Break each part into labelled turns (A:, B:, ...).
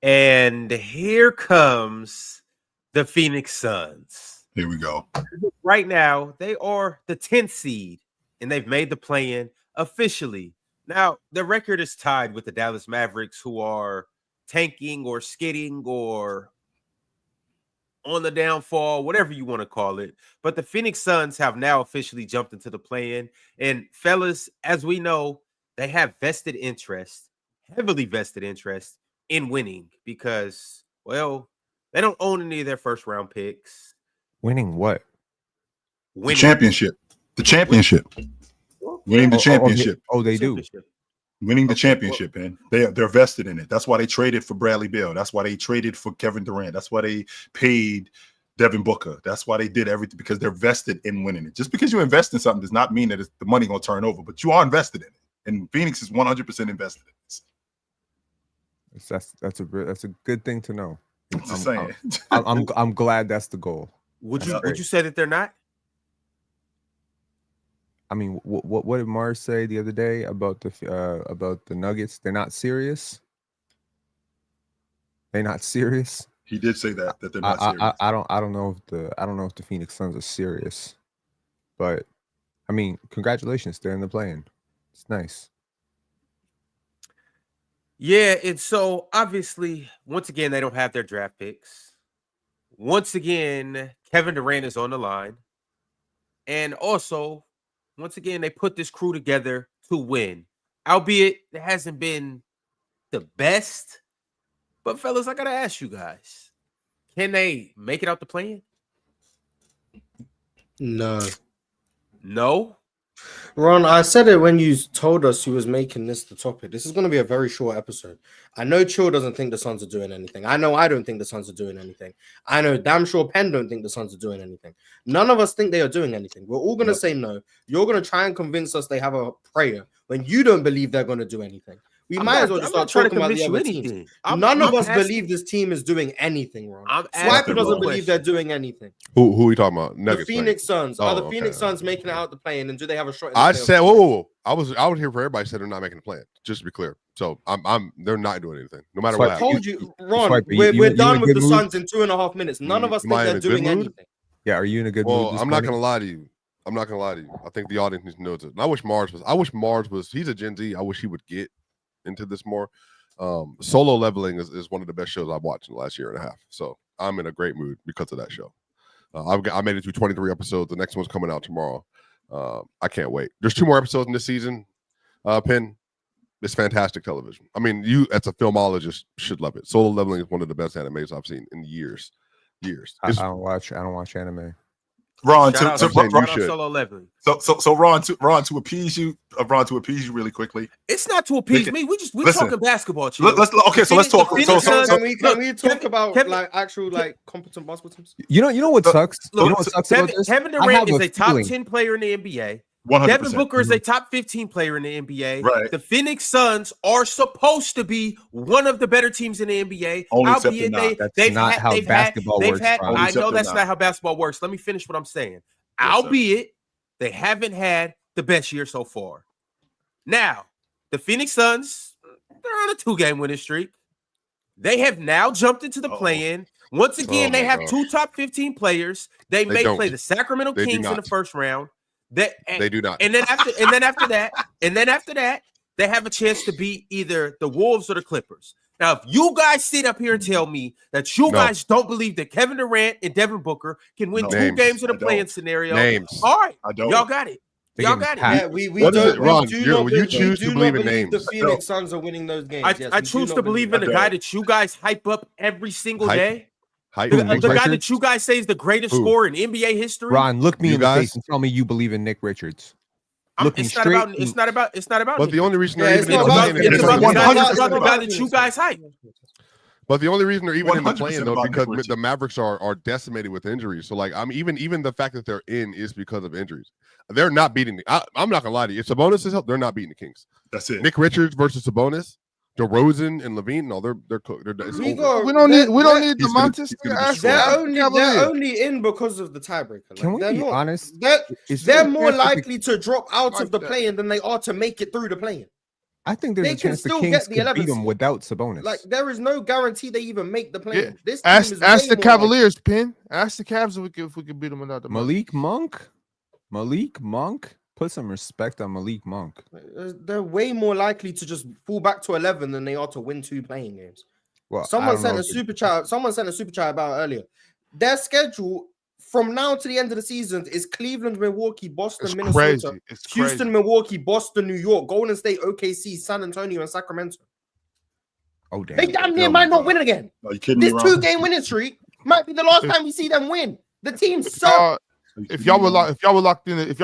A: And here comes the Phoenix Suns.
B: Here we go.
A: Right now, they are the 10th seed, and they've made the play-in officially. Now, the record is tied with the Dallas Mavericks, who are tanking or skidding or on the downfall, whatever you want to call it. But the Phoenix Suns have now officially jumped into the play-in. And fellas, as we know, they have vested interest, heavily vested interest in winning because, well, they don't own any of their first-round picks.
C: Winning what?
B: Winning. The championship. The championship. Winning the championship.
C: Oh, they do.
B: Winning the championship, man. They're vested in it. That's why they traded for Bradley Beal. That's why they traded for Kevin Durant. That's why they paid Devin Booker. That's why they did everything, because they're vested in winning it. Just because you invest in something does not mean that the money going to turn over, but you are invested in it. And Phoenix is 100% invested in it.
C: That's a good thing to know.
B: I'm just saying.
C: I'm glad that's the goal.
A: Would you say that they're not?
C: I mean, what did Mars say the other day about the Nuggets? They're not serious. They're not serious.
B: He did say that they're not serious.
C: I don't know if the Phoenix Suns are serious, but I mean, congratulations, they're in the play-in. It's nice.
A: Yeah, and so obviously, once again, they don't have their draft picks. Once again, Kevin Durant is on the line, and also, once again, they put this crew together to win, albeit it hasn't been the best. But fellas, I gotta ask you guys: can they make it out the play-in? No.
D: Ron, I said it when you told us you was making this the topic. This is going to be a very short episode. I know Chill doesn't think the Suns are doing anything. I know I don't think the Suns are doing anything. I know damn sure Penn don't think the Suns are doing anything. None of us think they are doing anything. We're all going to say no. You're going to try and convince us they have a prayer when you don't believe they're going to do anything. We might as well just start talking about the other teams. None of us believe this team is doing anything wrong. Swiper doesn't believe they're doing anything.
E: Who are we talking about? Nuggets,
D: the Phoenix Suns. Are the Phoenix Suns making it out the play-in, and do they have a shot?
E: I said, whoa. I was here for everybody said they're not making the play-in. Just to be clear. So they're not doing anything. No matter what.
D: I told you, Ron, we're done with the Suns in 2.5 minutes. None of us think they're doing anything.
C: Yeah, are you in a good mood?
E: Well, I'm not gonna lie to you. I think the audience needs to know this. And I wish Mars was. He's a Gen Z. I wish he would get into this more. Solo Leveling is one of the best shows I've watched in the last year and a half. So I'm in a great mood because of that show. I made it through 23 episodes. The next one's coming out tomorrow. I can't wait. There's 2 more episodes in this season. Penn, it's fantastic television. I mean, you as a filmologist should love it. Solo Leveling is one of the best animes I've seen in years.
C: I don't watch anime.
B: Ron,
A: Solo Leveling.
B: So Ron, to appease you, really quickly.
A: It's not to appease me. We're talking basketball.
B: Let's talk.
D: Can we talk about actual competent basketball teams?
C: You know what sucks? About this?
A: Kevin Durant is a top 10 player in the NBA.
B: 100%.
A: Devin Booker is a top 15 player in the NBA.
B: Right.
A: The Phoenix Suns are supposed to be one of the better teams in the NBA.
C: That's not how basketball works.
A: I know that's not how basketball works. Let me finish what I'm saying. Albeit they haven't had the best year so far. Now, the Phoenix Suns, they're on a 2-game winning streak. They have now jumped into the play-in. Once again, they have 2 top 15 players. They may play the Sacramento Kings in the first round. They do not. And then after that, they have a chance to beat either the Wolves or the Clippers. Now, if you guys sit up here and tell me that you guys don't believe that Kevin Durant and Devin Booker can win 2 games in a play-in scenario, all right, y'all got it. Y'all got it.
D: Yeah, we
E: you choose to believe in names.
D: The Phoenix Suns are winning those games.
A: I choose to believe in the guy that you guys hype up every single day. The guy that you guys say is the greatest scorer in NBA history.
C: Ron, look me in the face and tell me you believe in Nick Richards.
A: It's not about.
E: But the only reason
A: it's about the guy that you guys hype.
E: But the only reson they're even in the play-in though, because the Mavericks are decimated with injuries. So even the fact that they're in is because of injuries. They're not beating. I'm not gonna lie to you. If Sabonis is help, they're not beating the Kings.
B: That's it.
E: Nick Richards versus Sabonis. DeRozan and Levine, no, they're cooked.
F: We don't need DeMontis.
D: They're only in because of the tiebreaker.
C: Can we be honest?
D: They're more likely to drop out of the play-in than they are to make it through the play-in.
C: I think there's
D: They
C: a
D: can
C: chance the
D: still
C: Kings
D: get the
C: could
D: 11th
C: beat them
D: seed.
C: without Sabonis.
D: Like there is no guarantee they even make the play.
F: Yeah.
D: This team
F: Ask
D: is
F: the
D: way more
F: Cavaliers, Pin. Ask the Cavs if we can beat them without the money.
C: Malik Monk, put some respect on Malik Monk.
D: They're way more likely to just fall back to 11 than they are to win 2 playing games.
C: Well,
D: Someone sent a super chat. Someone sent a super chat about it earlier. Their schedule from now to the end of the season is Cleveland, Milwaukee, Boston,
F: It's
D: Minnesota,
F: crazy. It's
D: Houston,
F: crazy.
D: Milwaukee, Boston, New York, Golden State, OKC, San Antonio, and Sacramento.
C: Oh damn!
D: They damn near
B: Oh,
D: might
B: my
D: not win
B: God.
D: it again.
B: Are you kidding me,
D: This
B: Ron?
D: 2-game winning streak might be the last time we see them win. The team sucks.
F: If y'all were locked in to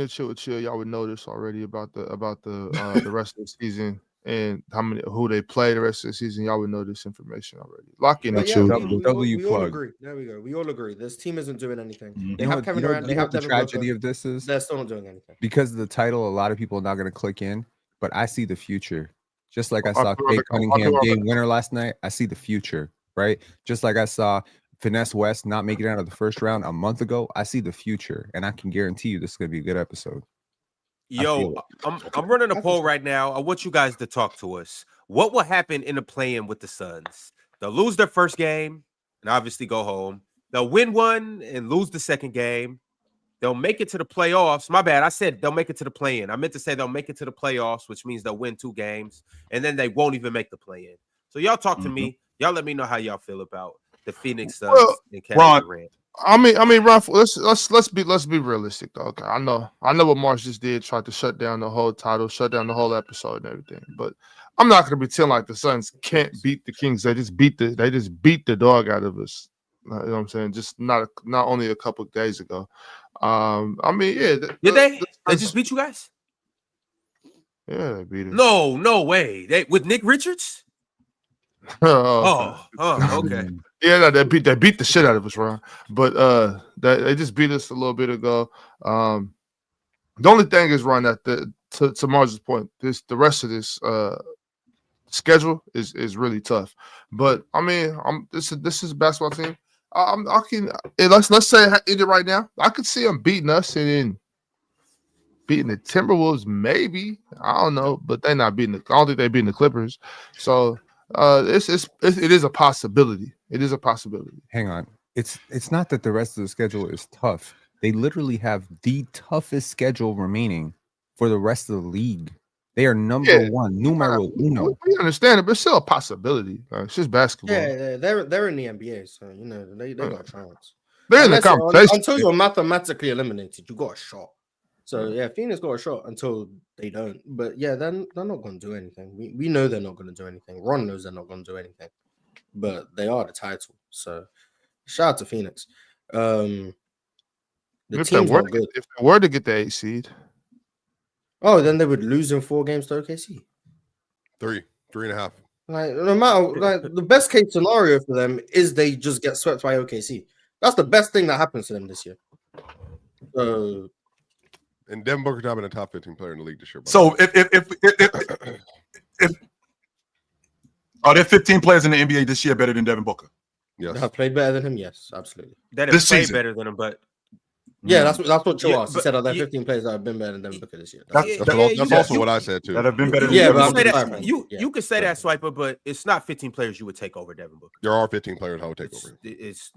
F: chill, y'all would know this already about the rest of the season and who they play the rest of the season. Y'all would know this information already. Lock in
D: But
F: and
D: yeah,
F: chill.
D: we all agree. There we go. We all agree. This team isn't doing anything.
B: Mhm.
D: They have Kevin Durant. They have
C: the
D: Devin
C: tragedy
D: Booker.
C: of this is
D: They're still not doing anything.
C: because of the title. A lot of people are not going to click in, but I see the future. Just like I saw
F: I'll
C: Kate
F: be
C: Cunningham
F: right
C: game
F: back.
C: winner last night, I see the future, right? Just like I saw Finesse West not making it out of the first round a month ago, I see the future, and I can guarantee you this is going to be a good episode.
A: Yo, I'm running a poll right now. I want you guys to talk to us. What will happen in the play-in with the Suns? They'll lose their first game and obviously go home. They'll win one and lose the second game. They'll make it to the playoffs. My bad. I said they'll make it to the play-in. I meant to say they'll make it to the playoffs, which means they'll win 2 games, and then they won't even make the play-in. So y'all talk to me. Y'all let me know how y'all feel about the Phoenix Suns and Kevin Durant.
F: I mean, Ron, let's be realistic though. Okay, I know what Marsh just did, tried to shut down the whole title, shut down the whole episode and everything. But I'm not gonna pretend like the Suns can't beat the Kings. They just beat the dog out of us. You know what I'm saying? Just not only a couple of days ago. I mean, yeah.
A: Did they? They just beat you guys?
F: Yeah, they beat us.
A: No way. They with Nick Richards? Okay.
F: Yeah, no, they beat the shit out of us, Ron. But they just beat us a little bit ago. The only thing is, Ron, that to Mars's point, the rest of this schedule is really tough. But I mean, this is a basketball team. Let's say it right now. I could see them beating us and then beating the Timberwolves, maybe. I don't know, but they're not beating I don't think they're beating the Clippers. So it is a possibility. It is a possibility.
C: Hang on. It's not that the rest of the schedule is tough. They literally have the toughest schedule remaining for the rest of the league. They are number one, numero uno.
F: We understand it, but it's still a possibility. It's just basketball.
D: Yeah, they're in the NBA, so you know they got a chance.
F: They're in the conversation
D: until you're mathematically eliminated. You got a shot. So yeah, Phoenix got a shot until they don't. But yeah, they're not going to do anything. We know they're not going to do anything. Ron knows they're not going to do anything. But they are the title. So shout out to Phoenix. The
F: if
D: team's not good.
F: If they were to get the 8 seed,
D: oh, then they would lose in 4 games to OKC.
E: 3.5.
D: Like no matter, the best case scenario for them is they just get swept by OKC. That's the best thing that happens to them this year.
E: And Devin Booker's not been a top 15 player in the league this year.
B: So if are there 15 players in the NBA this year better than Devin Booker?
E: Yes.
D: That have played better than him, yes, absolutely.
A: That
B: This
A: have played
B: season.
A: better than him, but
D: Yeah, that's what Joe
A: Yeah,
D: asked. He
A: but-
D: said, are there
A: yeah.
D: 15 players that have been better than Devin Booker this year?
B: That's-
E: That's also what I said too.
B: That have been better than
D: Yeah,
B: Devin
D: but
A: you,
B: Booker.
A: say
D: I'm
A: that,
D: sorry,
A: you,
D: yeah.
A: you can say that, Swiper, but it's not 15 players you would take over Devin Booker.
E: There are 15 players I would take over.
A: It's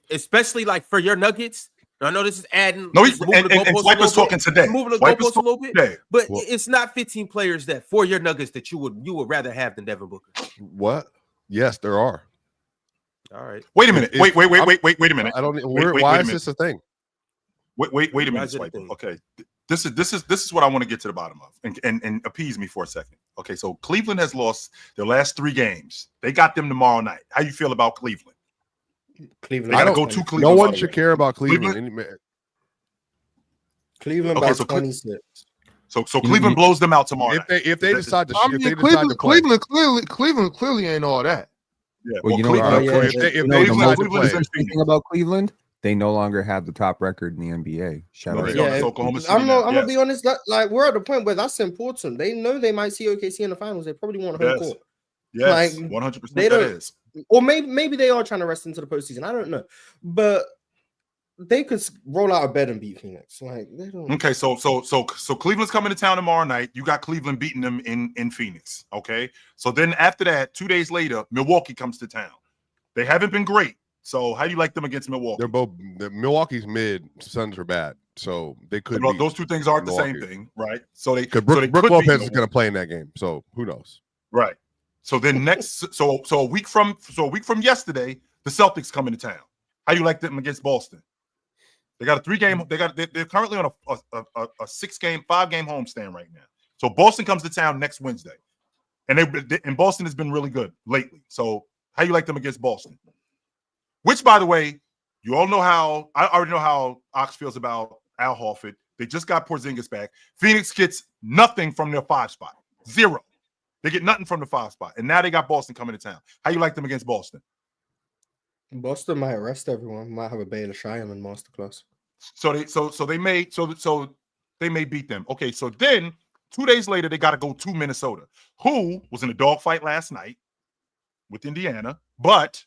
A: especially like for your Nuggets. I know this is adding.
B: No,
A: it's moving the goalposts a
B: Swiper's
A: little
B: talking
A: bit,
B: today.
A: moving the
B: Swiper's
A: goalposts a little bit,
B: today.
A: but
E: Well-
A: it's not 15 players that for your Nuggets that you would rather have than Devin Booker.
E: What? Yes, there are.
A: All right.
B: Wait a minute.
E: If-
B: Wait a minute.
E: I don't.
B: Wait
E: Why
B: a
E: is
B: minute.
E: this a thing?
B: Wait a minute,
A: Why is it a
B: Swiper.
A: thing?
B: Okay. This is what I want to get to the bottom of and appease me for a second. Okay, so Cleveland has lost their last 3 games. They got them tomorrow night. How you feel about Cleveland?
D: Cleveland.
B: They gotta
E: I
B: go
E: don't-
B: to
E: No
B: Cleveland.
E: one should care about Cleveland.
D: Cleveland
B: Okay,
D: by
B: so
D: 26.
B: So Cleveland blows them out tomorrow.
E: If they decide to,
F: I
E: if
F: mean,
E: they decide to play,
F: Cleveland clearly ain't all that.
B: Yeah,
C: Well, you know
B: Cleveland,
D: what?
E: if they
C: You know, the
E: decide
C: most
E: to play,
C: interesting thing about Cleveland, they no longer have the top record in the NBA. Shout
B: No,
C: out.
B: they
C: to
B: don't.
C: them.
B: It's Oklahoma City
D: I'm
B: now.
D: gonna
B: Yes.
D: be honest. Like we're at the point where that's important. They know they might see OKC in the finals. They probably want home
B: Yes.
D: court,
B: Yes,
D: Like,
B: 100%.
D: they
B: That
D: don't-
B: is.
D: or maybe they are trying to rest into the postseason. I don't know, but they could roll out of bed and beat Phoenix. Like they don't.
B: Okay, so Cleveland's coming to town tomorrow night. You got Cleveland beating them in Phoenix. Okay, so then after that, 2 days later, Milwaukee comes to town. They haven't been great. So how do you like them against Milwaukee?
E: They're both Milwaukee's mid, Suns are bad, so they could.
B: Those two things aren't the same thing, right? So they
E: Brook
B: could
E: Lopez is going to play in that game, so who knows?
B: Right. So then so a week from yesterday, the Celtics come into town. How do you like them against Boston? They got a 3-game. They're currently on a 6-game, 5-game homestand right now. So Boston comes to town next Wednesday, and Boston has been really good lately. So how you like them against Boston? Which, by the way, you all know how I already know how Ox feels about Al Horford. They just got Porzingis back. Phoenix gets nothing from their 5 spot. 0. They get nothing from the 5 spot, and now they got Boston coming to town. How you like them against Boston?
D: Boston might arrest everyone. Might have a Baylor Shireman masterclass.
B: So they may beat them. Okay, so then 2 days later they got to go to Minnesota, who was in a dogfight last night with Indiana, but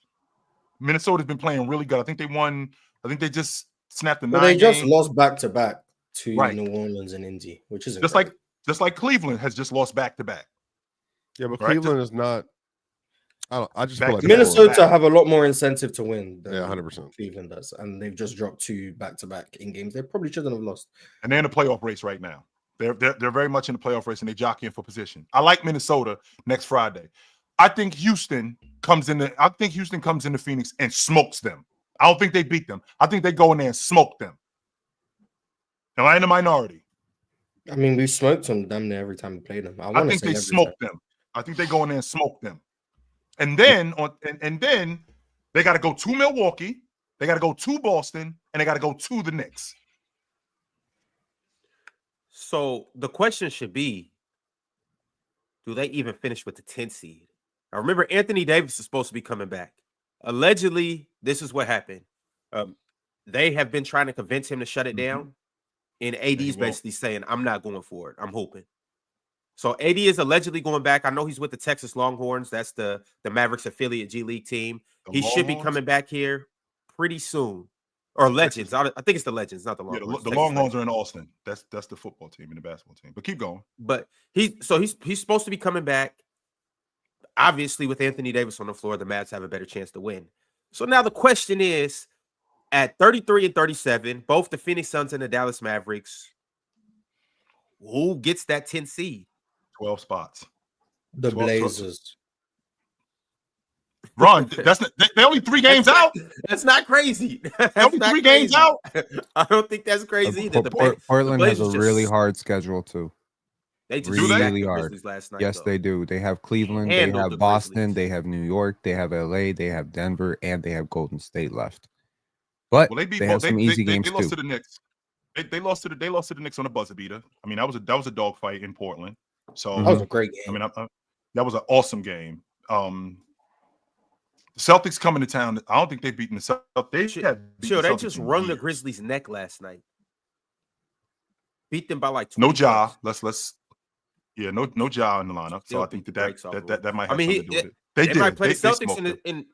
B: Minnesota's been playing really good. I think they won. I think they just snapped the 9
D: They just
B: game.
D: lost back-to-back to New Orleans and Indy, which is
B: just like Cleveland has just lost back-to-back.
E: Yeah, but Cleveland is not. I just feel like
D: Minnesota have a lot more incentive to win than
E: 100%.
D: Cleveland does, and they've just dropped 2 back-to-back in games they probably shouldn't have lost.
B: And they're in the playoff race right now. They're very much in the playoff race, and they're jockeying for position. I like Minnesota next Friday. I think Houston comes into Phoenix and smokes them. I don't think they beat them. I think they go in there and smoke them. Am I in the minority?
D: I mean, we've smoked them damn near every time we play them.
B: I think they smoke them. I think they go in there and smoke them. And then then they got to go to Milwaukee, they got to go to Boston, and they got to go to the Knicks.
A: So the question should be, do they even finish with the 10th seed? I remember Anthony Davis is supposed to be coming back. Allegedly, this is what happened. They have been trying to convince him to shut it down, and AD's basically saying, I'm not going for it. I'm hoping. So AD is allegedly going back. I know he's with the Texas Longhorns. That's the Mavericks affiliate G League team. He should be coming back here pretty soon. Or Legends. I think it's the Legends, not the Longhorns.
B: Yeah, the Longhorns are in Austin. That's the football team and the basketball team. But keep going.
A: But he's supposed to be coming back. Obviously, with Anthony Davis on the floor, the Mavs have a better chance to win. So now the question is, at 33 and 37, both the Phoenix Suns and the Dallas Mavericks, who gets that 10th seed?
B: 12 spots.
D: The Blazers.
B: Ron, they're only 3 games out.
A: That's not crazy. That's
B: only 3 games out.
A: I don't think that's crazy either.
C: Portland has a really hard schedule too.
A: They just
C: really hard.
A: Last night,
C: yes,
A: though.
C: they do. They have Cleveland, they have Boston, they have New York, they have LA, they have Denver, and they have Golden State left. But they have some easy games
B: they lost
C: too.
B: to the Knicks. They lost to the Knicks on a buzzer beater. I mean, that was a dogfight in Portland. So
D: that was a great game.
B: I mean, that was an awesome game. The Celtics coming to town. I don't think they've beaten the Celtics.
A: They just wrung the Grizzlies' neck last night. Beat them by like 20
B: no Ja.
A: points.
B: Let's no Ja in the lineup. So I think that might have
A: something to
B: do with it. They
A: might play the Celtics and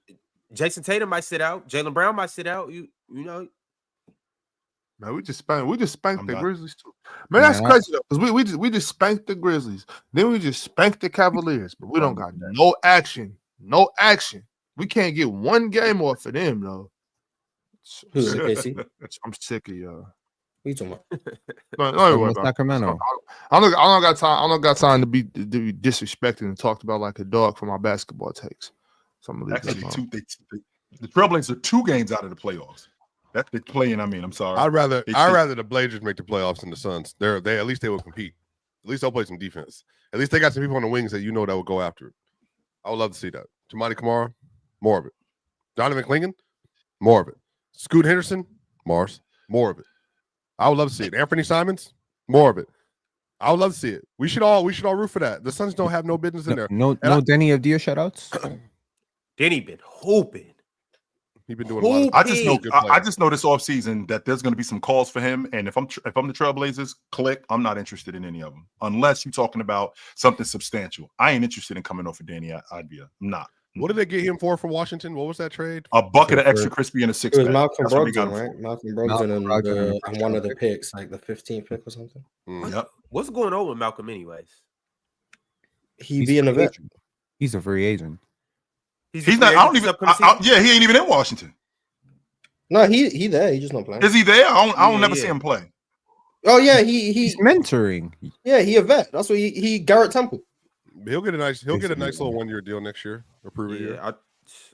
A: Jason Tatum might sit out. Jaylen Brown might sit out. You know.
F: Man, we just spanked the Grizzlies too. Man, that's crazy though, because we just spanked the Grizzlies. Then we just spanked the Cavaliers, but we don't got no action. No action. We can't get one game off of them though.
D: Who's it,
F: I'm sick of y'all.
D: What are you talking
F: about? Don't worry about
C: Sacramento.
F: I don't got time. I don't got time to be disrespected and talked about like a dog for my basketball takes.
B: Actually, the Trailblazers are 2 games out of the playoffs. That's the playing. I mean, I'm sorry.
E: I'd rather the Blazers make the playoffs than the Suns. They at least they will compete. At least they'll play some defense. At least they got some people on the wings that that will go after it. I would love to see that. Tamani Kamara, more of it. Donovan Clingan, more of it. Scoot Henderson, more of it. I would love to see it. Anthony Simons, more of it. I would love to see it. We should all root for that. The Suns don't have no business in there.
C: No Denny Avdia shutouts.
A: Denny been hooping.
E: He's been doing a lot.
B: I just know this offseason that there's going to be some calls for him. And if I'm the Trailblazers, I'm not interested in any of them unless you're talking about something substantial. I ain't interested in coming off of Danny Avdia. I'm not.
E: What did they get him for from Washington? What was that trade?
B: A bucket of extra crispy and a six
D: It was
B: pack.
D: Malcolm
B: That's what we got
D: Brogdon,
B: him
D: right?
B: for.
D: Malcolm Brogdon and one of the
C: pick.
D: picks, like the 15th pick or something.
B: Yep.
A: What's going on with Malcolm, anyways?
D: He being a vet.
C: He's a free agent.
B: He's not. I don't even. Yeah, he ain't even in Washington.
D: No, he there. He's just not playing.
B: Is he there? I don't
A: Yeah,
B: never
A: yeah.
B: see him play.
D: Oh yeah,
C: He's mentoring.
D: yeah, he a vet. That's what he Garrett Temple.
E: He'll get a nice
C: Basically,
E: little 1 year deal next year. Approve it.
A: Yeah,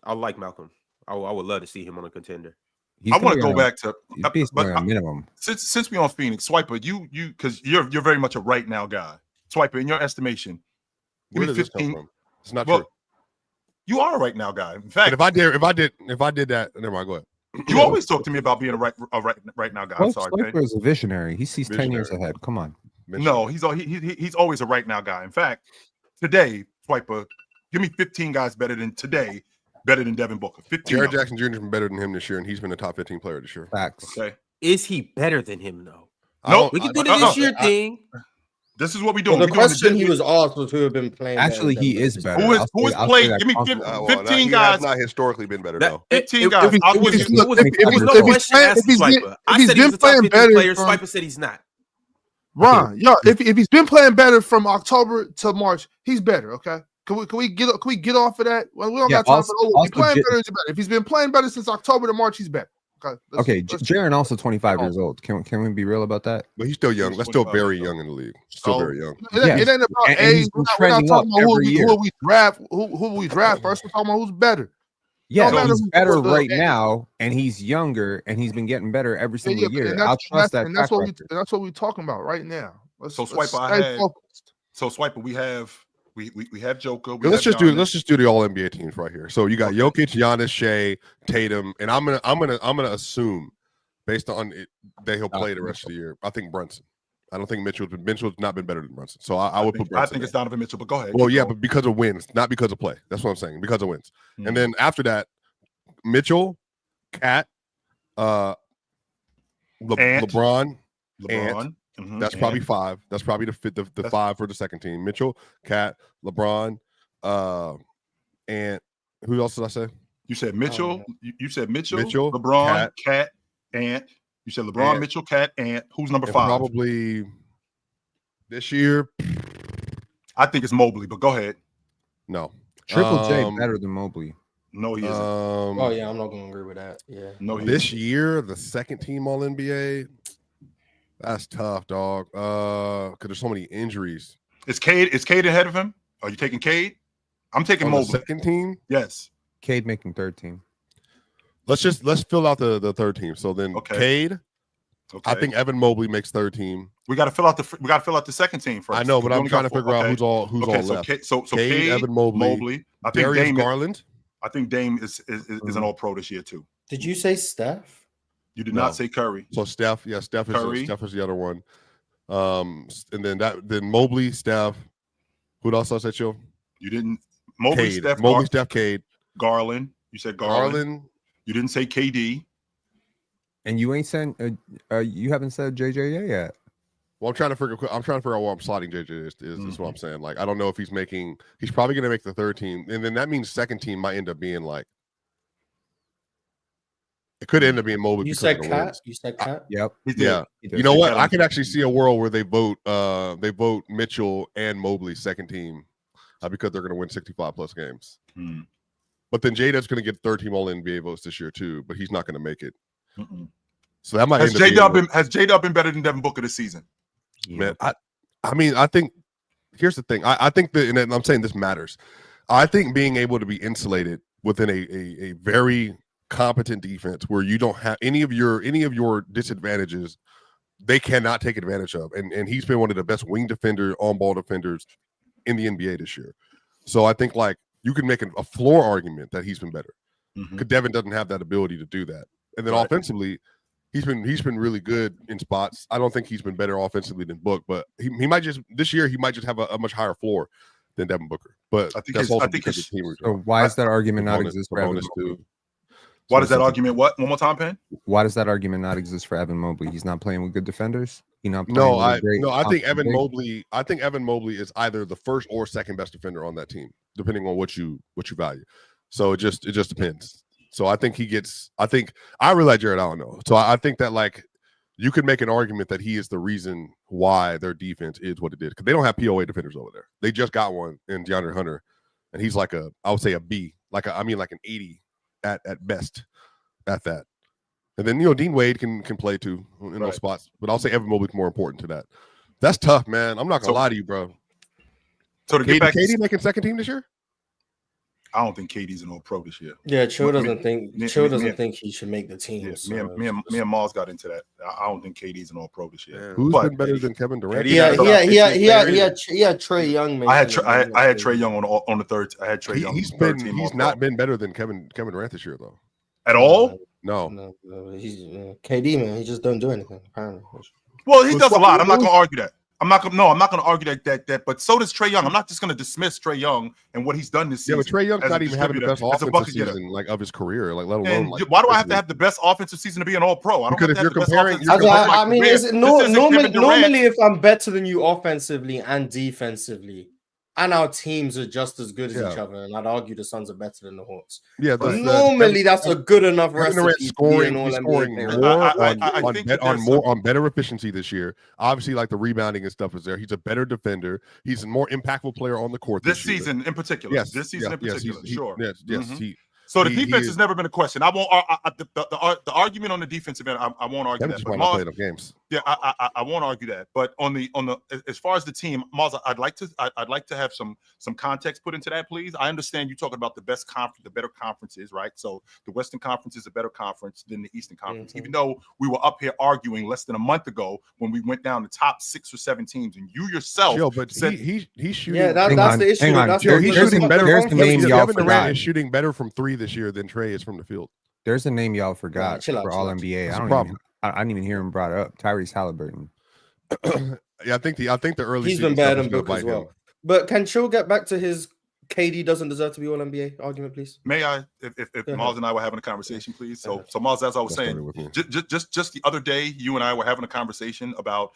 A: I like Malcolm. I would love to see him on a contender.
C: He's
B: I want to
C: gonna
B: go
C: be on-
B: back to.
C: He's
B: but
C: basically on a minimum.
B: since we on Phoenix, Swiper, you because you're very much a right now guy. Swiper, in your estimation, give
E: Where
B: me
E: does this come
B: 15.
E: from? It's not
B: Well,
E: true.
B: you are a right now guy. In
E: But
B: fact,
E: if I did that, never mind. Go ahead.
B: you always talk to me about being a right now guy. I'm
C: Well,
B: sorry,
C: Swiper
B: Ben.
C: is a visionary. He sees 10 years
E: Visionary.
C: ahead. Come on.
B: No, he's always a right now guy. In fact, today, Swiper, give me 15 guys better than Devin Booker. 15.
E: Jared
B: of them.
E: Jackson Jr. has been better than him this year, and he's been a top 15 player this year.
C: Facts.
B: Okay.
A: Is he better than him though?
B: No,
A: We can do the this year thing.
B: This is what we
D: Well,
B: doing.
D: the question he was asked was who have been playing.
C: Actually,
D: better
C: he
D: than
C: is
D: Booker.
C: better.
B: Who is
C: I'll say
B: played?
C: that
B: Give me
C: confidently.
B: 15
E: he
B: guys.
E: has not historically been better.
A: That-
E: No.
B: 15
C: if-
B: guys.
C: if he-
B: I'll
C: if
B: give
C: he's-
B: you.
A: It was no question asked
F: if he's been-
A: Swiper.
F: if
A: I
F: he's
A: said he was a
F: been
A: top
F: playing
A: 15
F: better
A: player.
F: from-
A: Swiper said he's not.
F: Ron, if he's been playing better from October to March, he's better. Okay, can we get off of that? Well, we don't
C: Yeah,
F: got time
C: also-
F: for
C: also
F: he's playing
C: J-
F: better. He's better. If he's been playing better since October to March, he's better. Okay.
C: Okay, Jaren also 25 years old. Can we be real about that?
E: But he's still young. That's still very young in the league. Still
F: So-
E: very young.
F: It ain't about
C: And
F: age.
C: he's been
F: We're not
C: trending
F: talking
C: up
F: about
C: every year.
F: who we draft. Who we draft first? We're talking about who's better.
C: Yeah,
F: No matter
C: he's
F: who-
C: better
F: who-
C: right now, and he's younger, and he's been getting better every single
F: Yeah,
C: year.
F: and
C: I'll trust that.
F: and that's
C: track
F: what
C: record.
F: that's what we're talking about right now.
B: So, Swiper, I
F: stay
B: had-
F: focused.
B: So Swiper, we have Joker.
E: Let's just do the All NBA teams right here. So you got Jokic, Giannis, Shea, Tatum, and I'm gonna assume based on it that he'll play the rest of the year. I think Brunson. I don't think Mitchell's not been better than Brunson. So I would put Brunson.
B: I think it's Donovan Mitchell, but go ahead.
E: Well, yeah, but because of wins, not because of play. That's what I'm saying. Because of wins.
B: Mhm.
E: And then after that, Mitchell, Cat, LeBron.
B: LeBron. Mhm.
E: That's probably five. That's probably the five for the second team. Mitchell, Cat, LeBron, and who else did I say?
B: You said Mitchell. You said Mitchell,
E: Mitchell,
B: LeBron, Cat, Ant. You said LeBron,
E: Ant.
B: Mitchell, Cat, Ant. Who's number
E: And
B: 5?
E: probably this year.
B: I think it's Mobley, but go ahead.
E: No.
C: Triple J better than Mobley.
B: No, he isn't.
D: Oh yeah, I'm not gonna agree with that. Yeah.
B: No, he
E: This
B: isn't.
E: year, the second team All NBA. That's tough, dog. Because there's so many injuries.
B: Is Cade ahead of him? Are you taking Cade? I'm taking
E: On the
B: Mobley.
E: second team.
B: Yes.
C: Cade making third team.
E: Let's fill out the third team. So then
B: Okay.
E: Cade.
B: Okay.
E: I think Evan Mobley makes third team.
B: we got to fill out the second team first.
E: I know, but
B: We
E: I'm
B: only
E: trying
B: got
E: to figure out
B: okay.
E: who's all
B: Okay, so
E: left.
B: Cade,
E: Cade, Evan Mobley,
B: I think
E: Darius
B: Dame.
E: Garland.
B: I think Dame is an All Pro this year too.
D: Did you say Steph?
B: You did
E: No.
B: not say Curry.
E: So Steph is
B: Curry.
E: Steph is the other one. And then Mobley, Steph. Who else I said you?
B: You didn't. Mobley,
E: Cade.
B: Steph,
E: Mobley, Steph, Cade.
B: Garland. You said Garland.
E: Garland.
B: You didn't say KD.
C: And you ain't said you haven't said JJ yet.
E: Well, I'm trying to figure out where I'm slotting JJ is what I'm saying. Like, I don't know if he's probably going to make the third team. And then that means second team might end up being like, it could end up being Mobley.
D: You
E: because
D: said
E: of the
D: Cat.
E: wins.
D: You said Cat.
C: Yep.
B: He did.
E: Yeah.
C: He did.
E: You know what?
B: Cat
E: I
B: on
E: could
B: second
E: actually see a world where they vote Mitchell and Mobley second team because they're going to win 65 plus games.
B: Hmm.
E: But then Jada's going to get third team All NBA votes this year too, but he's not going to make it.
B: Mm-mm.
E: So that might
B: Has
E: end up
B: J Dub been better than Devin Booker this season?
E: man. I mean, I think here's the thing. I think that, and I'm saying this matters. I think being able to be insulated within a very competent defense where you don't have any of your disadvantages, they cannot take advantage of. And he's been one of the best wing defender, on-ball defenders in the NBA this year. So I think like you can make a floor argument that he's been better.
B: Mhm.
E: Because Devin doesn't have that ability to do that. And then
B: Right.
E: offensively, he's been really good in spots. I don't think he's been better offensively than Book, but he might just this year he might just have a much higher floor than Devin Booker. But
B: I think
E: that's
B: his-
E: also
B: I think
E: because
B: his-
E: of team
C: So why does that argument not
E: bonus-
C: exist
E: the
C: for Evan
E: bonus
C: Mobley?
E: too.
B: Why does that argument? What? One more time, Pen?
C: Why does that argument not exist for Evan Mobley? He's not playing with good defenders. He's not playing
E: No,
C: with
E: I
C: great
E: think
C: offensive
E: Evan
C: big.
E: Mobley. I think Evan Mobley is either the first or second best defender on that team, depending on what you value. So it just depends. So I think I really like Jared Allen though. So I think that like you could make an argument that he is the reason why their defense is what it did because they don't have POA defenders over there. They just got one in DeAndre Hunter, and he's like I would say a B, like an 80 at best at that. And then Dean Wade can play too in those spots, but I'll say Evan Mobley's more important to that. That's tough, man. I'm not gonna lie to you, bro.
B: So to get back,
E: KD making second team this year?
B: I don't think KD's an All-Pro this year.
D: Yeah, Chill doesn't think he should make the team.
B: Yeah,
D: so
B: me and Mars got into that. I don't think KD's an All-Pro this year.
E: Who's been better than Kevin Durant?
D: He had Trae Young.
B: I had Trae Young on the third. I had Trae Young.
E: He's not been better than Kevin Durant this year though.
B: At all?
E: No.
D: He's KD, man. He just don't do anything apparently.
B: Well, he does a lot. I'm not going to argue that. I'm not going to argue that. But so does Trae Young. I'm not just going to dismiss Trae Young and what he's done this season.
E: Yeah, but Trae Young's not even having the best offensive season like of his career, like let alone. Like,
B: why do I have to have the best offensive season to be an All-Pro? I don't
E: because if you're comparing,
D: normally if I'm better than you offensively and defensively, and our teams are just as good as each other, and I'd argue the Suns are better than the Hawks.
E: Yeah,
D: normally that's a good enough recipe.
E: Scoring more on better efficiency this year. Obviously, like the rebounding and stuff is there. He's a better defender. He's a more impactful player on the court
B: this season in particular.
E: Yes,
B: this season in particular. Sure.
E: Yes. Mm-hmm.
B: So the defense has never been a question. I won't. The argument on the defensive end, I won't argue that.
E: But Mars, games.
B: Yeah, I won't argue that. But on the as far as the team, Mars, I'd like to have some context put into that, please. I understand you talking about the best conference, the better conferences, right? So the Western Conference is a better conference than the Eastern Conference, even though we were up here arguing less than a month ago when we went down the top 6 or 7 teams, and you yourself
E: said he's shooting.
D: Yeah, that's the issue.
E: He's shooting better.
C: Kevin
E: Durant is shooting better from 3 this year than Trae is from the field.
C: There's a name y'all forgot for All NBA. I didn't even hear him brought up. Tyrese Halliburton.
E: Yeah, I think the early
D: he's been better than Booker as well. But can Chill get back to his KD doesn't deserve to be All NBA argument, please?
B: May I? If Miles and I were having a conversation, please. So Miles, as I was saying, just the other day, you and I were having a conversation about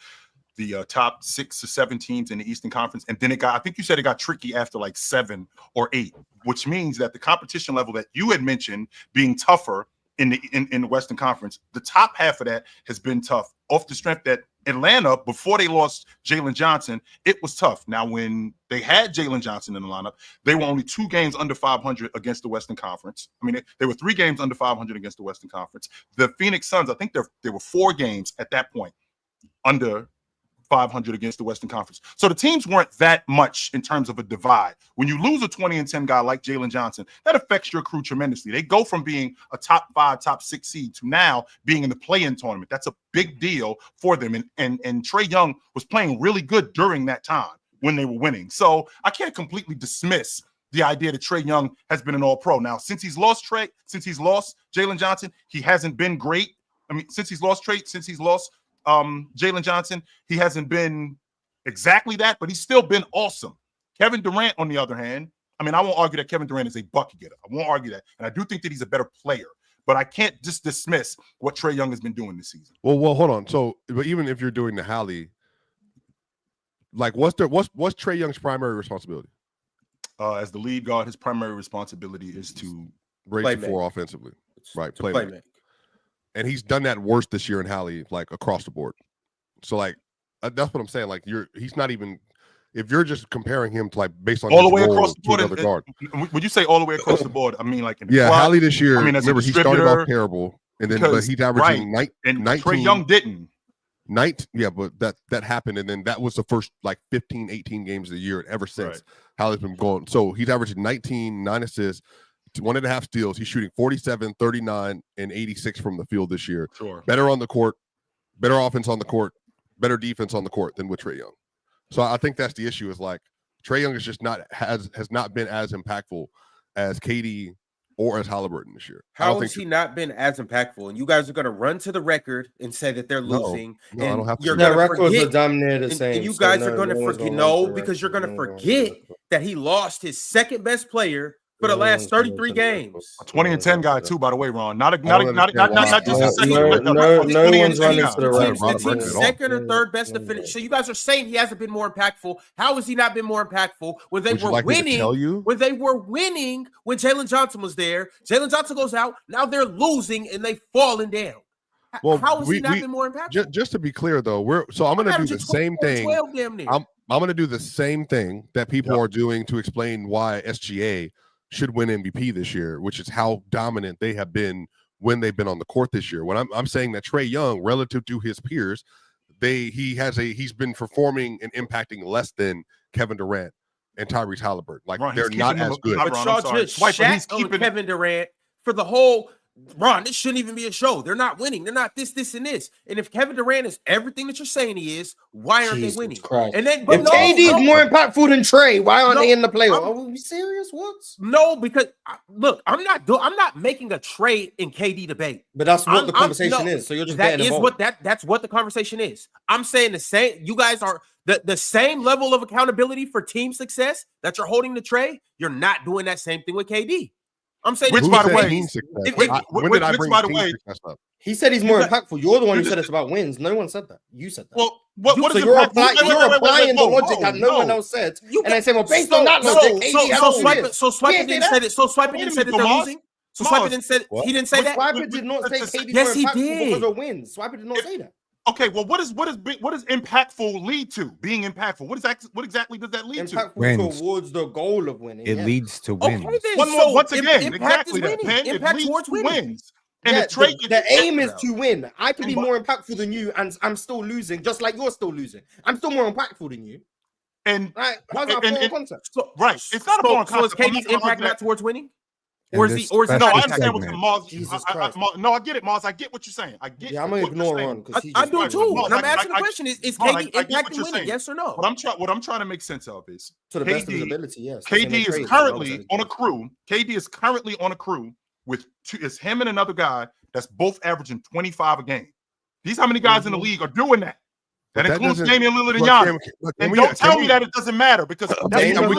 B: the top 6 or 7 teams in the Eastern Conference, and then I think you said it got tricky after like 7 or 8, which means that the competition level that you had mentioned being tougher in the Western Conference, the top half of that has been tough off the strength that Atlanta, before they lost Jaylin Johnson, it was tough. Now, when they had Jaylin Johnson in the lineup, they were only 2 games under 500 against the Western Conference. I mean, they were 3 games under 500 against the Western Conference. The Phoenix Suns, I think there were 4 games at that point under 500 against the Western Conference. So the teams weren't that much in terms of a divide. When you lose a 20-10 guy like Jaylin Johnson, that affects your crew tremendously. They go from being a top 5, top 6 seed to now being in the play-in tournament. That's a big deal for them. And Trae Young was playing really good during that time when they were winning. So I can't completely dismiss the idea that Trae Young has been an All-Pro. Now, since he's lost Jaylin Johnson, he hasn't been great. I mean, since he's lost Jaylin Johnson, he hasn't been exactly that, but he's still been awesome. Kevin Durant, on the other hand, I mean, I won't argue that Kevin Durant is a bucket getter. I won't argue that. And I do think that he's a better player, but I can't just dismiss what Trae Young has been doing this season.
E: Well, hold on. So, but even if you're doing the Hallie, like what's Trae Young's primary responsibility?
B: As the lead guard, his primary responsibility is to
E: raise the floor offensively. Right.
D: Play.
E: And he's done that worse this year in Hallie, like across the board. So, like, that's what I'm saying. Like, he's not even. If you're just comparing him to like based on
B: all the way across the board,
E: guard.
B: When you say all the way across the board, I mean like in the
E: Hallie this year.
B: I mean, as
E: remember, he started off terrible, and then but he's averaging 19.
B: Trae Young didn't.
E: But that happened, and then that was the first like 15, 18 games of the year, and ever since Hallie's been going. So he's averaging 19, 9 assists. 1.5 steals. He's shooting 47, 39, and 86 from the field this year.
B: Sure.
E: Better on the court, better offense on the court, better defense on the court than with Trae Young. So I think that's the issue. Is like Trae Young is just has not been as impactful as KD or as Halliburton this year.
A: How has he not been as impactful? And you guys are going to run to the record and say that they're losing.
E: No, I don't have to.
A: Your
D: records are damn near the same.
A: And you guys are going to forget. No, because you're going to forget that he lost his second best player for the
D: No
A: last
D: one's
A: 33
D: gonna say
A: games.
B: A 20 and 10 guy too, by the way, Ron. Not
E: don't understand why.
B: just a second.
D: No one's running
A: The
D: to the
A: team's,
D: right.
A: the team's second or third best to finish. So you guys are saying he hasn't been more impactful. How has he not been more impactful when they
E: Would you
A: were
E: like me to
A: winning?
E: tell you?
A: When they were winning, when Jaylin Johnson was there, Jaylin Johnson goes out. Now they're losing and they've fallen down.
E: Well,
A: how has he not been more impactful?
E: Just to be clear, though, I'm going to do the same thing.
A: 12 damn near.
E: I'm going to do the same thing that people are doing to explain why SGA should win MVP this year, which is how dominant they have been when they've been on the court this year. When I'm saying that Trae Young, relative to his peers, he's been performing and impacting less than Kevin Durant and Tyrese Halliburton. Like
B: Ron,
E: they're not as good.
A: But y'all just shat on Kevin Durant for the whole. Ron, this shouldn't even be a show. They're not winning. They're not this, and this. And if Kevin Durant is everything that you're saying he is, why aren't they winning?
D: Christ.
A: And then,
D: if KD is more impactful than Trae, why aren't they in the playoffs? Are we serious? What?
A: No, because look, I'm not making a Trae and KD debate.
D: But that's what the conversation is. So you're just
A: that's what the conversation is. I'm saying the same. You guys are the same level of accountability for team success that you're holding to Trae. You're not doing that same thing with KD. I'm saying,
B: which by the way,
D: he said he's more impactful. You're the one who said it's about wins. No one said that. You said that.
B: Well, what
D: so
B: is
D: you're applying the logic that no one else said, and I say, well, based on that logic,
A: so Swiper didn't say it. So Swiper didn't say that they're losing. So Swiper didn't say he didn't say that.
D: Swiper did not say KD
A: yes, he
D: did
A: because
D: of wins. Swiper did not say that.
B: Okay, well, what does impactful lead to? Being impactful. What exactly does that lead to?
C: Wins.
D: Towards the goal of winning.
C: It leads to wins.
A: Okay, then.
B: Once again, exactly that.
A: Impact towards winning.
B: Wins. And
D: the aim is to win. I can be more impactful than you, and I'm still losing, just like you're still losing. I'm still more impactful than you.
B: And
D: right, how's that foreign concept?
B: It's not a foreign concept.
A: So is KD's impact not towards winning? Or is he?
B: No, I understand what Mars. No, I get it, Mars. I get what you're saying. I get.
D: Yeah, I'm gonna ignore Ron because
A: I do too. And I'm asking the question: Is KD impacting winning? Yes or no?
B: What I'm trying to make sense of is
D: to the best of his ability. Yes.
B: KD is currently on a crew. KD is currently on a crew with it's him and another guy that's both averaging 25 a game. These how many guys in the league are doing that? That includes Damian Lillard and Giannis. And don't tell me that it doesn't matter because that's what we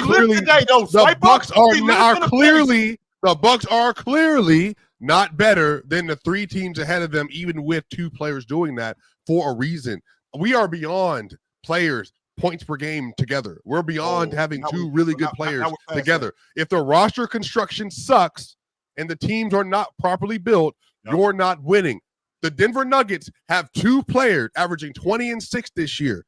B: look today. Though
E: the Bucks are clearly not better than the three teams ahead of them, even with two players doing that for a reason. We are beyond players points per game together. We're beyond having two really good players together. If the roster construction sucks and the teams are not properly built, you're not winning. The Denver Nuggets have two players averaging 20 and 6 this year.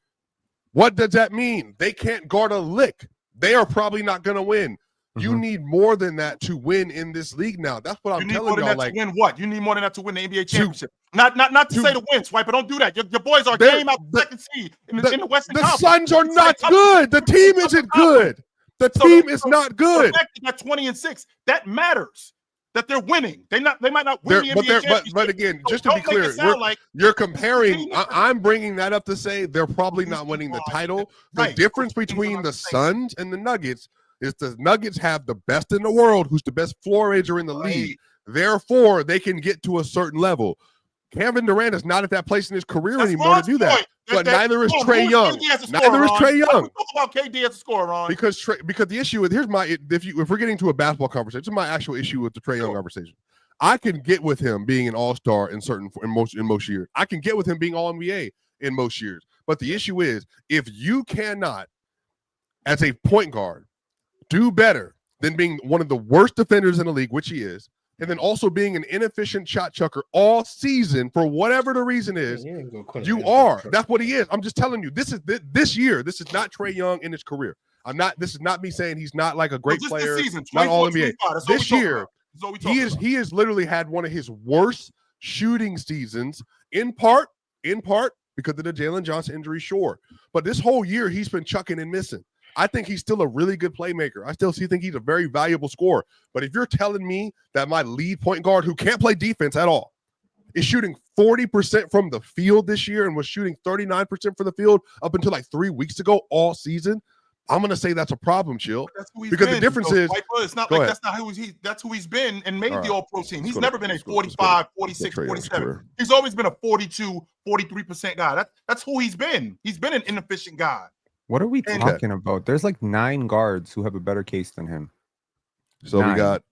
E: What does that mean? They can't guard a lick. They are probably not going to win. You need more than that to win in this league now. That's what I'm telling y'all.
B: Like, win what? You need more than that to win the NBA championship. Not to say to win, Swiper. Don't do that. Your boys are game out the second seed in the Western Conference.
E: The Suns are not good. The team isn't good. The team is not good.
B: That 20 and 6, that matters. That they're winning. They might not win the NBA championship.
E: But again, just to be clear, you're comparing. I'm bringing that up to say they're probably not winning the title. The difference between the Suns and the Nuggets is the Nuggets have the best in the world, who's the best floor raiser in the league. Therefore, they can get to a certain level. Kevin Durant is not at that place in his career anymore to do that. But neither is Trae Young. Neither is Trae Young.
B: Talk about KD as a scorer, Ron.
E: Because the issue with if we're getting to a basketball conversation, this is my actual issue with the Trae Young conversation. I can get with him being an all-star in most years. I can get with him being all NBA in most years. But the issue is if you cannot, as a point guard, do better than being one of the worst defenders in the league, which he is, and then also being an inefficient shot chucker all season for whatever the reason is, you are. That's what he is. I'm just telling you, this year. This is not Trae Young in his career. This is not me saying he's not like a great player, not all NBA. This year, he has literally had one of his worst shooting seasons, in part because of the Jaylin Johnson injury, sure. But this whole year, he's been chucking and missing. I think he's still a really good playmaker. I still think he's a very valuable scorer. But if you're telling me that my lead point guard, who can't play defense at all, is shooting 40% from the field this year and was shooting 39% from the field up until like 3 weeks ago all season, I'm going to say that's a problem, Chill. Because the difference is
B: it's not like that's who he's been and made the All-Pro team. He's never been a 45, 46, 47. He's always been a 42, 43% guy. That's who he's been. He's been an inefficient guy.
C: What are we
E: Okay.
C: talking about? There's like 9 guards who have a better case than him.
E: So
C: 9.
E: we got.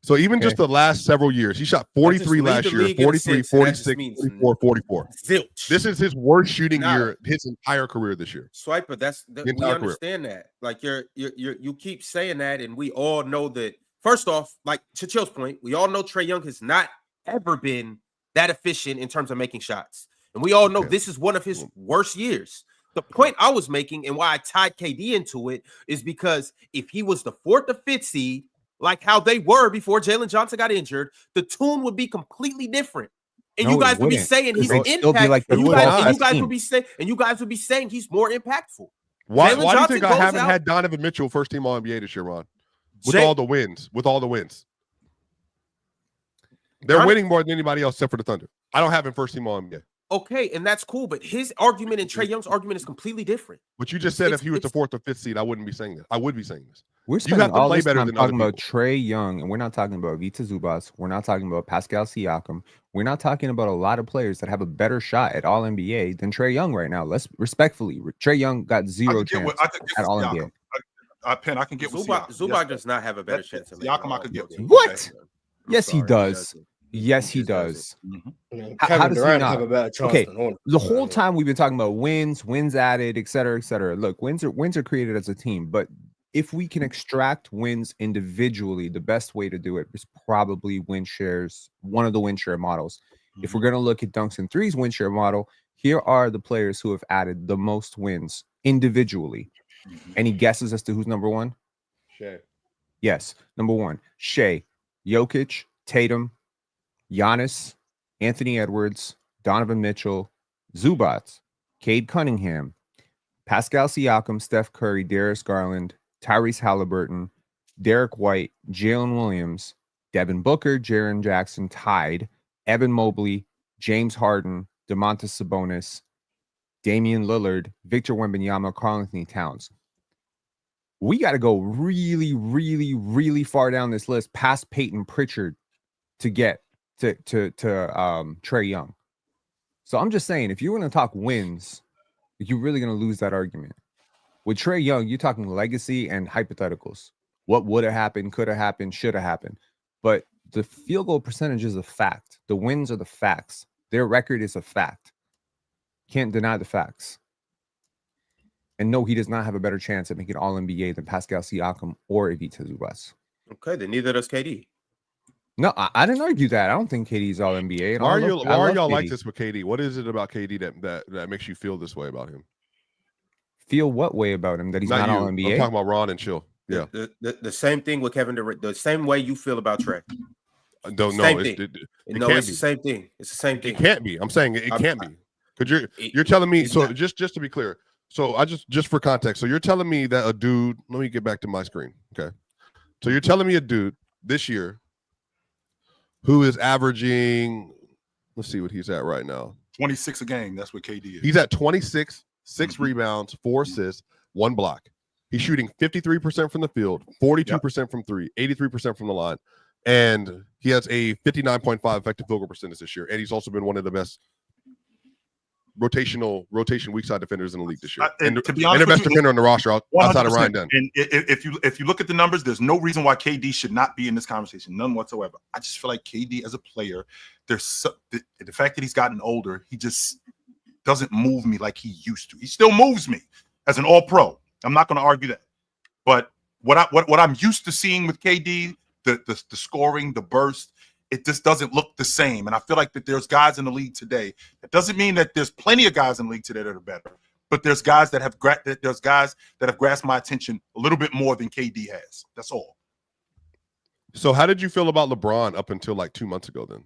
E: So even just the last several years, he shot 43 last year, 43, 46, 44, 44.
A: Zilch.
E: This is his worst shooting
A: Nada.
E: year his entire career this year.
A: Swiper, we
E: entire
A: understand that. Like you keep saying that, and we all know that. First off, like to Chill's point, we all know Trae Young has not ever been that efficient in terms of making shots, and we all know this is one of his worst years. The point I was making and why I tied KD into it is because if he was the 4th or 5th seed, like how they were before Jalen Johnson got injured, the tune would be completely different. And
C: No,
A: you guys
C: it
A: would be
C: wouldn't.
A: saying he's
C: It'd still be
A: impact.
C: like the
A: and you
C: 12th
A: guys
C: team.
A: would be saying he's more impactful.
E: Why
A: Jalen
E: do you
A: Johnson
E: think I
A: goes
E: haven't
A: out-
E: had Donovan Mitchell first team All NBA this year, Ron? With
A: Jay-
E: all the wins. They're
A: Donovan-
E: winning more than anybody else except for the Thunder. I don't have him first team All NBA.
A: Okay, and that's cool, but his argument and Trae Young's argument is completely different.
E: But you just said
A: It's-
E: if he was the
A: it's-
E: 4th or 5th seed, I wouldn't be saying this. I would be saying this.
C: We're
E: You
C: spending
E: have to
C: all
E: play
C: this
E: better
C: time
E: than other
C: talking about
E: people.
C: Trae Young, and we're not talking about Vita Zubas. We're not talking about Pascal Siakam. We're not talking about a lot of players that have a better shot at All NBA than Trae Young right now. Let's respectfully, Trae Young got zero chance at All NBA.
B: I can get with
A: Zubac does not have a better chance.
B: Siakam, I could get with.
C: What?
A: I'm
C: Yes, he
A: sorry,
C: does.
A: doesn't.
C: Yes, he
A: just
C: does. How
D: Kevin
C: does he
D: Durant
C: not?
D: have a better chance
C: Okay,
D: than Hornets.
C: The whole time we've been talking about wins added, et cetera, et cetera. Look, wins are created as a team, but if we can extract wins individually, the best way to do it is probably win shares, one of the win share models. If we're going to look at Dunks and Threes win share model, here are the players who have added the most wins individually. Any guesses as to who's number 1?
E: Shea.
C: Yes, number 1, Shea, Jokic, Tatum, Giannis, Anthony Edwards, Donovan Mitchell, Zubac, Cade Cunningham, Pascal Siakam, Steph Curry, Darius Garland, Tyrese Halliburton, Derek White, Jaylin Williams, Devin Booker, Jaren Jackson, tied, Evan Mobley, James Harden, DeMontis Sabonis, Damian Lillard, Victor Wembanyama, Karl-Anthony Towns. We got to go really, really, really far down this list past Peyton Pritchard to get to Trae Young. So I'm just saying, if you're going to talk wins, you're really going to lose that argument. With Trae Young, you're talking legacy and hypotheticals. What would have happened, could have happened, should have happened. But the field goal percentage is a fact. The wins are the facts. Their record is a fact. Can't deny the facts. And no, he does not have a better chance at making All NBA than Pascal Siakam or Vita Zubas.
A: Okay, then neither does KD.
C: No, I didn't argue that. I don't think KD's All NBA. And
E: Why are
C: love
E: y'all
C: KD.
E: like this with KD? What is it about KD that makes you feel this way about him?
C: Feel what way about him? That he's not
E: you.
C: All NBA?
E: I'm talking about Ron and Chill. Yeah.
A: The same thing with Kevin Durant. The same way you feel about Trae.
E: I don't know.
A: Same
E: It
A: thing.
E: can't
A: No, it's
E: be.
A: the same thing. It's the same thing.
E: It can't be. I'm saying it can't be. Because
A: It-
E: you're telling me.
A: it's
E: So
A: not.
E: just to be clear. So I just for context. So you're telling me that a dude. Let me get back to my screen. Okay. So you're telling me a dude this year who is averaging. Let's see what he's at right now.
B: 26 a game. That's what KD is.
E: He's at 26, 6 rebounds, 4 assists, 1 block. He's shooting 53% from the field, 42% from 3, 83% from the line. And he has a 59.5 effective field goal percentage this year. And he's also been one of the best rotation weak side defenders in the league this year.
B: And to be
E: and
B: honest
E: the best
B: with you,
E: defender on the roster outside of
B: 100%.
E: Ryan Dunn.
B: And if you look at the numbers, there's no reason why KD should not be in this conversation, none whatsoever. I just feel like KD as a player, the fact that he's gotten older, he just doesn't move me like he used to. He still moves me as an All-Pro. I'm not going to argue that. But what I'm used to seeing with KD, the scoring, the burst, it just doesn't look the same. And I feel like that there's guys in the league today. That doesn't mean that there's plenty of guys in the league today that are better. But there's guys that have grasped my attention a little bit more than KD has. That's all.
E: So how did you feel about LeBron up until like 2 months ago then?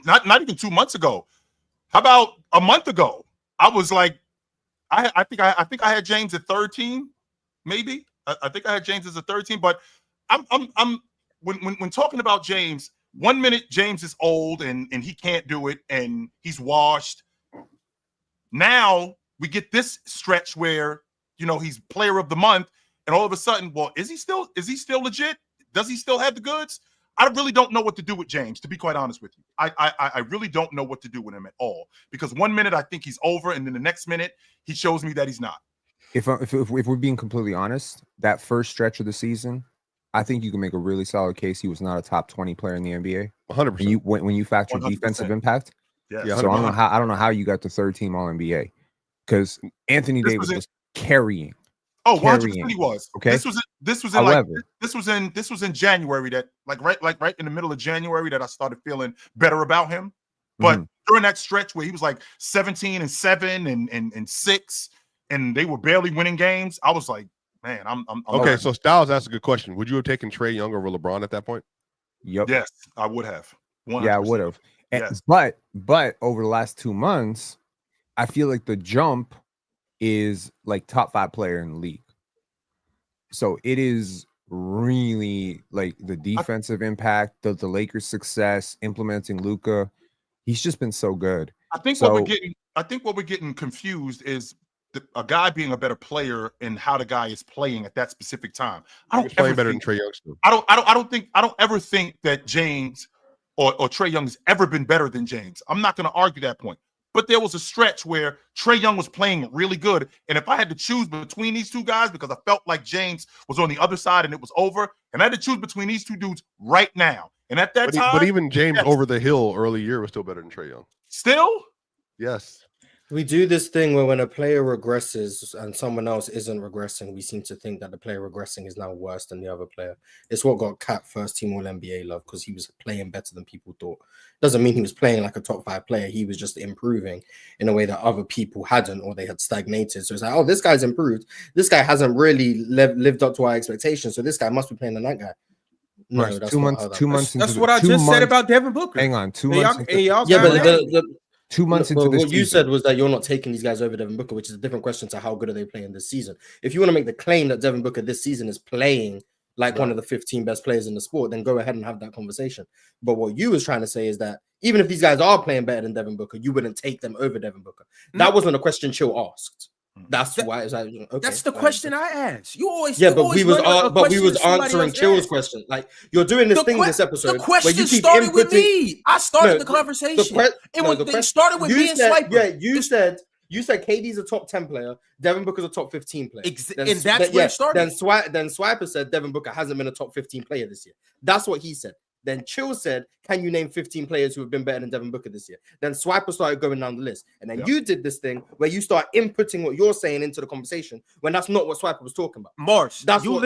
B: Not even 2 months ago. How about a month ago? I was like, I think I had James at 13, maybe. I think I had James as a 13, but I'm when talking about James, 1 minute James is old and he can't do it and he's washed. Now we get this stretch where he's player of the month, and all of a sudden, well, is he still legit? Does he still have the goods? I really don't know what to do with James, to be quite honest with you. I really don't know what to do with him at all, because 1 minute I think he's over, and then the next minute he shows me that he's not.
C: If we're being completely honest, that first stretch of the season, I think you can make a really solid case he was not a top 20 player in the NBA.
E: 100%.
C: When you factor
B: 100%.
C: defensive impact.
B: Yeah.
C: So I don't know how you got the third team All NBA, because Anthony Davis was carrying.
B: Oh, 100% he was.
C: Okay.
B: This was in January, that right in the middle of January, that I started feeling better about him. But during that stretch where he was like 17-7 and 6, and they were barely winning games, I was like, man, I'm
E: okay. So Styles asked a good question. Would you have taken Trae Young over LeBron at that point?
C: Yep.
B: Yes, I would have. 100%.
C: Yeah, I would have.
B: Yes.
C: But over the last 2 months, I feel like the jump is like top 5 player in the league. So it is really like the defensive impact, the Lakers' success, implementing Luka. He's just been so good.
B: I think what we're getting confused is a guy being a better player and how the guy is playing at that specific time. I don't
E: playing better than Trae Young still.
B: I don't ever think that James or Trae Young has ever been better than James. I'm not going to argue that point. But there was a stretch where Trae Young was playing really good. And if I had to choose between these two guys, because I felt like James was on the other side and it was over, and I had to choose between these two dudes right now. And at that time.
E: But even James over the hill early year was still better than Trae Young.
B: Still?
E: Yes.
D: We do this thing where when a player regresses and someone else isn't regressing, we seem to think that the player regressing is now worse than the other player. It's what got Cat first team All NBA love, because he was playing better than people thought. Doesn't mean he was playing like a top 5 player. He was just improving in a way that other people hadn't, or they had stagnated. So it's like, oh, this guy's improved. This guy hasn't really lived up to our expectations. So this guy must be playing than that guy. No,
C: Right.
D: that's
C: 2
D: not
C: months.
D: how that
C: 2
D: works.
C: months.
A: That's what I just said about Devin Booker.
C: Hang on, 2
A: And
C: months.
D: Yeah, but
C: 2 months into this
D: what you
C: season.
D: said was that you're not taking these guys over Devin Booker, which is a different question to how good are they playing this season. If you want to make the claim that Devin Booker this season is playing like one of the 15 best players in the sport, then go ahead and have that conversation. But what you was trying to say is that even if these guys are playing better than Devin Booker, you wouldn't take them over Devin Booker. That wasn't a question Chill asked. That's why it's like, okay,
A: that's the question I asked. You always
D: we was answering Chill's question. Like, you're doing this thing this episode.
A: The question started with me. I started the conversation. It started with me and Swiper.
D: Yeah, you said KD's a top 10 player, Devin Booker's a top 15 player.
A: And that's where it started.
D: Then Swiper said Devin Booker hasn't been a top 15 player this year. That's what he said. Then Chill said, can you name 15 players who have been better than Devin Booker this year? Then Swiper started going down the list. And then you did this thing where you start inputting what you're saying into the conversation when that's not what Swiper was talking about.
A: Marsh, you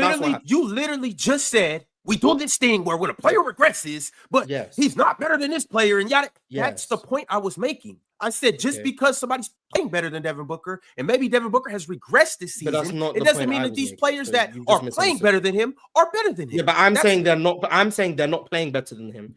A: literally just said, we do this thing where when a player regresses, but he's not better than this player. And yada. That's the point I was making. I said, just because somebody's playing better than Devin Booker, and maybe Devin Booker has regressed this season, it doesn't mean that these players that are playing better than him are better than him.
D: Yeah, but I'm saying they're not. But I'm saying they're not playing better than him,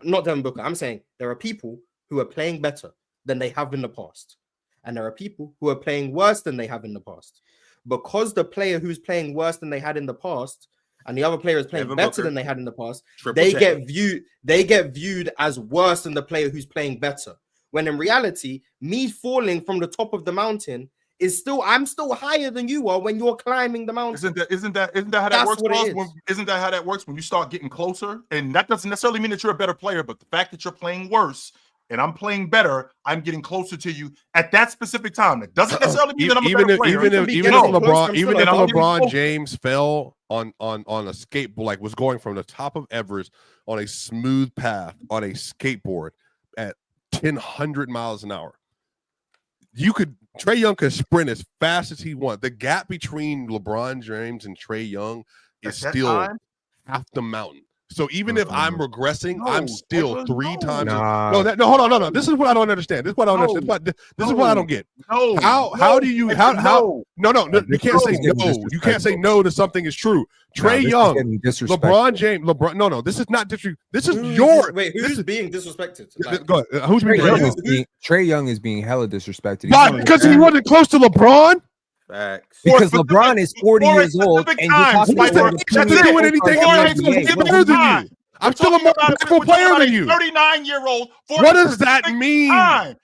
D: not Devin Booker. I'm saying there are people who are playing better than they have in the past, and there are people who are playing worse than they have in the past. Because the player who's playing worse than they had in the past, and the other player is playing better than they had in the past, they get viewed as worse than the player who's playing better. When in reality, me falling from the top of the mountain I'm still higher than you are when you're climbing the mountain.
B: Isn't that how that works? Isn't that how that works when you start getting closer? And that doesn't necessarily mean that you're a better player, but the fact that you're playing worse and I'm playing better, I'm getting closer to you at that specific time. It doesn't necessarily mean that I'm a better player.
E: Even if LeBron James fell on a skateboard, like was going from the top of Everest on a smooth path on a skateboard at 1,000 miles an hour, Trae Young could sprint as fast as he wants. The gap between LeBron James and Trae Young is still half the mountain. So even if I'm regressing, I'm still 3 times. Hold on. This is what I don't understand. This is what I don't understand. This is what I don't get. How do you? You can't say no. You can't say no to something is true. Trae Young, LeBron James, No, this is not disrespect. This is your.
D: Wait, who's being disrespected?
E: Go ahead. Who's being disrespected?
C: Trae Young is being hella disrespected.
E: Why? Because he wasn't close to LeBron.
A: Facts.
C: Because LeBron is 40 years old and you're talking about
E: doing anything better than you. I'm still a more powerful player than you.
B: 39-year-old.
E: What does that mean?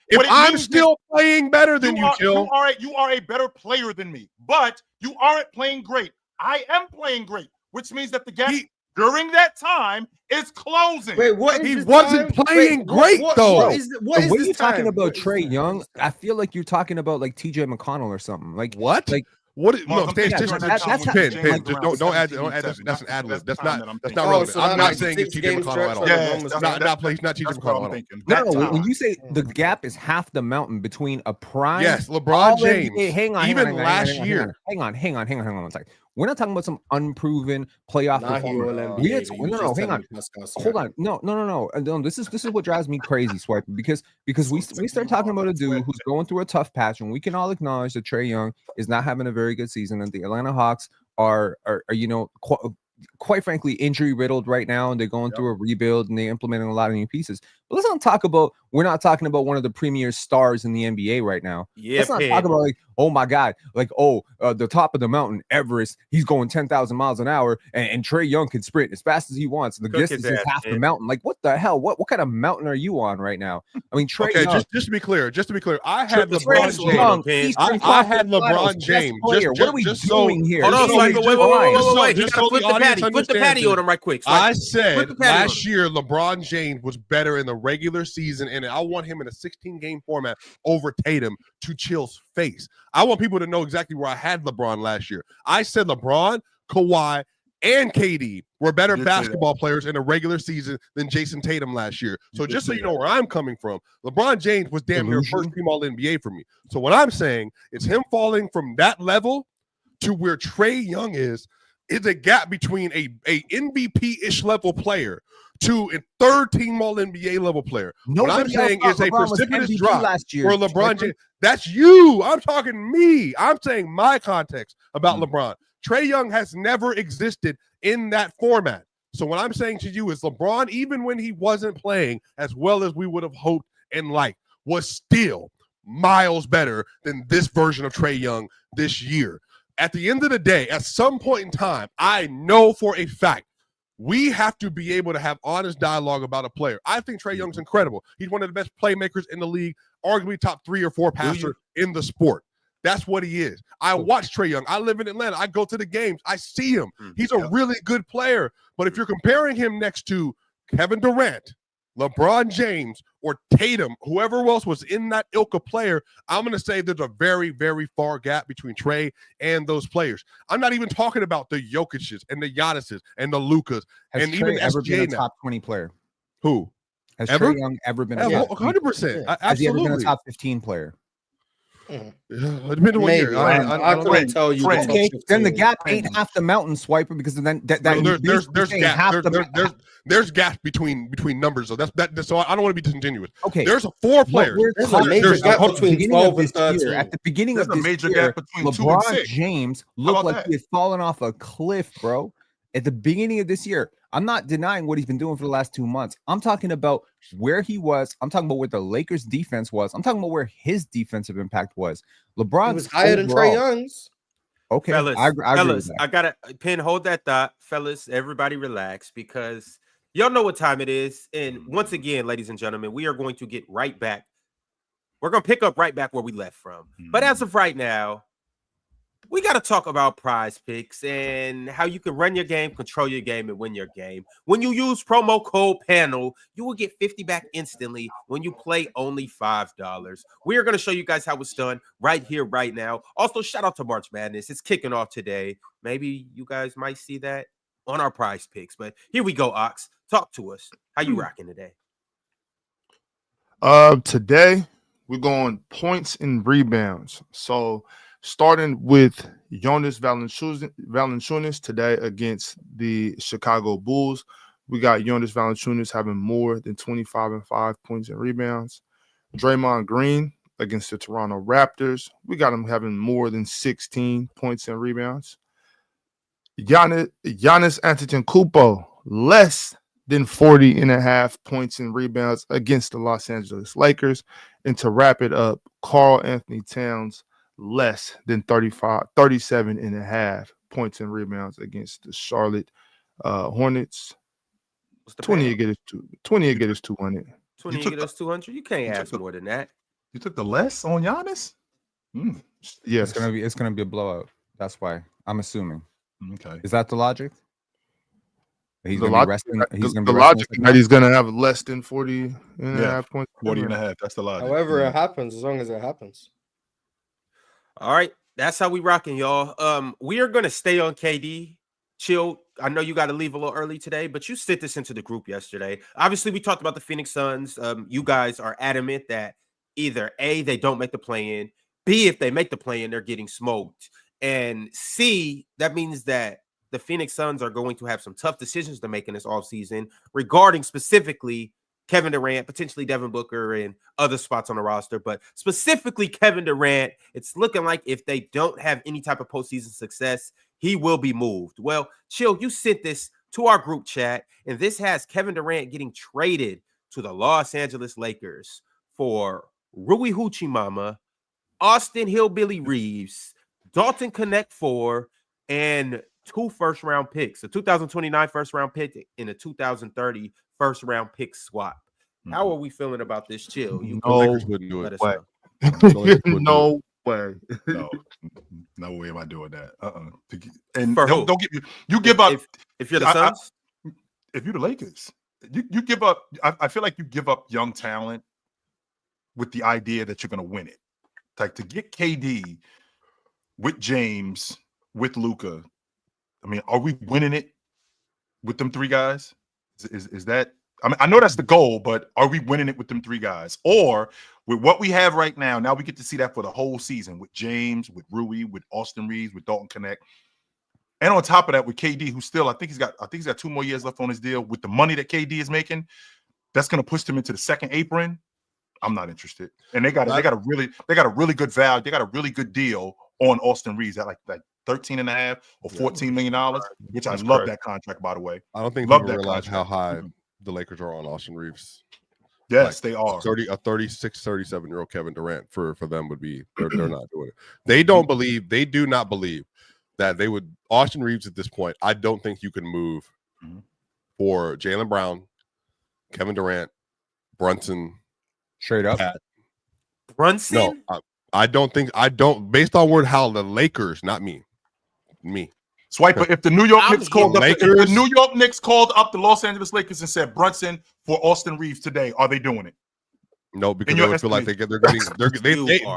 E: If I'm still playing better than you, Chill.
B: You are a better player than me, but you aren't playing great. I am playing great, which means that the gap during that time is closing.
D: Wait, what is
E: He
D: this
E: wasn't
D: time?
E: playing
D: Wait,
E: great, though.
D: What is
C: The way
D: this
C: you're talking
D: time?
C: about
D: What is
C: Trae
D: this
C: Young,
D: time?
C: I feel like you're talking about like TJ McConnell or something. Like
E: What?
C: Like
E: What? No,
B: Mark, I'm
E: Stan,
B: thinking
E: just
B: during
C: that's
B: that time
C: how-
B: when
E: Pin,
B: James
E: Pin, just
B: around
E: don't add
B: 17,
E: that's an
B: 17.
E: ad-lib. That's
B: the time
E: not
B: that I'm
E: that's
B: thinking.
E: not
D: Oh,
E: relevant.
D: so
E: I'm
D: that
E: not
D: like
E: saying it's
D: 6
E: TJ
D: game
E: McConnell
D: stretch
E: at
D: or
E: all.
D: the
B: Yes,
D: longest
B: that's
D: time?
E: Not he's not TJ
B: That's what
E: McConnell
B: I'm
E: at all.
B: thinking.
C: No,
B: That
C: no,
B: time.
C: when you say the gap is half the mountain between a prime,
E: Yes, LeBron
C: all
E: James.
C: NBA, hang on,
E: Even
C: hang on,
E: last
C: hang on,
E: year.
C: hang on one second. We're not talking about some unproven playoff
D: Nah, he
C: performer.
D: all
C: We
D: NBA.
C: had
D: but
C: no,
D: you
C: no,
D: just
C: hang
D: telling
C: on.
D: me Pascal
C: Hold
D: Siakam.
C: on, no. This is what drives me crazy, Swipe, because we start talking about a dude who's going through a tough patch, and we can all acknowledge that Trae Young is not having a very good season, and the Atlanta Hawks are quite frankly injury riddled right now, and they're going through a rebuild, and they're implementing a lot of new pieces. But let's not talk about, we're not talking about one of the premier stars in the NBA right now.
A: Yeah,
C: Let's not
A: Pin.
C: talk about like, oh my God, like, the top of the mountain, Everest, he's going 10,000 miles an hour, and Trae Young can sprint as fast as he wants. The
A: Cook his
C: distance is
A: ass,
C: half the
A: man.
C: mountain. Like, what the hell? What kind of mountain are you on right now? I mean, Trae
E: Okay,
C: Young,
E: just to be clear, I had
A: Triple
E: LeBron
A: threat,
E: James.
A: Young, Pin.
C: Eastern
E: I had
C: Conference Finals,
E: LeBron
C: best
E: James.
C: player. What are we
E: Just so-
C: doing here?
A: Hold on,
C: This
E: so
C: is
A: Swiper.
C: just
A: Wait.
C: fine.
A: You
E: just
A: gotta
E: so
A: flip
E: the
A: the
E: audience
A: patty. Flip the
E: understands
A: patty
E: this.
A: on him right quick.
E: I
A: Flip
E: said
A: the patty on
E: last
A: him.
E: year LeBron James was better in the regular season, and I want him in a 16-game format over Tatum to Chill's face. I want people to know exactly where I had LeBron last year. I said LeBron, Kawhi, and KD were better
B: You did say
E: basketball players in the regular season than Jason Tatum last year. So
B: You did
E: just so
B: say
E: you know where I'm coming from, LeBron James was damn near
C: Delusion.
E: first team All NBA for me. So what I'm saying is him falling from that level to where Trae Young is a gap between a MVP-ish level player to a third team All NBA level player. What I'm
C: Nobody else
E: saying
C: thought
E: is a
C: LeBron was
E: precipitous
C: MVP
E: drop
C: last year.
E: for LeBron James. That's you. I'm talking me. I'm saying my context about LeBron. Trae Young has never existed in that format. So what I'm saying to you is LeBron, even when he wasn't playing as well as we would have hoped and liked, was still miles better than this version of Trae Young this year. At the end of the day, at some point in time, I know for a fact we have to be able to have honest dialogue about a player. I think Trae Young's incredible. He's one of the best playmakers in the league, arguably top 3 or 4 passer in the sport. That's what he is. I watch Trae Young. I live in Atlanta. I go to the games. I see him. He's a really good player. But if you're comparing him next to Kevin Durant, LeBron James, or Tatum, whoever else was in that ilk of player, I'm going to say there's a very, very far gap between Trae and those players. I'm not even talking about the Jokic's and the Giannis's and the Lucas and
C: Has
E: even
C: Trae ever been a
E: SGA now.
C: top 20 player?
E: Who?
C: Has
E: Ever?
C: Trae Young ever been a
E: Yeah,
C: top 20
E: 100%.
D: Yeah.
C: Has he ever been a
E: Absolutely.
C: top 15 player?
E: It depends on what year.
D: Maybe. I couldn't tell you.
B: Frank.
D: the top
C: Okay, then the
D: 15.
C: gap ain't half the mountain, Swiper, because then that
E: No,
C: you're
E: there's
C: basically saying
E: gaps.
C: half the
E: There's gaps between numbers. So so I don't want to be disingenuous.
C: Okay.
E: There's 4 players.
D: There's a major gap
E: hold on.
D: between
C: Beginning of
D: 12 and
C: this year,
D: 13.
C: at the beginning
B: There's
C: of
B: a
C: this
B: major
C: year,
B: gap between 2 and
C: LeBron
B: 6.
C: James
B: How
C: looked
B: about
C: like
B: that?
C: he had fallen off a cliff, bro. At the beginning of this year, I'm not denying what he's been doing for the last 2 months. I'm talking about where he was. I'm talking about where the Lakers' defense was. I'm talking about where his defensive impact was. LeBron
D: He was higher than Trae Young's.
C: Okay,
A: Fellas,
C: I agree with
A: fellas,
C: that.
A: I gotta Pin, hold that thought, fellas. Everybody relax, because y'all know what time it is. And once again, ladies and gentlemen, we are going to get right back. We're gonna pick up right back where we left from. But as of right now, we got to talk about PrizePicks and how you can run your game, control your game, and win your game. When you use promo code PANEL, you will get 50 back instantly when you play only $5. We are going to show you guys how it's done right here, right now. Also, shout out to March Madness. It's kicking off today. Maybe you guys might see that on our PrizePicks. But here we go, Ox. Talk to us. How you rocking today?
F: Today we're going points and rebounds. So starting with Jonas Valanciunas today against the Chicago Bulls. We got Jonas Valanciunas having more than 25 and 5 points and rebounds. Draymond Green against the Toronto Raptors. We got him having more than 16 points and rebounds. Giannis Antetokounmpo, less than 40 and a half points and rebounds against the Los Angeles Lakers. And to wrap it up, Karl Anthony Towns, less than 37 and a half points and rebounds against the Charlotte Hornets. 20 to get us 200.
A: 20 to get us 200. You can't ask more than that.
B: You took the less on Giannis?
F: Yes.
C: It's gonna be a blowout. That's why I'm assuming.
B: Okay.
C: Is that the logic? He's
F: The
C: gonna be
F: logic,
C: resting. He's gonna
F: the
C: be resting
F: logic
C: the
F: is that he's gonna have less than 40 and a
B: Yeah.
F: half points.
B: 40 and a half. That's the logic.
D: However,
B: Yeah.
D: it happens as long as it happens.
A: All right, that's how we rocking, y'all. We are gonna stay on KD. Chill. I know you got to leave a little early today, but you sent this into the group yesterday. Obviously, we talked about the Phoenix Suns. You guys are adamant that either A, they don't make the play-in, B, if they make the play-in, they're getting smoked, and C, that means that the Phoenix Suns are going to have some tough decisions to make in this offseason regarding specifically Kevin Durant, potentially Devin Booker, and other spots on the roster. But specifically Kevin Durant, it's looking like if they don't have any type of postseason success, he will be moved. Well, Chill, you sent this to our group chat, and this has Kevin Durant getting traded to the Los Angeles Lakers for Rui Hoochie Mama, Austin Hillbilly Reeves, Dalton Connect 4, and 2 first-round picks, a 2029 first-round pick and a 2030 first-round pick swap. How are we feeling about this, Chill? You
E: The Lakers wouldn't do
A: let
E: it.
A: us know.
F: No way.
B: No way am I doing that. And
A: For who?
B: don't give you give up
A: if you're the Suns.
B: if you're the Lakers. You give up. I feel like you give up young talent with the idea that you're going to win it. Like to get KD with James with Luka. I mean, are we winning it with them 3 guys? Is that? I mean, I know that's the goal, but are we winning it with them 3 guys? Or with what we have right now we get to see that for the whole season with James, with Rui, with Austin Reeves, with Dalton Connect. And on top of that, with KD, who still I think he's got 2 more years left on his deal. With the money that KD is making, that's going to push him into the second apron. I'm not interested. And they got a really good value. They got a really good deal on Austin Reeves at like 13 and a half or $14 million, which I love that contract, by the way.
E: I don't think
B: Love
E: people
B: that
E: realize how
B: contract.
E: high the Lakers are on Austin Reeves.
B: Yes, they are.
E: 36, 37-year-old Kevin Durant for them would be they're not doing it. They do not believe that they would Austin Reeves at this point. I don't think you can move for Jaylen Brown, Kevin Durant, Brunson,
C: Straight up.
E: Pat.
A: Brunson?
E: No, I don't based on how the Lakers, not me.
B: Swiper, if the New York Knicks called up, if the
E: Lakers-
B: New York Knicks called up the Los Angeles Lakers and said Brunson for Austin Reeves today, are they doing it?
E: No, because
B: In
E: they
B: your
E: would feel like
B: estimation.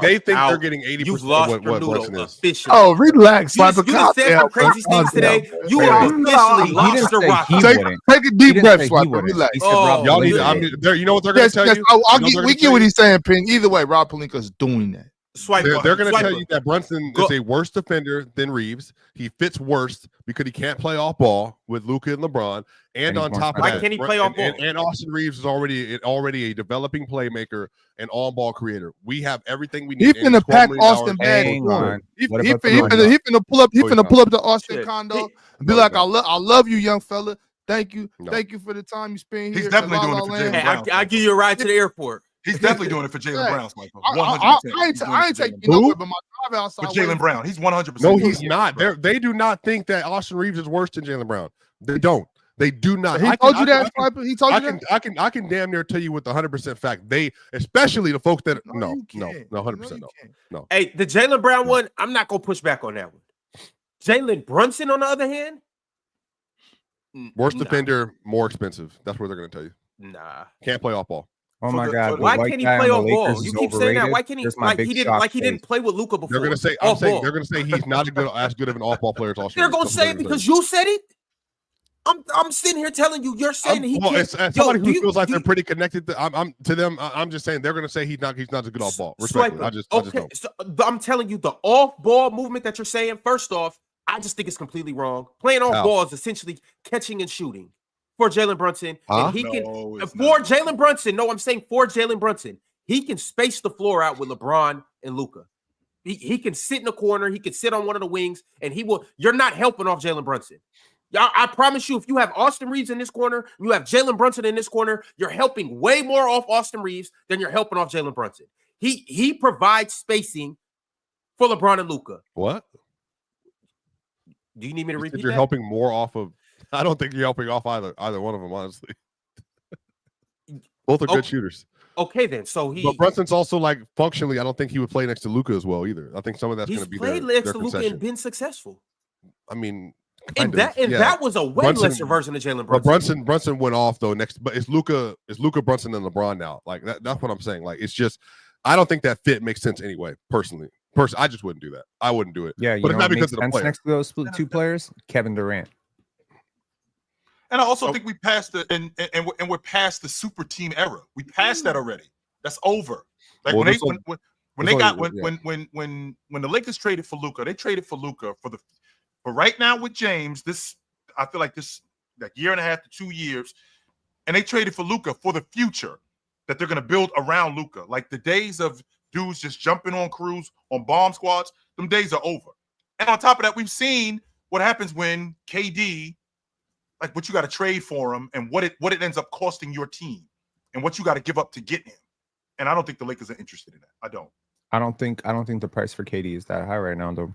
E: they think
A: out.
E: they're getting 80%
A: You've
E: of
A: lost
E: what Brunson
A: Bermudo
E: is.
A: officially.
F: Oh, relax,
A: You
F: Swiper.
A: just said some crazy things today. You have officially
C: He
A: lost
C: didn't
A: the
C: say
A: Rocky.
C: he wouldn't.
F: Take a
C: He
F: deep
C: didn't
F: breath,
C: say he
F: Swiper.
C: wouldn't.
F: Relax.
C: He said
A: Oh,
C: Rob
E: Y'all need.
C: Pelinka.
E: You know what they're going
F: Yes,
E: to tell
F: yes.
E: you.
F: Oh,
E: You know what
F: we get what he's saying, Pin. Either way, Rob Pelinka's doing that.
A: Swiper.
E: They're going to tell
A: Swiper.
E: you that Brunson
A: Go-
E: is a worse defender than Reeves. He fits worse because he can't play off ball with Luka and LeBron. And
C: he's
E: on
C: more
E: top of
A: Why
E: that,
A: can't he play off ball?
E: And Austin Reeves is already a developing playmaker and on-ball creator. We have everything we
F: He
E: need. and
F: finna
E: $12
F: pack
E: million
F: Austin bad.
C: Hang on.
F: He
C: What
F: finna
C: about the money?
F: pull up. He
E: Oh, he's
F: finna
E: not.
F: pull up the Austin
A: Shit.
F: condo
A: He-
F: and be
E: No,
F: like,
E: he's not.
F: I love you, young fella. Thank you.
E: No.
F: Thank you for the time you spend here.
B: He's
F: at
B: definitely
F: La
B: doing
F: La
B: it for
F: Land.
B: Jaylen
A: Hey,
B: Brown.
A: I'll give you a ride to the airport.
B: He's definitely doing it for Jaylen
F: Hey,
B: Brown, Swiper.
F: I
B: 100%.
F: ain't taking you nowhere, but my drive outside.
B: For Jaylen Brown, he's 100%.
E: No,
B: doing
E: he's
B: it.
E: not. They do not think that Austin Reeves is worse than Jaylen Brown. They don't. They do not.
F: He told you that, Swiper. He told you that.
E: I can damn near tell you with 100% fact. They, especially the folks that no,
F: you
E: no,
F: can't.
E: 100%
F: you
E: no.
A: Hey, the Jaylen Brown one, I'm not going to push back on that one. Jalen Brunson, on the other hand,
E: Worse
A: nah.
E: defender, more expensive. That's what they're going to tell you.
A: Nah.
E: Can't play off ball.
C: Oh
B: For
C: my
B: the-
C: God!
B: for
C: the
A: Why
C: white
A: can't he
C: guy
A: play
C: on
A: off
C: the
A: ball?
C: Lakers
A: You
C: is
A: keep saying that.
C: overrated.
A: Why can't he?
C: Here's my
A: Like
C: big
A: he didn't.
C: shock
A: Like he
C: face.
A: didn't play with Luka before.
E: They're going to say. I'm
A: Off
E: saying
A: ball.
E: they're going to say he's not as good of an off ball player as Austin.
A: They're
E: Reeves.
A: gonna
E: That's
A: say
E: what
A: it
E: they're
A: because
E: gonna
A: you said it. I'm sitting here telling you. You're saying that he
E: well,
A: can't.
E: as somebody
A: Yo,
E: who
A: do you-
E: feels like
A: do
E: they're
A: you-
E: pretty connected. I'm to them. I'm just saying they're going to say he's not a good off ball. Respectfully,
A: Swiper,
E: I just
A: okay.
E: don't.
A: So, I'm telling you, the off ball movement that you're saying. First off, I just think it's completely wrong. Playing off
E: How?
A: ball is essentially catching and shooting for Jalen Brunson,
E: Huh?
A: and he
B: No,
A: can
B: it's
A: for
B: not.
A: Jalen Brunson. No, I'm saying for Jalen Brunson, he can space the floor out with LeBron and Luka. He can sit in the corner. He can sit on one of the wings, and he will. You're not helping off Jalen Brunson. I promise you, if you have Austin Reeves in this corner, you have Jalen Brunson in this corner, you're helping way more off Austin Reeves than you're helping off Jalen Brunson. He provides spacing for LeBron and Luka.
E: What?
A: Do you need me to
E: You said
A: repeat
E: you're
A: that?
E: helping more off of. I don't think you're helping off either one of them, honestly. Both are good
A: Okay.
E: shooters.
A: Okay, then. So
E: But Brunson's also like functionally. I don't think he would play next to Luka as well either. I think some of that's going
A: he's
E: to be
A: played
E: their
A: next to Luka
E: concession.
A: and been successful.
E: I mean,
A: And that was a way lesser version of Jalen Brunson.
E: But Brunson went off though but it's Luka Brunson and LeBron now. Like that's what I'm saying. Like it's just I don't think that fit makes sense anyway. Personally, I just wouldn't do that. I wouldn't do it.
C: Yeah,
E: but it's not because of the player.
C: Next to those two players, Kevin Durant.
B: And I also think we passed and we're past the super team era. We passed that already. That's over. Like when the Lakers traded for Luka, they traded for Luka but right now with James, I feel like this like year and a half to 2 years, and they traded for Luka for the future that they're going to build around Luka. Like the days of dudes just jumping on crews on bomb squads, them days are over. And on top of that, we've seen what happens when KD, like what you got to trade for him and what it ends up costing your team and what you got to give up to get him. And I don't think the Lakers are interested in that. I don't. I don't think
C: the price for KD is that high right now, though.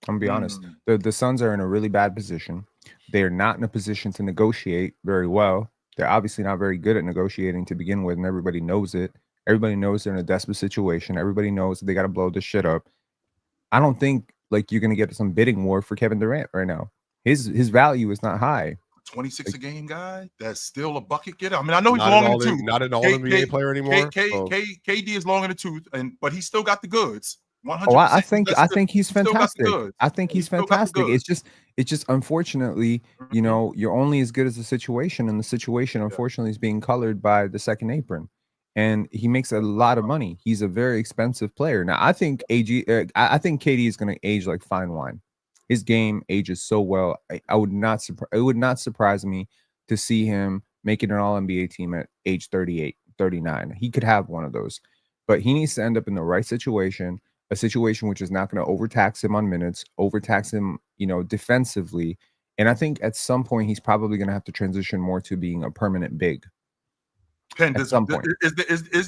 C: I'm gonna be honest. The Suns are in a really bad position. They're not in a position to negotiate very well. They're obviously not very good at negotiating to begin with, and everybody knows it. Everybody knows they're in a desperate situation. Everybody knows that they got to blow this shit up. I don't think like you're gonna get some bidding war for Kevin Durant right now. His value is not high.
B: 26 a game guy that's still a bucket getter. I mean, I know he's long in the tooth.
E: Not an all NBA player anymore.
B: KD is long in the tooth, but he's still got the goods. 100%.
C: Oh, I think he's fantastic. I think he's fantastic. It's just unfortunately, you know, you're only as good as the situation, and the situation unfortunately is being colored by the second apron. And he makes a lot of money. He's a very expensive player. Now, I think KD is going to age like fine wine. His game ages so well. It would not surprise me to see him making an All NBA team at age 38, 39. He could have one of those, but he needs to end up in the right situation. A situation which is not going to overtax him on minutes, overtax him, you know, defensively. And I think at some point he's probably going to have to transition more to being a permanent big.
B: Pen, is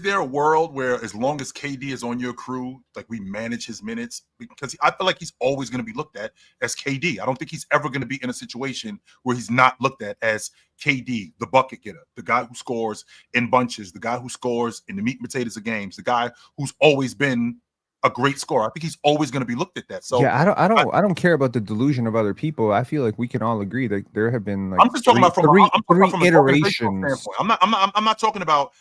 B: there a world where as long as KD is on your crew, like we manage his minutes? Because I feel like he's always going to be looked at as KD. I don't think he's ever going to be in a situation where he's not looked at as KD, the bucket getter, the guy who scores in bunches, the guy who scores in the meat and potatoes of games, the guy who's always been a great scorer. I think he's always going to be looked at that. So
C: yeah, I don't care about the delusion of other people. I feel like we can all agree that there have been like
B: I'm just talking about from
C: three iterations.
B: I'm not talking about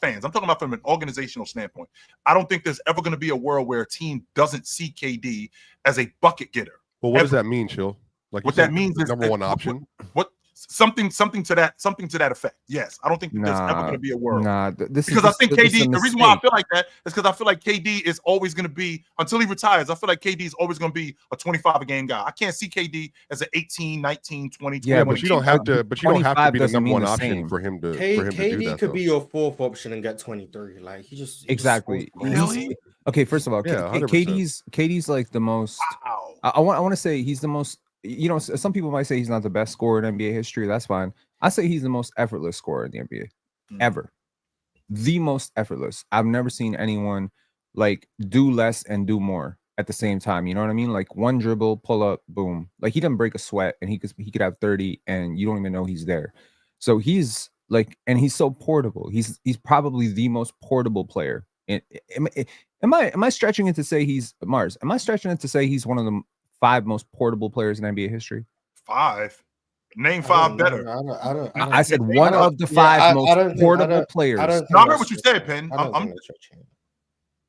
B: fans. I'm talking about from an organizational standpoint. I don't think there's ever going to be a world where a team doesn't see KD as a bucket getter.
E: Well, what does that mean, Chill? Like
B: what that means is
E: number one option.
B: What something to that effect. Yes, I don't think there's ever going to be a world. I think KD. The reason why I feel like that is because I feel like KD is always going to be, until he retires, I feel like KD is always going to be a 25 a game guy. I can't see KD as an 18, 19, 20.
E: Yeah, but you don't have to. But you don't have to be the number one option for him to.
D: KD could be your fourth option and get 23. Like he just
C: exactly. Really? Okay, first of all, KD's like the most. Wow. I want to say he's the most. You know, some people might say he's not the best scorer in NBA history. That's fine. I say he's the most effortless scorer in the NBA ever. The most effortless. I've never seen anyone like do less and do more at the same time. You know what I mean? Like one dribble, pull up, boom. Like he doesn't break a sweat, and he could have 30, and you don't even know he's there. So he's like, and he's so portable. He's probably the most portable player. Am I stretching it to say he's Mars? Am I stretching it to say he's one of the 5 most portable players in NBA history?
B: 5. Name 5 better.
C: I said one of the 5 most portable players.
B: I heard what you said, Penn.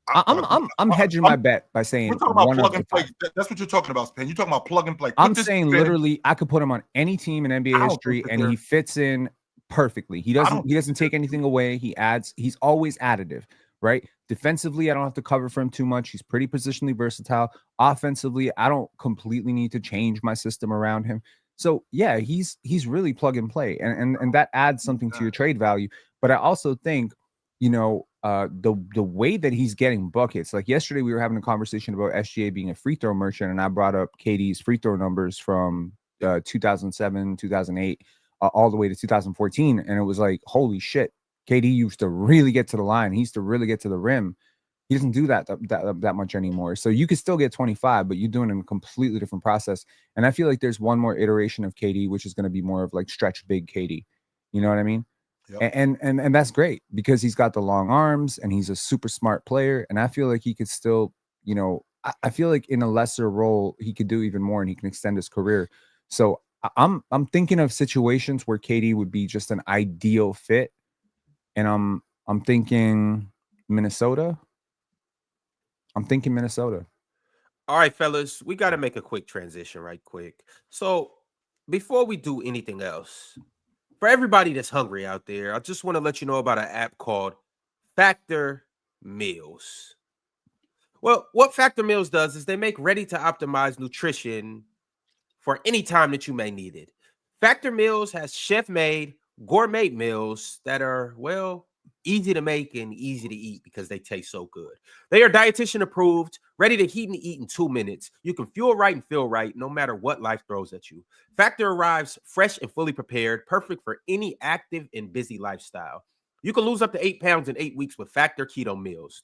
C: I'm hedging my bet by saying
B: we're talking about plug and play. That's what you're talking about, Penn. You're talking about plug and play.
C: I'm saying literally, I could put him on any team in NBA history, and he fits in perfectly. He doesn't take anything away. He adds. He's always additive. Right? Defensively, I don't have to cover for him too much. He's pretty positionally versatile. Offensively, I don't completely need to change my system around him. So yeah, he's really plug and play, and that adds something to your trade value. But I also think, you know, the way that he's getting buckets. Like yesterday, we were having a conversation about SGA being a free throw merchant, and I brought up KD's free throw numbers from 2007, 2008, all the way to 2014, and it was like, holy shit. KD used to really get to the line. He used to really get to the rim. He doesn't do that much anymore. So you could still get 25, but you're doing a completely different process. And I feel like there's one more iteration of KD, which is going to be more of like stretch big KD. You know what I mean? Yep. And that's great because he's got the long arms and he's a super smart player. And I feel like he could still, you know, I feel like in a lesser role, he could do even more and he can extend his career. So I'm thinking of situations where KD would be just an ideal fit. And I'm thinking Minnesota. I'm thinking Minnesota.
A: All right, fellas, we got to make a quick transition right quick. So before we do anything else, for everybody that's hungry out there, I just want to let you know about an app called Factor Meals. Well, what Factor Meals does is they make ready to optimize nutrition for any time that you may need it. Factor Meals has chef-made gourmet meals that are, well, easy to make and easy to eat because they taste so good. They are dietitian approved, ready to heat and eat in 2 minutes. You can fuel right and feel right no matter what life throws at you. Factor arrives fresh and fully prepared, perfect for any active and busy lifestyle. You can lose up to 8 pounds in 8 weeks with Factor Keto Meals.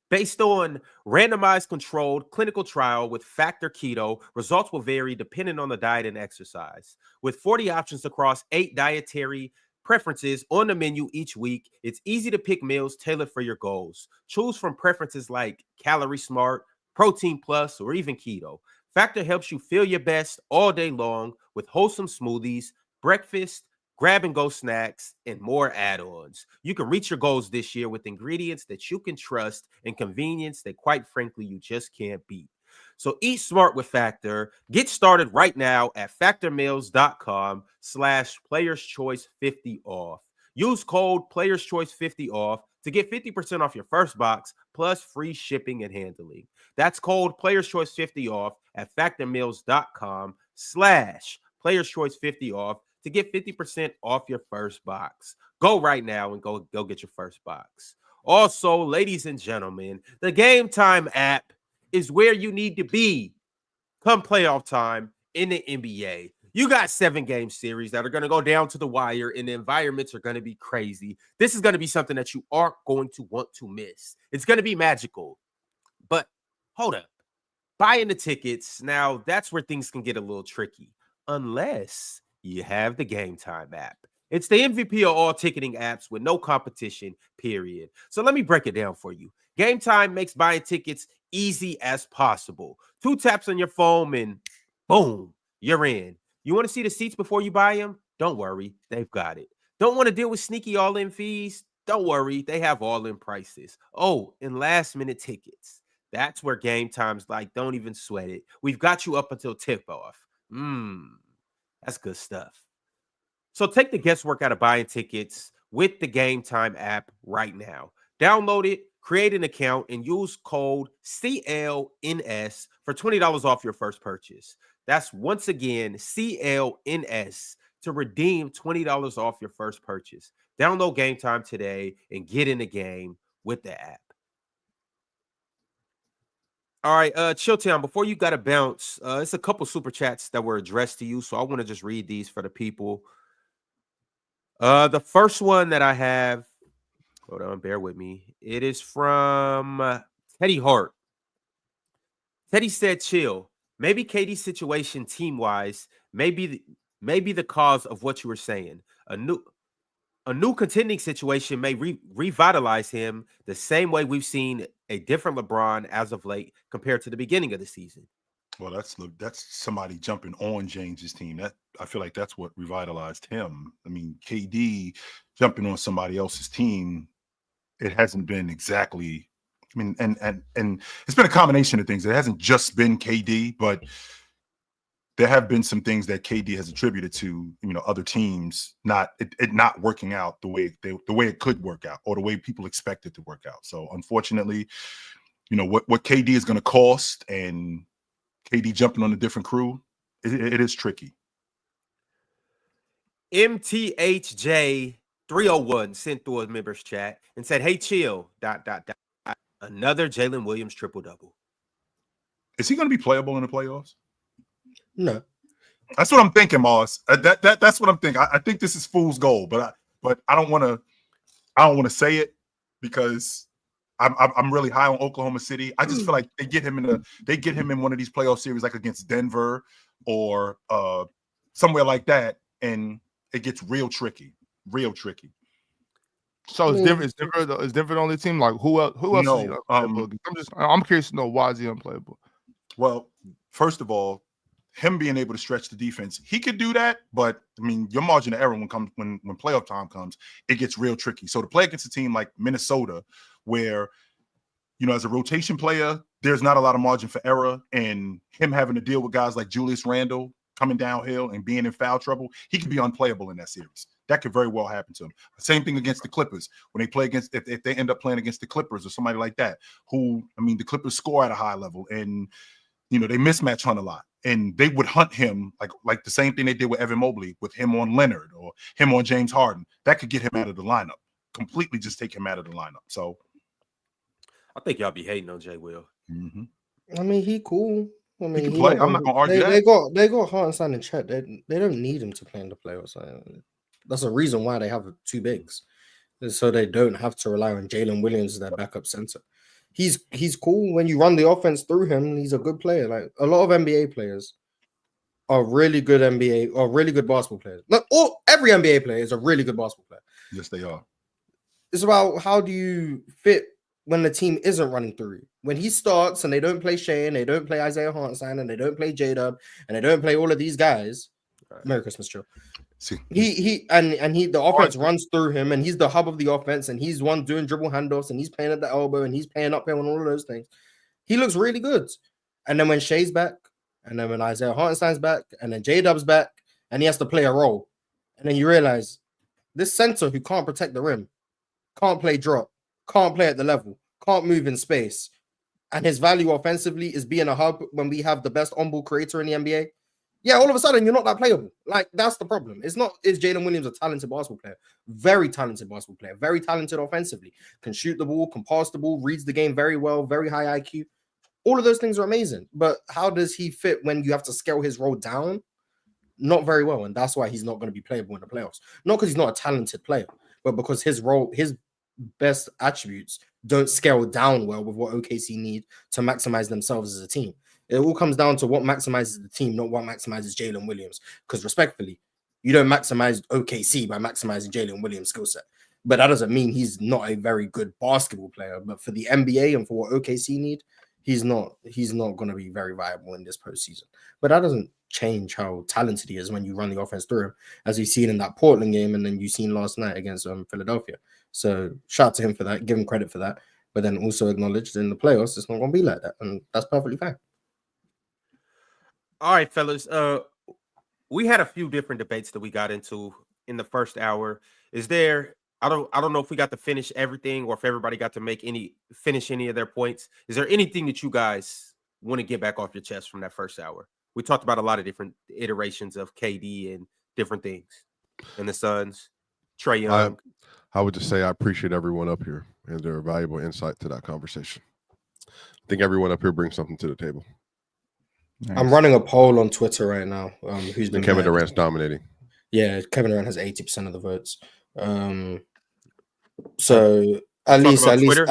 A: Based on randomized controlled clinical trial with Factor Keto, results will vary depending on the diet and exercise. With 40 options across 8 dietary preferences on the menu each week, it's easy to pick meals tailored for your goals. Choose from preferences like Calorie Smart, Protein Plus, or even Keto. Factor helps you feel your best all day long with wholesome smoothies, breakfast, grab-and-go snacks, and more add-ons. You can reach your goals this year with ingredients that you can trust and convenience that, quite frankly, you just can't beat. So eat smart with Factor. Get started right now at factormeals.com/playerschoice50off. Use code playerschoice50off to get 50% off your first box plus free shipping and handling. That's code playerschoice50off at factormeals.com/playerschoice50off to get 50% off your first box. Go right now and go get your first box. Also, ladies and gentlemen, the Gametime app is where you need to be come playoff time in the NBA. You got 7-game series that are going to go down to the wire, and the environments are going to be crazy. This is going to be something that you aren't going to want to miss. It's going to be magical. But hold up. Buying the tickets, now that's where things can get a little tricky, unless you have the Gametime app. It's the MVP of all ticketing apps with no competition, period. So let me break it down for you. Gametime makes buying tickets easy as possible. 2 taps on your phone and boom, you're in. You want to see the seats before you buy them? Don't worry, they've got it. Don't want to deal with sneaky all-in fees? Don't worry, they have all-in prices. Oh, and last-minute tickets. That's where Gametime's like, don't even sweat it. We've got you up until tip-off. That's good stuff. So take the guesswork out of buying tickets with the Gametime app right now. Download it, create an account, and use code CLNS for $20 off your first purchase. That's once again CLNS to redeem $20 off your first purchase. Download Gametime today and get in the game with the app. All right, Chilltown, before you got to bounce, it's a couple super chats that were addressed to you, so I want to just read these for the people. The first one that I have, hold on, bear with me. It is from Teddy Hart. Teddy said, chill. Maybe KD's situation team-wise may be the cause of what you were saying. A new contending situation may revitalize him the same way we've seen a different LeBron as of late compared to the beginning of the season.
B: Well, that's somebody jumping on James's team. That I feel like that's what revitalized him. I mean, KD jumping on somebody else's team, it hasn't been exactly. I mean, and it's been a combination of things. It hasn't just been KD, but there have been some things that KD has attributed to, other teams not working out the way it could work out or the way people expect it to work out. So unfortunately, what KD is going to cost and KD jumping on a different crew, it is tricky.
A: MTHJ301 sent through a members chat and said, "Hey, chill. ... Another Jaylin Williams triple-double."
B: Is he going to be playable in the playoffs?
D: No.
B: That's what I'm thinking, Moss. That's what I'm thinking. I think this is fool's gold, but I don't want to say it because I'm really high on Oklahoma City. I just feel like they get him in one of these playoff series, like against Denver or somewhere like that, and it gets real tricky.
F: So it's Denver. Is Denver the only team? Like who else? Who else is he
B: No,
F: unplayable? I'm curious to know why is he unplayable.
B: Well, first of all, him being able to stretch the defense, he could do that. But I mean, your margin of error when playoff time comes, it gets real tricky. So to play against a team like Minnesota, where as a rotation player, there's not a lot of margin for error, and him having to deal with guys like Julius Randle coming downhill and being in foul trouble, he could be unplayable in that series. That could very well happen to him. Same thing against the Clippers when they play against if they end up playing against the Clippers or somebody like that, who the Clippers score at a high level and they mismatch hunt a lot, and they would hunt him like the same thing they did with Evan Mobley with him on Leonard or him on James Harden. That could get him out of the lineup, completely just take him out of the lineup. So
A: I think y'all be hating on Jay Will.
B: Mm-hmm.
D: I mean, he cool. I mean,
B: he can play. I'm not gonna argue that.
D: They got Hartenstein and Chet. They don't need him to play in the playoffs. That's a reason why they have two bigs, so they don't have to rely on Jaylin Williams as their backup center. He's cool when you run the offense through him. He's a good player. Like a lot of NBA players are really good really good basketball players. Not every NBA player is a really good basketball player.
B: Yes, they are.
D: It's about how do you fit when the team isn't running through you. When he starts and they don't play Shea and they don't play Isaiah Hartenstein and they don't play J-Dub and they don't play all of these guys. Right. Merry Christmas, Joe.
B: See,
D: the offense runs through him and he's the hub of the offense and he's one doing dribble handoffs and he's playing at the elbow and he's playing up here and all of those things. He looks really good. And then when Shea's back and then when Isaiah Hartenstein's back and then J-Dub's back and he has to play a role. And then you realize this center who can't protect the rim, can't play drop, can't play at the level, can't move in space, and his value offensively is being a hub when we have the best on-ball creator in the NBA. Yeah, all of a sudden you're not that playable. Like that's the problem. Is Jaylin Williams a talented basketball player? Very talented basketball player. Very talented offensively. Can shoot the ball, can pass the ball, reads the game very well. Very high IQ. All of those things are amazing. But how does he fit when you have to scale his role down? Not very well, and that's why he's not going to be playable in the playoffs. Not because he's not a talented player, but because his role, his best attributes don't scale down well with what OKC need to maximize themselves as a team. It all comes down to what maximizes the team, not what maximizes Jaylin Williams. Because respectfully, you don't maximize OKC by maximizing Jaylin Williams' skill set. But that doesn't mean he's not a very good basketball player. But for the NBA and for what OKC need, he's not going to be very viable in this postseason. But that doesn't change how talented he is when you run the offense through him, as we've seen in that Portland game and then you've seen last night against Philadelphia. So shout out to him for that, give him credit for that, but then also acknowledge that in the playoffs it's not going to be like that, and that's perfectly fine.
A: All right, fellas. We had a few different debates that we got into in the first hour. Is there? I don't know if we got to finish everything or if everybody got to finish any of their points. Is there anything that you guys want to get back off your chest from that first hour? We talked about a lot of different iterations of KD and different things, and the Suns, Trae Young.
E: I would just say I appreciate everyone up here and their valuable insight to that conversation. I think everyone up here brings something to the table.
D: Nice. I'm running a poll on Twitter right now. Who's been
E: Kevin Durant's dominating?
D: Yeah, Kevin Durant has 80% of the votes. So at least,
A: we're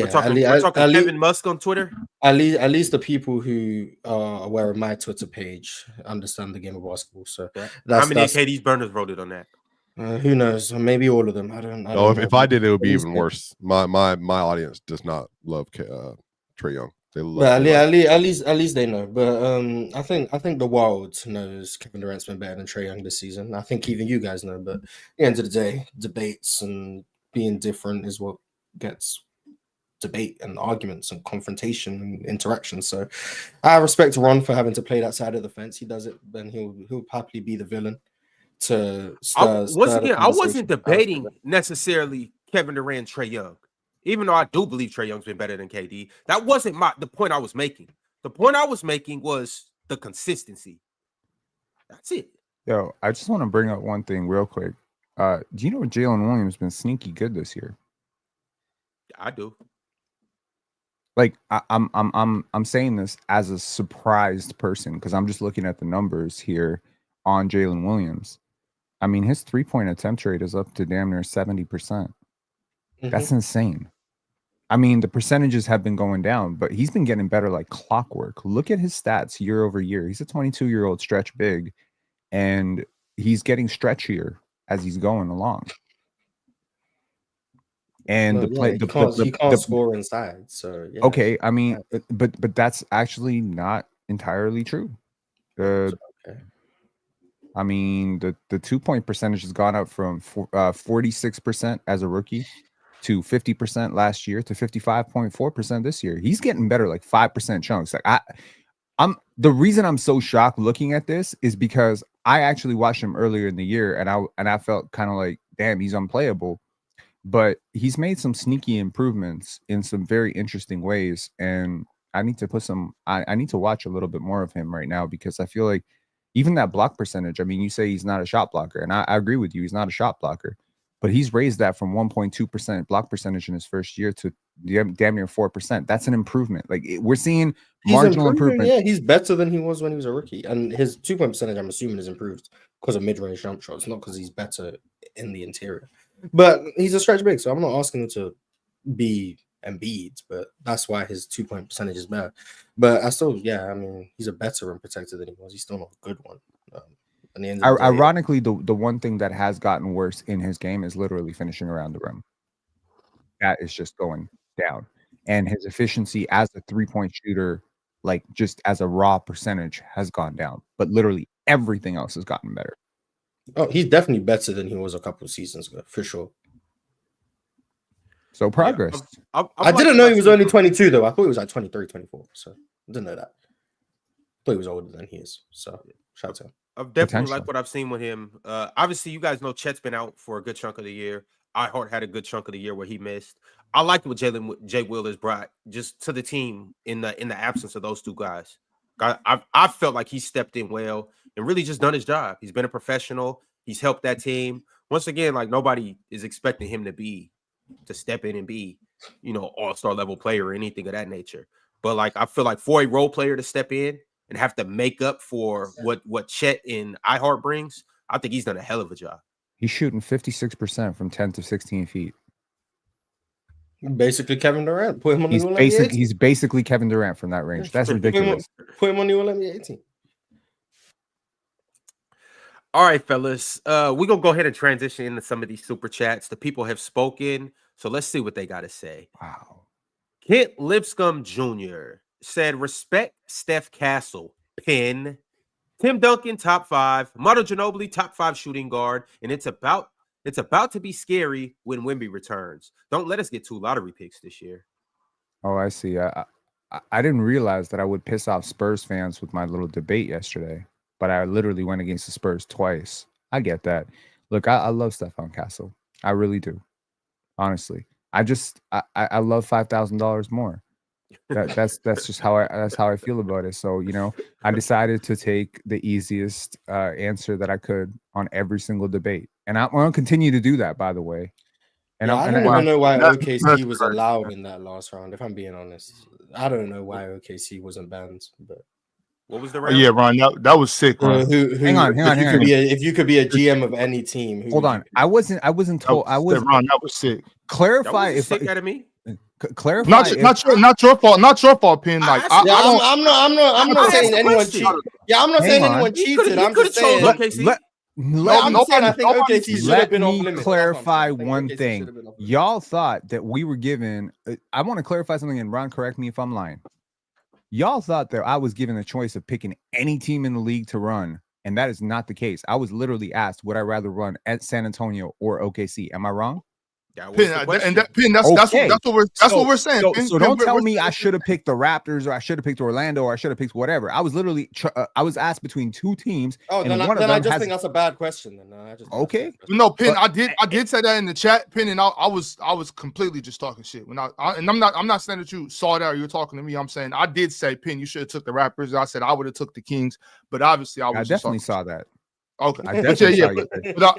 A: talking Kevin Musk on Twitter.
D: At least the people who are aware of my Twitter page understand the game of basketball. So
A: how many of KD's burners voted on that?
D: Who knows? Maybe all of them. I don't
E: know. If I did, it would be even worse. My audience does not love Trae Young. They love.
D: At least they know. But I think the world knows Kevin Durant's been better than Trae Young this season. I think even you guys know. But at the end of the day, debates and being different is what gets debate and arguments and confrontation and interaction. So I respect Ron for having to play that side of the fence. He does it, then he'll happily be the villain. I
A: wasn't debating necessarily Kevin Durant, Trae Young, even though I do believe Trae Young's been better than KD. That wasn't the point I was making. The point I was making was the consistency. That's it.
C: Yo, I just want to bring up one thing real quick. Do you know Jaylin Williams been sneaky good this year?
A: I do.
C: Like I'm saying this as a surprised person because I'm just looking at the numbers here on Jaylin Williams. I mean, his 3-point attempt rate is up to damn near 70%. Mm-hmm. That's insane. I mean, the percentages have been going down, but he's been getting better like clockwork. Look at his stats year over year. He's a 22-year-old stretch big, and he's getting stretchier as he's going along. And
D: No,
C: the play,
D: yeah, he can't score inside. So yeah.
C: okay, I mean, but that's actually not entirely true.
D: Okay.
C: I mean, the 2-point percentage has gone up from 46% as a rookie to 50% last year to 55.4% this year. He's getting better, like 5% chunks. Like I'm the reason I'm so shocked looking at this is because I actually watched him earlier in the year and I felt kind of like, damn, he's unplayable. But he's made some sneaky improvements in some very interesting ways. And I need to I need to watch a little bit more of him right now because I feel like even that block percentage, I mean, you say he's not a shot blocker, and I agree with you. He's not a shot blocker, but he's raised that from 1.2% block percentage in his first year to damn near 4%. That's an improvement. Like we're seeing marginal improvement.
D: Yeah, he's better than he was when he was a rookie. And his 2-point percentage, I'm assuming, is improved because of mid-range jump shots, not because he's better in the interior. But he's a stretch big, so I'm not asking him to be Embiid, but that's why his 2-point percentage is better. But I still, yeah, I mean, he's a better rim protector than he was. He's still not a good one. At the end of the day,
C: ironically, the one thing that has gotten worse in his game is literally finishing around the rim. That is just going down, and his efficiency as a 3-point shooter, like just as a raw percentage, has gone down. But literally everything else has gotten better.
D: Oh, he's definitely better than he was a couple of seasons ago, for sure.
C: So progress.
D: Yeah, I didn't know he was only 22, though. I thought he was like 23, 24. So I didn't know that. I thought he was older than he is. So shout out to him.
A: I've definitely liked what I've seen with him. Obviously, you guys know Chet's been out for a good chunk of the year. iHeart had a good chunk of the year where he missed. I liked what Jay Will has brought just to the team in the absence of those two guys. I felt like he stepped in well and really just done his job. He's been a professional. He's helped that team. Once again, like nobody is expecting him to step in and be, all-star level player or anything of that nature. But like I feel like for a role player to step in and have to make up for what Chet and iHeart brings, I think he's done a hell of a job.
C: He's shooting 56% from 10 to 16 feet.
D: Basically Kevin Durant. Put him on
C: he's
D: the NBA team.
C: He's basically Kevin Durant from that range. That's ridiculous.
D: Put him on the NBA team.
A: All right, fellas. We're going to go ahead and transition into some of these super chats. The people have spoken, so let's see what they got to say.
C: Wow.
A: Kent Lipscomb Jr. said, respect Steph Castle, pin. Tim Duncan, top 5. Manu Ginobili, top 5 shooting guard. And it's about to be scary when Wemby returns. Don't let us get 2 lottery picks this year.
C: Oh, I see. I didn't realize that I would piss off Spurs fans with my little debate yesterday, but I literally went against the Spurs twice. I get that. Look, I love Stephon Castle. I really do. Honestly. I love $5,000 more. That's just how I feel about it. So, I decided to take the easiest answer that I could on every single debate. And I'm going to continue to do that, by the way. And
D: I don't even know why OKC was allowed in that last round, if I'm being honest. I don't know why OKC wasn't banned, but
A: what was the round?
F: Yeah, Ron, that was sick, Ron.
C: Hang on.
D: If you could be a GM of any team,
C: hold on. I wasn't told.
F: Ron, that was sick.
C: Clarify
A: if sick out of me.
C: Clarify.
F: Not your fault, Pin. Like
D: I'm not saying anyone cheated. Yeah, I'm not saying anyone cheated. I'm just saying.
C: I think OKC should have been off limits. Let me clarify one thing. Y'all thought that we were given. I want to clarify something, and Ron, correct me if I'm lying. Y'all thought that I was given a choice of picking any team in the league to run, and that is not the case. I was literally asked, would I rather run at San Antonio or OKC? Am I wrong?
F: That's what we're saying.
C: So don't tell me I should have picked the Raptors or I should have picked Orlando or I should have picked whatever. I was literally I was asked between 2 teams.
D: Oh, then I just think that's a bad question.
C: Okay.
F: No, Pin. I did say that in the chat, Pin, and I was completely just talking shit. I'm not saying that you saw that or you're talking to me. I'm saying I did say, Pin, you should have took the Raptors. I said I would have took the Kings, but obviously I definitely
C: saw that.
F: Okay,
C: I definitely saw you.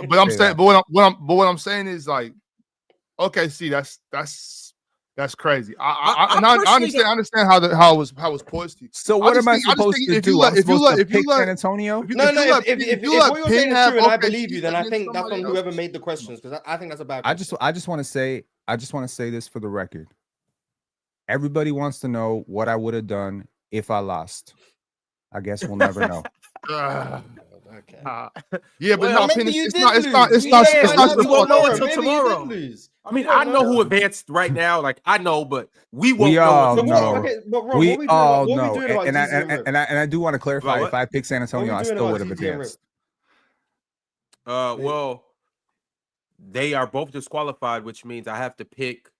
F: But I'm saying, but what I'm saying is like. Okay, see, that's crazy. I understand how it was poised to you.
C: So what am I supposed to do? If you let San Antonio,
D: if what you're saying is true and I believe you, then I think that's on whoever made the questions because I think that's a bad question.
C: I just want to say this for the record. Everybody wants to know what I would have done if I lost. I guess we'll never know.
D: Okay.
F: Yeah, but
D: well,
F: no, Pin, it's not. We won't know until tomorrow.
A: I mean, I know who advanced right now. Like I know, but we won't
C: We
A: know.
C: all
A: until
C: know.
A: tomorrow.
D: Okay, but Ron,
C: We
D: what we doing
C: all
D: about, what
C: know.
D: we doing about
C: And
D: Zizi and Riv?
C: I do want to clarify.
A: About
C: If I picked San Antonio,
D: What
C: I
D: we doing
C: still
D: about
C: would have
D: Zizi and Riv?
C: advanced.
A: Well, they are both disqualified, which means I have to pick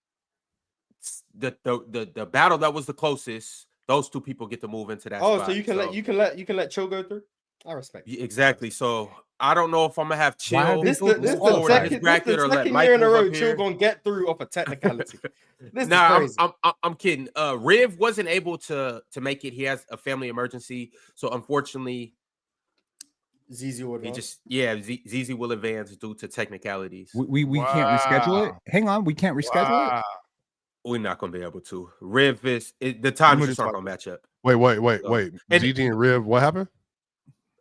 A: the battle that was the closest. Those two people get to move into that.
D: Oh,
A: spot.
D: so you can let Chill go through? I respect it.
A: Exactly. So I don't know if I'm gonna have
C: Why are
A: Chill
C: they
D: This
C: both
D: the
A: forward in his
D: second,
A: bracket or let
D: second
A: Mike
D: year in a
A: move
D: row
A: up
D: Chill
A: here.
D: gonna get through off a technicality. This
A: Nah,
D: is crazy.
A: I'm kidding. Riv wasn't able to make it. He has a family emergency, so unfortunately,
D: Zizi would
A: he
D: advance.
A: just ZZ will advance due to technicalities.
C: We can't reschedule it.
F: Wow.
C: Hang on, we can't reschedule it.
F: Wow.
A: We're not gonna be able to. Riv the times
F: me
A: just
F: to
A: aren't
F: talk.
A: gonna match up.
E: Wait.
A: And-
E: ZG and Riv, what happened?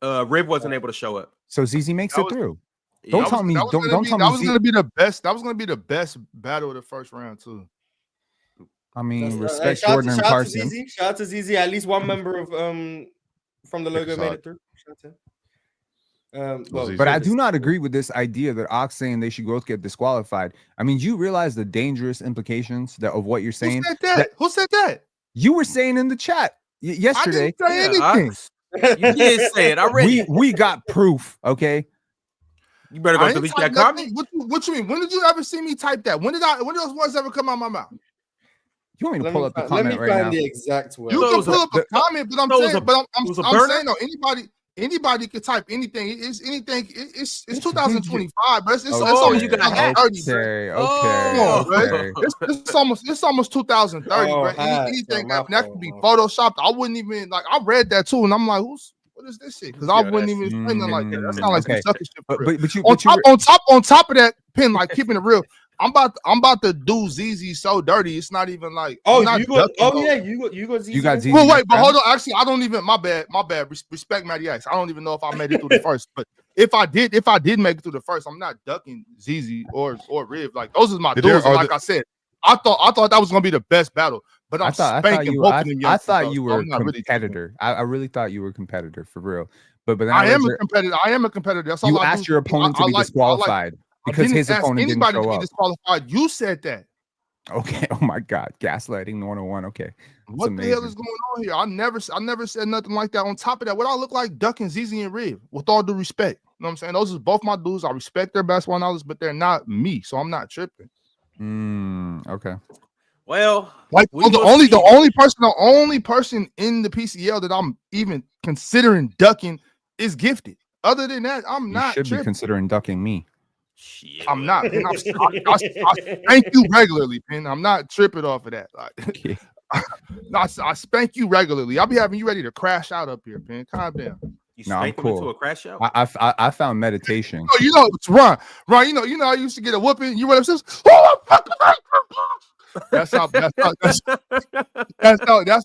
A: Riv wasn't able to show up.
C: So ZZ makes
F: That
C: it
F: was-
C: through.
A: Yeah,
C: Don't tell me.
F: That was
C: Don't
F: gonna be-
C: tell
F: That
C: me.
F: was
C: Z-
F: gonna be the best. That was gonna be the best battle of the first round too.
C: I mean,
D: That's-
C: respect
D: shout out
C: Jordan and
D: to
C: Carson.
D: ZZ. Shout out to ZZ. At least one member of from the logo made
E: Sorry.
D: it through. Shout out to him. Well,
E: ZZ.
C: But I do not agree with this idea that Ox saying they should both get disqualified. I mean, you realize the dangerous implications of what you're saying.
F: Who said that? Who said that?
C: You were saying in the chat yesterday.
F: I didn't say
A: Yeah,
F: anything.
A: Ox, you did say it. I read it.
C: We got proof. Okay.
A: You better
F: I
A: go
F: didn't
A: delete
F: type
A: that
F: nothing.
A: comment.
F: What you mean? When did you ever see me type that? When did those words ever come out my mouth?
C: You want me to
D: let
C: pull
D: me
C: up the
D: find, let me
C: comment right now?
D: find the exact word.
F: You
A: So it
F: can
A: was a-
F: pull up a
A: the-
F: comment, but I'm
A: so it was
F: saying,
A: a-
F: but
A: it was a
F: I'm
A: burner?
F: saying, no, anybody can type anything. It's anything. It's 2025, but it's
A: Oh,
F: almost
A: you got
F: 2030, bro.
C: Okay.
A: Oh.
C: Okay.
F: It's almost 2030,
D: Oh,
F: bro.
D: hats.
F: Anything
D: Oh, my
F: that
D: fault,
F: could be
D: my
F: photoshopped. I wouldn't even like. I read that too, and I'm like, what is this shit? Because I
A: Yeah,
F: wouldn't
A: that's-
F: even say nothing like that. That's not like
C: okay.
F: some sucker shit. For real.
C: But you
F: On top of that, Pin, like keeping it real. I'm about to do ZZ so dirty. It's not even like.
D: Oh,
F: I'm not
D: you got.
F: ducking
D: Oh
F: those.
D: yeah, you got ZZ.
C: You got ZZ.
F: Well, wait, but hold on. Actually, I don't even. My bad. Respect Matty Ice. I don't even know if I made it through the first. But if I did make it through the first, I'm not ducking ZZ or Riv. Like those are my
E: Did there-
F: dudes. And
E: are
F: like
E: the-
F: I said, I thought that was gonna be the best battle. But I'm
C: I thought
F: spanking
C: you.
F: both of them.
C: I thought
F: youngsters,
C: you
F: so
C: were
F: I'm not
C: a
F: really
C: competitor. I really thought you were a competitor for real. But then
F: I am
C: read
F: a competitor. I am a competitor. That's all
C: you
F: I
C: asked
F: do.
C: your opponent to be disqualified
F: I
C: because
F: didn't
C: his
F: ask
C: opponent didn't
F: anybody
C: show
F: to be
C: up.
F: disqualified. You said that.
C: Okay. Oh my God. Gaslighting 101. Okay.
F: What the
C: amazing.
F: hell is going on here? I never said nothing like that. On top of that, what I look like ducking ZZ and Riv, with all due respect. You know what I'm saying? Those are both my dudes. I respect their basketball knowledge, but they're not me, so I'm not tripping.
C: Okay.
A: Well,
F: Like
A: we
F: the
A: will
F: only
A: see.
F: person in the PCL that I'm even considering ducking is Gifted. Other than that, I'm
C: You
F: not
C: should be
F: tripping.
C: considering ducking me.
A: Shit.
F: I'm not. Man. I spank you regularly, man. I'm not tripping off of that. Like,
C: Okay.
F: I spank you regularly. I'll be having you ready to crash out up here, man. Calm down.
A: You
C: No, I'm
A: spank him into
C: cool.
A: a crash out.
C: I found meditation.
F: Oh, it's Ron. You know, I used to get a whooping. You went upstairs. That's how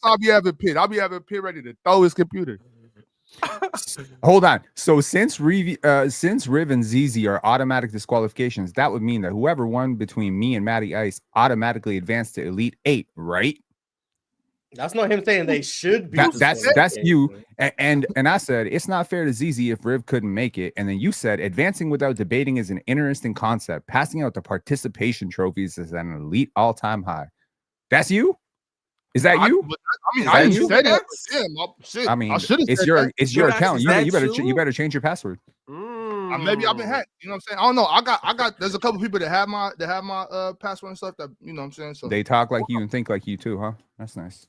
F: I'll be having Pit. I'll be having Pit ready to throw his computer.
C: Hold on. So since Riv and ZZ are automatic disqualifications, that would mean that whoever won between me and Matty Ice automatically advanced to Elite 8, right?
D: That's not him saying they should be.
C: That's you. And I said it's not fair to ZZ if Riv couldn't make it. And then you said advancing without debating is an interesting concept. Passing out the participation trophies is an elite all-time high. That's you? Is that you?
F: I didn't
C: you?
F: say that. Shit.
C: I mean,
F: I should have
C: it's
F: said
C: your
F: that.
C: it's your
A: Is
C: account.
A: that
C: You better change your password.
F: Maybe I've been hacked. You know what I'm saying? I don't know. I got. There's a couple people that have my password and stuff. That you know what I'm saying. So
C: They talk like you and think like you too, huh? That's nice.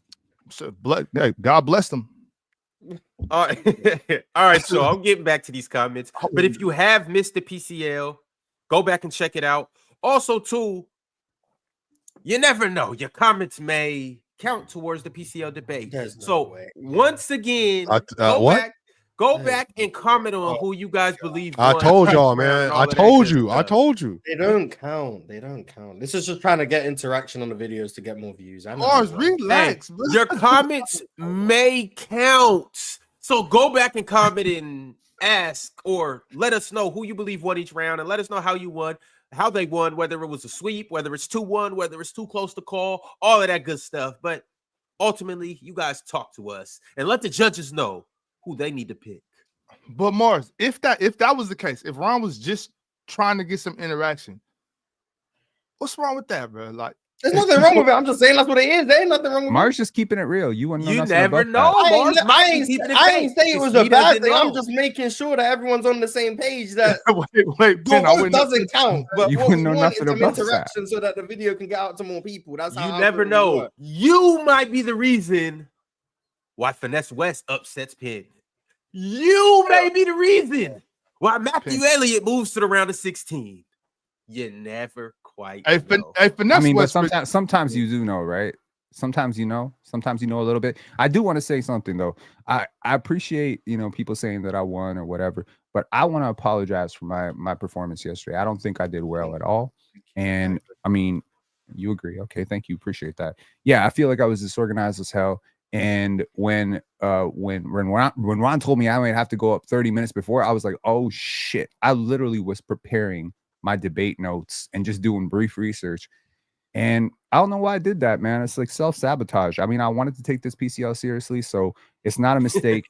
F: God bless them.
A: All right. All right. So I'm getting back to these comments. But if you have missed the PCL, go back and check it out. Also, too, you never know. Your comments may count towards the PCL debate.
D: There's no
A: So
D: way.
A: once again,
E: what?
A: Go back and comment on who you guys believe.
E: I
A: won
E: told
A: the
E: y'all,
A: round
E: man.
A: and all
E: I
A: of that
E: told
A: good
E: you. I
A: stuff.
E: told you.
D: They don't count. They don't count. This is just trying to get interaction on the videos to get more views. I know.
F: Mars,
D: how it works.
F: relax.
A: Hey, your comments may count. So go back and comment and ask or let us know who you believe won each round and let us know how you won, how they won, whether it was a sweep, whether it's 2-1, whether it's too close to call, all of that good stuff. But ultimately, you guys talk to us and let the judges know who they need to pick.
F: But Mars, if that was the case, if Ron was just trying to get some interaction, What's wrong with that, bro? Like,
D: there's nothing wrong with it. I'm just saying that's what it is. There ain't nothing wrong with
C: Mark's just keeping it real. You want to know
A: You
C: nothing
A: never
C: about
A: know.
C: that.
A: Mars might be
D: I
A: keeping it
D: ain't
A: fake.
D: saying it was
A: He
D: a bad
A: doesn't
D: thing. I'm
A: know.
D: just making sure that everyone's on the same page. That
F: wait, Pin,
D: your vote doesn't count, but
C: You
D: what we
C: wouldn't know
D: want is
C: nothing
D: some
C: about that.
D: interaction so that the video can get out to more people. That's how
A: You
D: I
A: never
D: really
A: know.
D: work.
A: You might be the reason why Finesse West upsets Penn. You may be the reason why Matthew Elliott moves to the round of 16. You never quite know.
F: Finesse
C: I mean, but
F: West,
C: sometimes you do know, right? Sometimes you know a little bit. I do want to say something though. I appreciate, people saying that I won or whatever, but I want to apologize for my performance yesterday. I don't think I did well at all. And I mean, you agree. Okay, thank you. Appreciate that. Yeah, I feel like I was disorganized as hell. And when Ron told me I might have to go up 30 minutes before, I was like, oh shit. I literally was preparing my debate notes and just doing brief research. And I don't know why I did that, man. It's like self-sabotage. I mean, I wanted to take this PCL seriously, so it's not a mistake.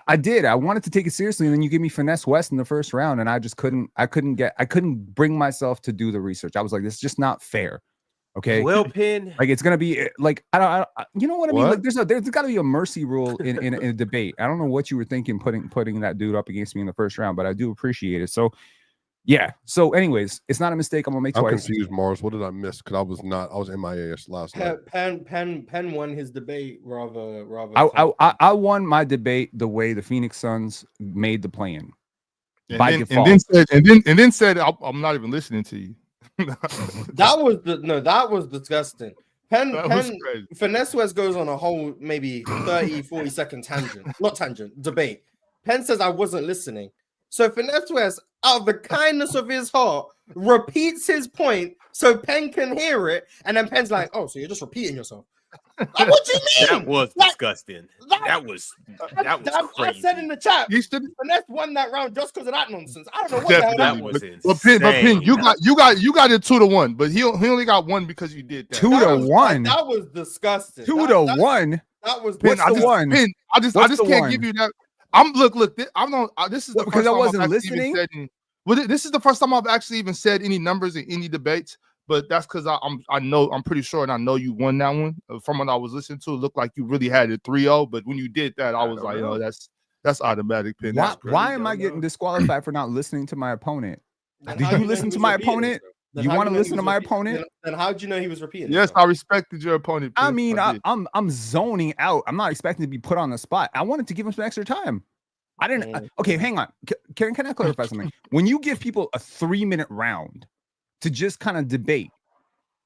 C: I did. I wanted to take it seriously, and then you give me Finesse West in the first round, and I just couldn't bring myself to do the research. I was like, this is just not fair. Okay.
A: Well, Penn,
C: like it's gonna be like I you know what I mean?
E: What?
C: Like there's got to be a mercy rule in a debate. I don't know what you were thinking putting that dude up against me in the first round, but I do appreciate it. So yeah. So anyways, it's not a mistake. I'm gonna make
E: I'm
C: twice.
E: confused, Mars. What did I miss? Because I was MIA last night.
D: Penn won his debate rather.
C: I won my debate the way the Phoenix Suns made the play-in by default.
F: And then said I'm not even listening to you.
D: That was disgusting. Penn
F: crazy.
D: Finesse West goes on a whole maybe 30-40 second debate. Penn says I wasn't listening. So Finesse West, out of the kindness of his heart, repeats his point so Penn can hear it, and then Penn's like, "Oh, so you're just repeating yourself? Like, what you mean?
A: that was disgusting. That was crazy.
D: I said in the chat, Finesse won that round just because of that nonsense. I don't know what the hell that was.
F: But Pin, you got it 2-1, but he only got one because you did that.
C: 2-1.
D: That was disgusting.
C: 2-1.
D: That was
C: Pin, I just
F: can't give you that. This is the
C: because
F: first
C: I
F: time
C: wasn't
F: I've
C: listening.
F: This is the first time I've actually even said any numbers in any debates. But that's because I'm pretty sure, and I know you won that one. From what I was listening to, it looked like you really had it 3-0. But when you did that, I was like, oh, that's automatic, Pin.
C: Why am I getting disqualified for not listening to my opponent? Did you listen to my opponent? You want to listen to my opponent?
D: Then how'd you know he was repeating?
F: Yes, I respected your opponent. Pin.
C: I mean, I'm zoning out. I'm not expecting to be put on the spot. I wanted to give him some extra time. I didn't. Okay, hang on. Can I clarify something? When you give people a 3-minute round to just kind of debate,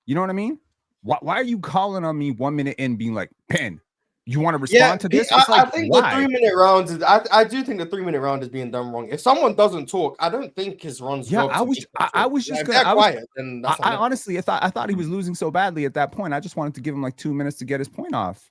C: you know what I mean? Why are you calling on me 1 minute in, being like, Penn, you want to respond to this?
D: I think the 3-minute round is. I do think the 3-minute round is being done wrong. If someone doesn't talk, I don't think his runs.
C: Yeah, I was just gonna. I honestly, I thought he was losing so badly at that point. I just wanted to give him like 2 minutes to get his point off.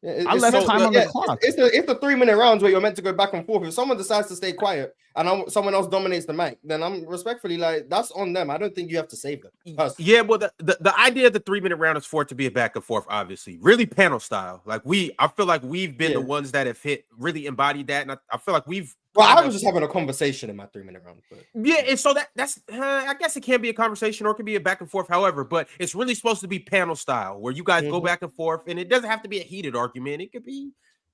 C: I left time on the clock.
D: It's the 3-minute rounds where you're meant to go back and forth. If someone decides to stay quiet and someone else dominates the mic, then I'm respectfully like, that's on them. I don't think you have to save them.
A: Yeah, well, the idea of the 3-minute round is for it to be a back and forth, obviously. Really panel style. Like I feel like we've been the ones that have really embodied that, and I feel like we've.
D: Well, I was just having a conversation in my 3-minute round. But.
A: Yeah, and so that's I guess it can be a conversation or it can be a back and forth, however, but it's really supposed to be panel style where you guys go back and forth, and it doesn't have to be a heated argument.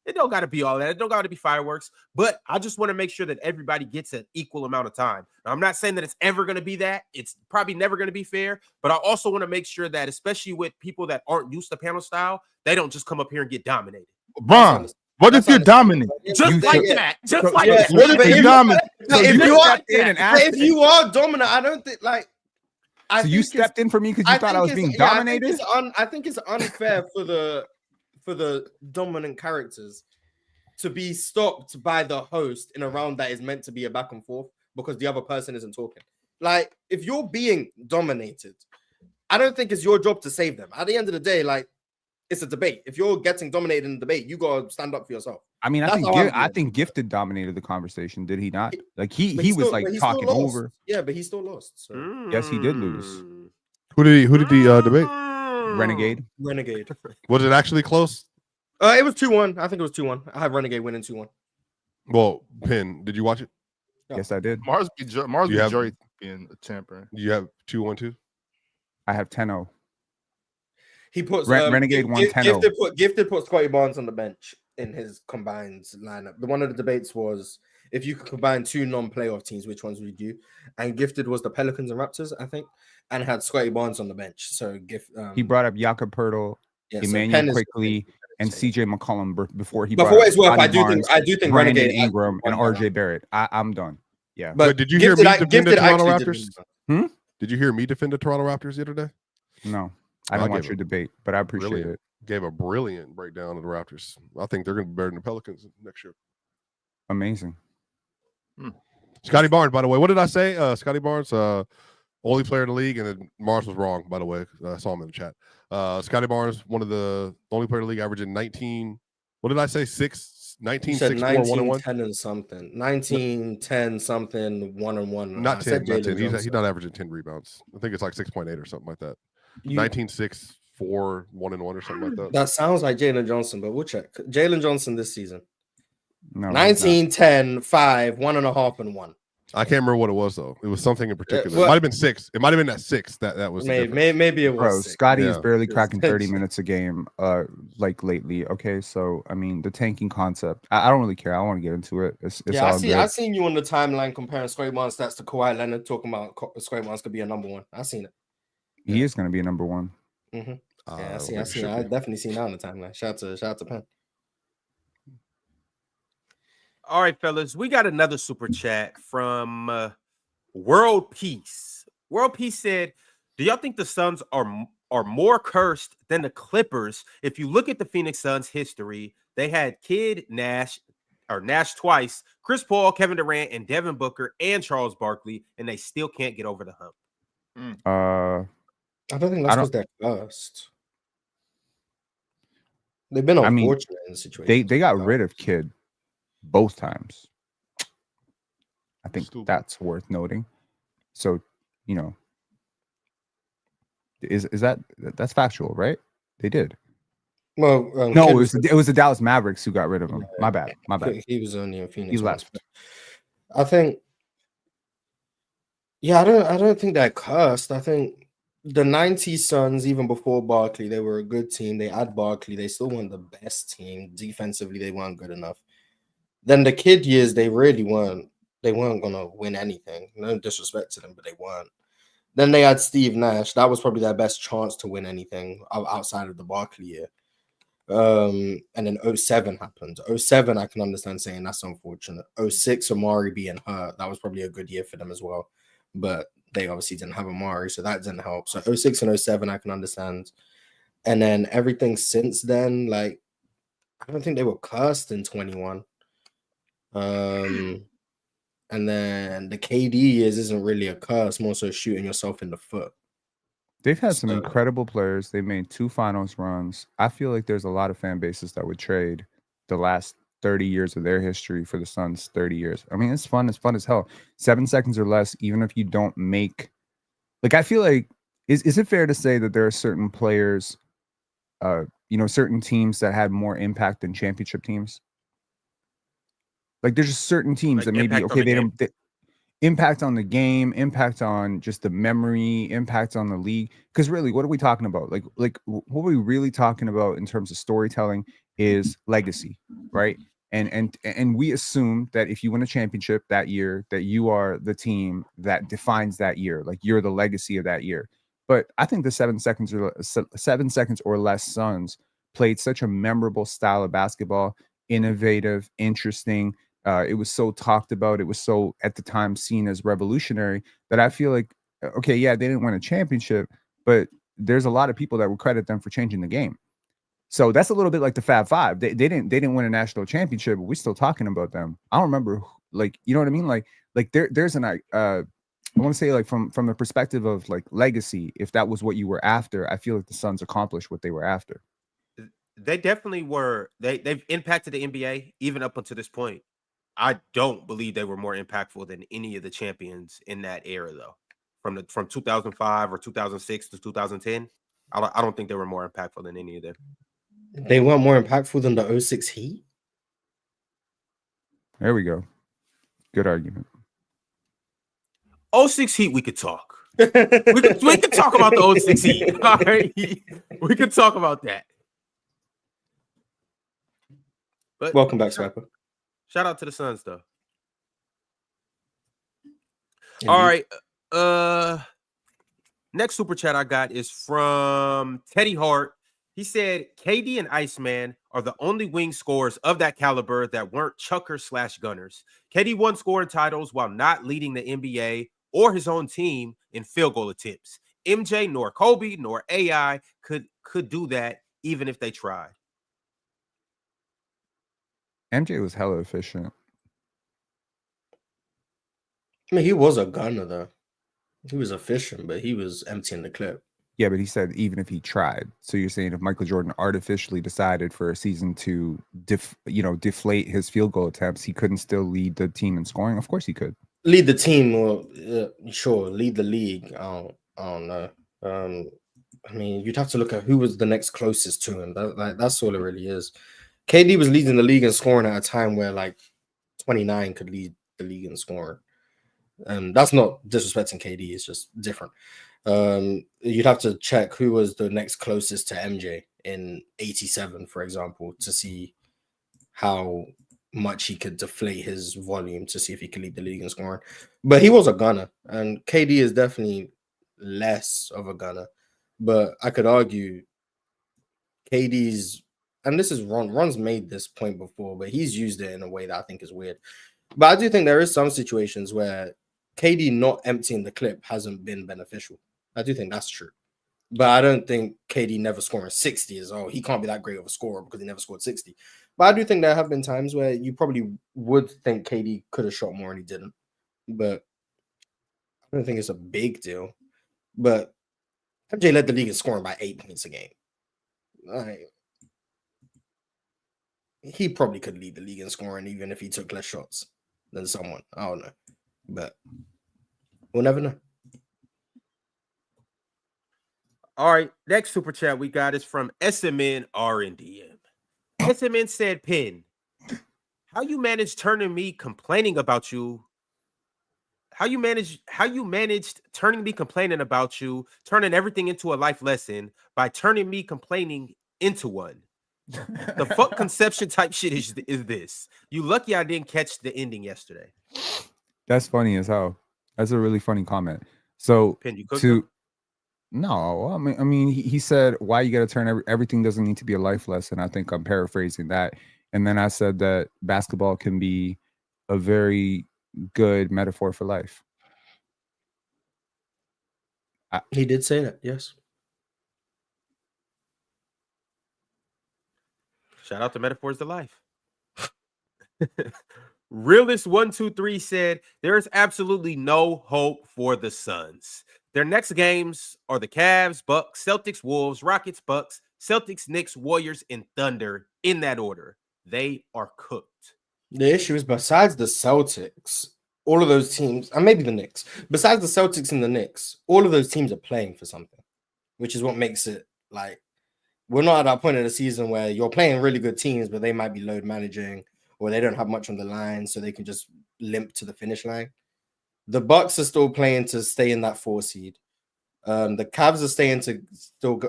A: It don't got to be all that. It don't got to be fireworks, but I just want to make sure that everybody gets an equal amount of time. Now, I'm not saying that it's ever going to be that. It's probably never going to be fair, but I also want to make sure that, especially with people that aren't used to panel style, they don't just come up here and get dominated.
F: Bron, what if you're dominant?
A: Just like that.
F: What if you're dominant?
D: If you are dominant, I don't think like.
C: So you stepped in for me because you thought I was being dominated.
D: I think it's unfair for the dominant characters to be stopped by the host in a round that is meant to be a back and forth because the other person isn't talking. Like, if you're being dominated, I don't think it's your job to save them. At the end of the day, like, it's a debate. If you're getting dominated in the debate, you gotta stand up for yourself.
C: I mean, I think Gifted dominated the conversation. Did he not? Like he was like talking over.
D: Yeah, but he still lost. So.
C: Yes, he did lose.
E: Who did he debate?
C: Renegade.
E: Was it actually close?
D: It was 2-1. I think it was 2-1. I have Renegade winning 2-1.
E: Well, Pin, did you watch it?
C: Yes, I did.
F: Mars be jury being a tampering.
E: You have 2-1 too?
C: I have 10-0.
D: He puts
C: Renegade won 10-0.
D: Gifted put Scotty Barnes on the bench in his combined lineup. One of the debates was if you could combine two non-playoff teams, which ones would you do? And Gifted was the Pelicans and Raptors, I think, and had Scotty Barnes on the bench. So
C: he brought up Jakob Poeltl, Emmanuel Quickly, and CJ McCollum before he.
D: But for what it's worth, I do think
C: Brandon
D: Renegade
C: Ingram and RJ Barrett. I'm done. Yeah.
E: But did you hear me defend the Toronto Raptors? Did you hear me defend the Toronto Raptors the other day?
C: No, I don't watch your debate, but I appreciate it.
E: Gave a brilliant breakdown of the Raptors. I think they're going to be better than the Pelicans next year.
C: Amazing.
E: Scotty Barnes, by the way, what did I say? Scotty Barnes, only player in the league, and then Mars was wrong, by the way. I saw him in the chat. Scotty Barnes, one of the only player in the league, averaging 19. What did I say? 19, 6, 4, 1 and 1?
D: 10 and something. 19, 10 something, 1 and 1.
E: Not 10. Not 10. He's not averaging 10 rebounds. I think it's like 6.8 or something like that. 19, 6, 4, 1 and 1 or something like that.
D: That sounds like Jalen Johnson, but we'll check. Jalen Johnson this season.
C: No,
D: 19, 10, 5, 1.5 and 1.
E: I can't remember what it was though. It was something in particular. It might have been 6. It might have been that 6. That was
D: maybe it was.
C: Bro,
D: 6.
C: Scotty is barely cracking 30 minutes a game, like lately. Okay, so I mean the tanking concept. I don't really care. I don't want to get into it. It's all good.
D: I seen you on the timeline comparing Scotty Barnes stats to Kawhi Leonard, talking about Scotty Barnes could be a number 1. I seen it.
C: He is going to be a number 1.
D: Mm-hmm. Yeah, I seen. I definitely seen that on the timeline. Shout out to Penn.
A: All right, fellas, we got another super chat from World Peace. World Peace said, "Do y'all think the Suns are more cursed than the Clippers? If you look at the Phoenix Suns' history, they had Nash twice, Chris Paul, Kevin Durant, and Devin Booker, and Charles Barkley, and they still can't get over the hump."
D: I don't think that's because they're cursed. They've been unfortunate in the situation.
C: They got rid of Kidd both times. I think that's worth noting. So, that's factual, right? They did.
D: Well,
C: no, it was the Dallas Mavericks who got rid of him. My bad.
D: He was only in Phoenix.
C: He left.
D: I think. Yeah, I don't think they're cursed. I think the 90s Suns, even before Barkley, they were a good team. They had Barkley. They still weren't the best team. Defensively, they weren't good enough. Then the Kidd years, they really weren't. They weren't going to win anything. No disrespect to them, but they weren't. Then they had Steve Nash. That was probably their best chance to win anything outside of the Barkley year. And then 07 happened. 07, I can understand saying that's unfortunate. 06, Amari being hurt. That was probably a good year for them as well. But they obviously didn't have Amari, so that didn't help. So 06 and 07, I can understand. And then everything since then, like, I don't think they were cursed in 21. And then the KD years isn't really a curse, more so shooting yourself in the foot.
C: They've had some incredible players. They made 2 finals runs. I feel like there's a lot of fan bases that would trade the last 30 years of their history for the Suns 30 years. I mean, it's fun. It's fun as hell. 7 seconds or less, even if you don't make... Like, I feel like... Is it fair to say that there are certain players, certain teams that had more impact than championship teams? Like, there's just certain teams that maybe, impact on the game, impact on just the memory, impact on the league. Because really, what are we talking about? Like what are we really talking about in terms of storytelling is legacy, right? And we assume that if you win a championship that year, that you are the team that defines that year, like you're the legacy of that year. But I think the 7 seconds or less Suns played such a memorable style of basketball, innovative, interesting. It was so talked about. It was so, at the time, seen as revolutionary that I feel like, okay, yeah, they didn't win a championship, but there's a lot of people that would credit them for changing the game. So that's a little bit like the Fab Five. They didn't win a national championship, but we're still talking about them. I don't remember, like, you know what I mean? Like there's an I want to say, like, from the perspective of like legacy, if that was what you were after, I feel like the Suns accomplished what they were after.
A: They definitely were. They've impacted the NBA even up until this point. I don't believe they were more impactful than any of the champions in that era, though. From 2005 or 2006 to 2010, I don't think they were more impactful than any of them.
D: They weren't more impactful than the 06 Heat?
C: There we go. Good argument.
A: 06 Heat, we could talk. We could talk about the 06 Heat. All right, we could talk about that. But
D: Welcome back, Swiper.
A: Shout out to the Suns, though.
D: Indeed.
A: All right. Next super chat I got is from Teddy Hart. He said, KD and Iceman are the only wing scorers of that caliber that weren't chuckers/gunners. KD won scoring titles while not leading the NBA or his own team in field goal attempts. MJ nor Kobe nor AI could do that even if they tried.
C: MJ was hella efficient.
D: I mean, he was a gunner, though. He was efficient, but he was emptying the clip.
C: Yeah, but he said even if he tried. So you're saying if Michael Jordan artificially decided for a season to deflate his field goal attempts, he couldn't still lead the team in scoring? Of course he could.
D: Lead the team, or sure, lead the league. I don't know. I mean, you'd have to look at who was the next closest to him. That's all it really is. KD was leading the league in scoring at a time where like 29 could lead the league in scoring. That's not disrespecting KD, it's just different. You'd have to check who was the next closest to MJ in 87, for example, to see how much he could deflate his volume to see if he could lead the league in scoring. But he was a gunner, and KD is definitely less of a gunner. But I could argue KD's, and this is Ron's made this point before, but he's used it in a way that I think is weird. But I do think there is some situations where KD not emptying the clip hasn't been beneficial. I do think that's true. But I don't think KD never scoring 60 is, he can't be that great of a scorer because he never scored 60. But I do think there have been times where you probably would think KD could have shot more and he didn't. But I don't think it's a big deal. But MJ led the league in scoring by 8 points a game. He probably could lead the league in scoring even if he took less shots than someone. I don't know. But we'll never know.
A: All right, next super chat we got is from SMN RNDM. SMN said, Pin, how you managed turning me complaining about you? How you managed turning me complaining about you, turning everything into a life lesson by turning me complaining into one? The fuck conception type shit is this? You lucky I didn't catch the ending yesterday.
C: That's funny as hell. That's a really funny comment. So
A: Pin, you cooked him?
C: No, I mean, he said, why you got to turn everything doesn't need to be a life lesson. I think I'm paraphrasing that. And then I said that basketball can be a very good metaphor for life.
D: He did say that, yes.
A: Shout out to Metaphors to Life. Realist123 said, there is absolutely no hope for the Suns. Their next games are the Cavs, Bucks, Celtics, Wolves, Rockets, Bucks, Celtics, Knicks, Warriors, and Thunder in that order. They are cooked.
D: The issue is besides the Celtics, all of those teams, and maybe the Knicks, besides the Celtics and the Knicks, all of those teams are playing for something, which is what makes it like we're not at that point in the season where you're playing really good teams, but they might be load managing or they don't have much on the line, so they can just limp to the finish line. The Bucks are still playing to stay in that 4 seed. The Cavs are staying to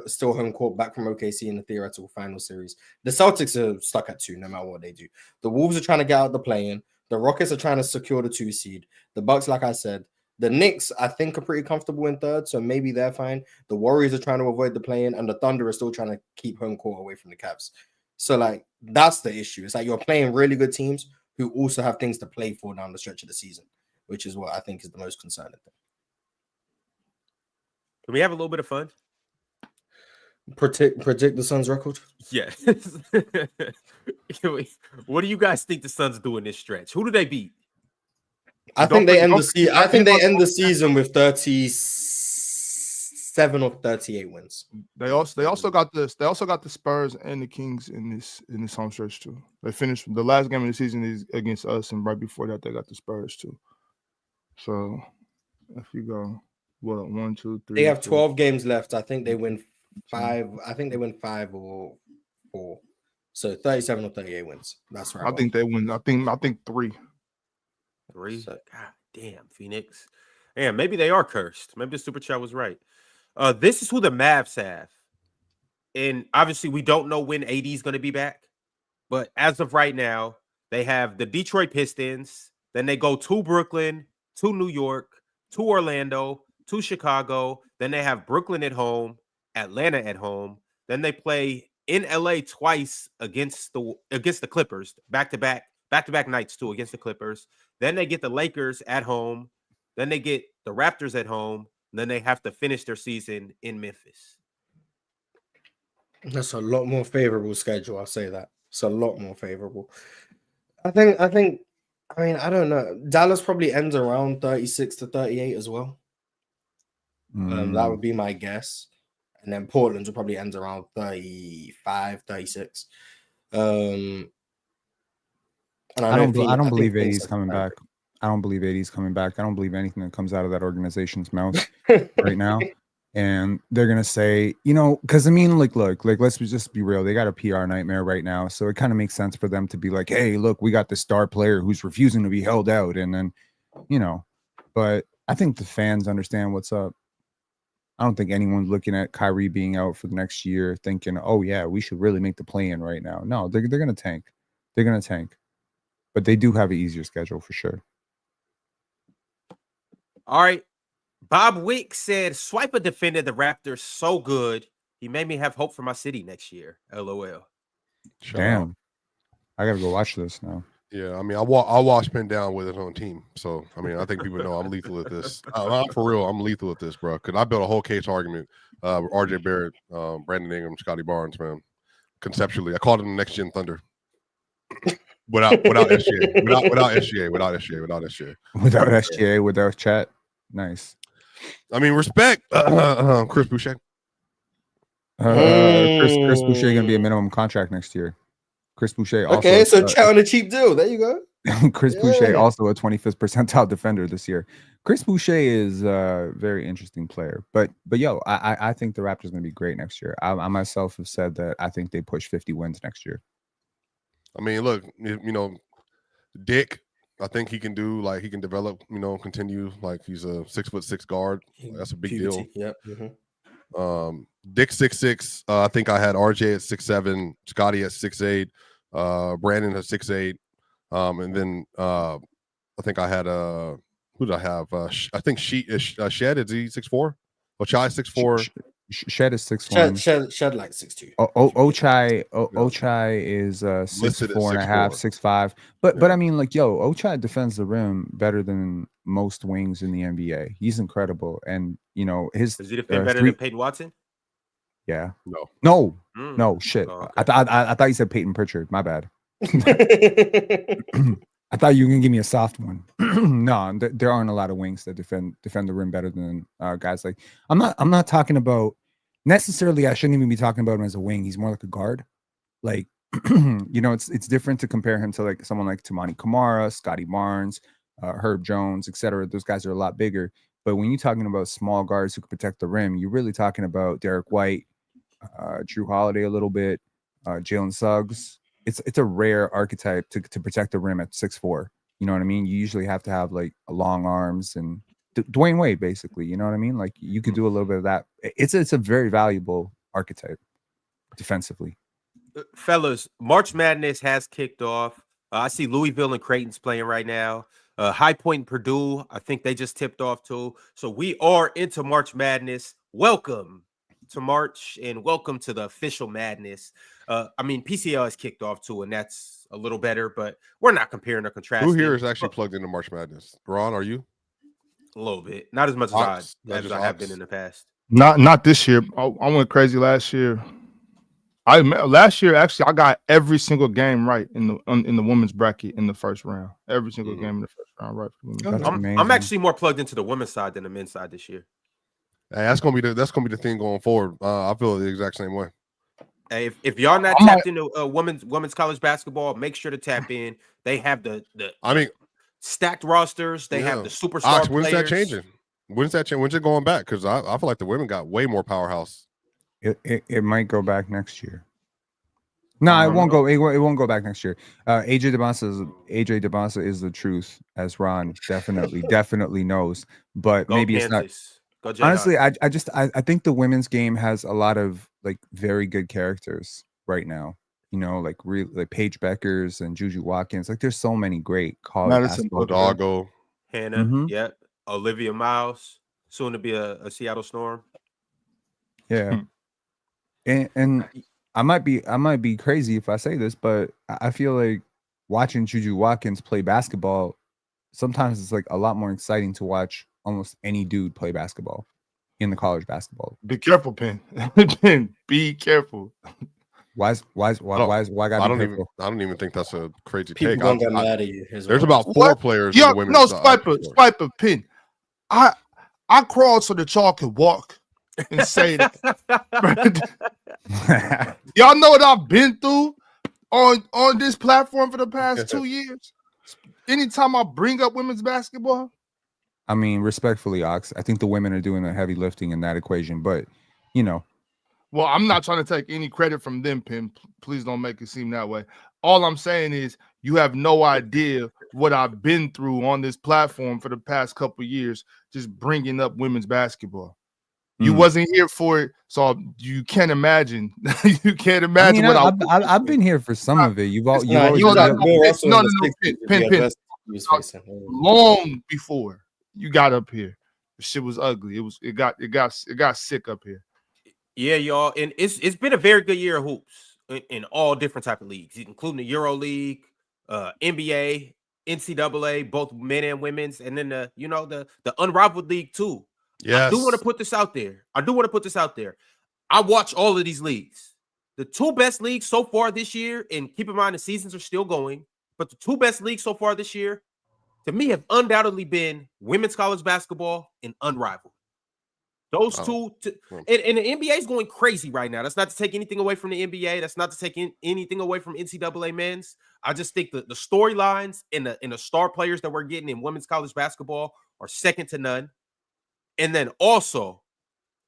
D: still home court back from OKC in the theoretical final series. The Celtics are stuck at 2 no matter what they do. The Wolves are trying to get out the play-in. The Rockets are trying to secure the 2 seed. The Bucks, like I said, the Knicks, I think, are pretty comfortable in 3rd, so maybe they're fine. The Warriors are trying to avoid the play-in, and the Thunder are still trying to keep home court away from the Cavs. So, like, that's the issue. It's like you're playing really good teams who also have things to play for down the stretch of the season, which is what I think is the most concerning thing.
A: Can we have a little bit of fun?
D: Predict the Suns' record?
A: Yeah. What do you guys think the Suns do in this stretch? Who do they beat?
D: I think they end the season with 37 or 38 wins.
F: They also got the Spurs and the Kings in this home stretch too. They finished the last game of the season is against us, and right before that they got the Spurs too. So if you go 1, 2, 3.
D: They have 12 games left. I think they win 5. I think they win 5 or 4. So 37 or 38 wins. That's right.
F: I think they win. I think 3.
A: 3. So, God damn, Phoenix. Yeah, maybe they are cursed. Maybe the super chat was right. This is who the Mavs have. And obviously, we don't know when AD is going to be back. But as of right now, they have the Detroit Pistons. Then they go to Brooklyn, to New York, to Orlando, to Chicago. Then they have Brooklyn at home, Atlanta at home. Then they play in LA twice against the Clippers, back-to-back nights too against the Clippers. Then they get the Lakers at home. Then they get the Raptors at home. Then they have to finish their season in Memphis.
D: That's a lot more favorable schedule. I'll say that. It's a lot more favorable. I think. I mean, I don't know. Dallas probably ends around 36 to 38 as well. That would be my guess. And then Portland will probably end around 35, 36. And
C: I don't believe AD's coming back. I don't believe AD's coming back. I don't believe anything that comes out of that organization's mouth right now. And they're gonna say, because I mean, look, let's just be real. They got a PR nightmare right now, so it kind of makes sense for them to be like, "Hey, look, we got the star player who's refusing to be held out," and then, But I think the fans understand what's up. I don't think anyone's looking at Kyrie being out for the next year thinking, "Oh yeah, we should really make the play-in right now." No, they're gonna tank. They're gonna tank, but they do have an easier schedule for sure.
A: All right. Bob Wick said, Swiper defended the Raptors so good, he made me have hope for my city next year. LOL.
C: Damn. I got to go watch this now.
E: Yeah, I mean, I watched Penn down with his own team. So, I mean, I think people know I'm lethal at this. I'm for real. I'm lethal at this, bro. Because I built a whole case argument. RJ Barrett, Brandon Ingram, Scotty Barnes, man. Conceptually, I called him the next gen Thunder. Without SGA. Without SGA,
C: without chat. Nice.
E: I mean, respect Chris Boucher.
C: Chris Boucher gonna be a minimum contract next year. Chris Boucher also.
D: Okay, so chat on a cheap deal. There you go.
C: Chris Boucher also a 25th percentile defender this year. Chris Boucher is a very interesting player, but yo, I think the Raptors gonna be great next year. I myself have said that I think they push 50 wins next year.
E: I mean, look, Dick. I think he can do he can develop, continue he's a 6'6" guard. That's a big deal.
D: Yep. Mm-hmm.
E: Dick 6'6". I think I had RJ at 6'7", Scotty at 6'8", Brandon at 6'8", and then I think I had who did I have? I think Shed is he 6'4"? Ochai 6'4".
C: Shed is 6'1".
D: Shed like 6'2".
C: Ochai is 6'4.5", 6'5". But I mean, Ochai defends the rim better than most wings in the NBA. He's incredible, and does
A: he defend better than Peyton Watson?
C: Yeah.
E: No.
C: Shit.
A: Oh, okay.
C: I thought you said Peyton Pritchard. My bad. I thought you were gonna give me a soft one. No, there aren't a lot of wings that defend the rim better than guys like. I'm not talking about necessarily. I shouldn't even be talking about him as a wing. He's more like a guard. It's different to compare him to someone like Tamani Kamara, Scotty Barnes, Herb Jones, etc. Those guys are a lot bigger. But when you're talking about small guards who can protect the rim, you're really talking about Derek White, Drew Holiday a little bit, Jalen Suggs. It's a rare archetype to protect the rim at 6'4". You know what I mean? You usually have to have long arms and Dwayne Wade, basically. You know what I mean? You could do a little bit of that. It's a very valuable archetype defensively.
A: Fellas, March Madness has kicked off. I see Louisville and Creighton's playing right now. High Point and Purdue, I think they just tipped off too. So we are into March Madness. Welcome to March and welcome to the official madness. PCL has kicked off too, and that's a little better, but we're not comparing or contrasting.
E: Who here is actually plugged into March Madness? Ron, are you?
A: A little bit. Not as much as I have been in the past.
F: Not this year. I went crazy last year. Last year, actually, I got every single game right in the women's bracket in the first round. Every single game in the first round, right?
A: I'm actually more plugged into the women's side than the men's side this year.
E: Hey, that's gonna be the thing going forward. I feel the exact same way.
A: Hey, if y'all not tapped into women's college basketball, make sure to tap in. They have the stacked rosters. They have the superstar players.
E: When's that changing? When's it going back? Because I feel like the women got way more powerhouse.
C: It might go back next year. No, it won't go. It won't go back next year. AJ DeBonsa is the truth, as Ron definitely knows. But
A: Go
C: maybe
A: Kansas.
C: it's
A: Go
C: not.
A: Jayhawks.
C: Honestly, I think the women's game has a lot of like very good characters right now. You know, like Paige Beckers and Juju Watkins. Like, there's so many great college
F: Madison
C: basketball.
E: Doggo.
A: Hannah,
C: Mhm.
A: yep. Olivia Miles, soon to be a Seattle Storm.
C: Yeah, and I might be crazy if I say this, but I feel like watching Juju Watkins play basketball, sometimes it's like a lot more exciting to watch almost any dude play basketball in the college basketball.
F: Be careful, Penn. Penn, be careful.
C: Why gotta be careful?
E: I don't even think that's a crazy
D: People
E: take.
D: gonna get mad at you.
E: There's about 4 players in
F: Yeah,
E: the women's.
F: no, Swiper, Penn. I crawled so the chalk could walk and say that. Y'all know what I've been through on this platform for the past 2 years. Anytime I bring up women's basketball,
C: I mean, respectfully, Ox, I think the women are doing the heavy lifting in that equation, but you know.
F: well, I'm not trying to take any credit from them, Pim. Please don't make it seem that way. All I'm saying is you have no idea what I've been through on this platform for the past couple of years, just bringing up women's basketball. You wasn't here for it, so you can't imagine. You can't imagine
C: I've been here for some of it. You've always
F: Pin. Long before you got up here, the shit was ugly. It got sick up here.
A: Yeah, y'all, and it's been a very good year of hoops in all different type of leagues, including the Euro League, NBA, NCAA, both men and women's, and then the unrivaled league too.
E: Yes.
A: I do want to put this out there. I watch all of these leagues. The 2 best leagues so far this year, and keep in mind the seasons are still going, but the 2 best leagues so far this year, to me, have undoubtedly been women's college basketball and unrivaled. Those two, and the NBA is going crazy right now. That's not to take anything away from the NBA. That's not to take anything away from NCAA men's. I just think the storylines and the star players that we're getting in women's college basketball are second to none. And then also,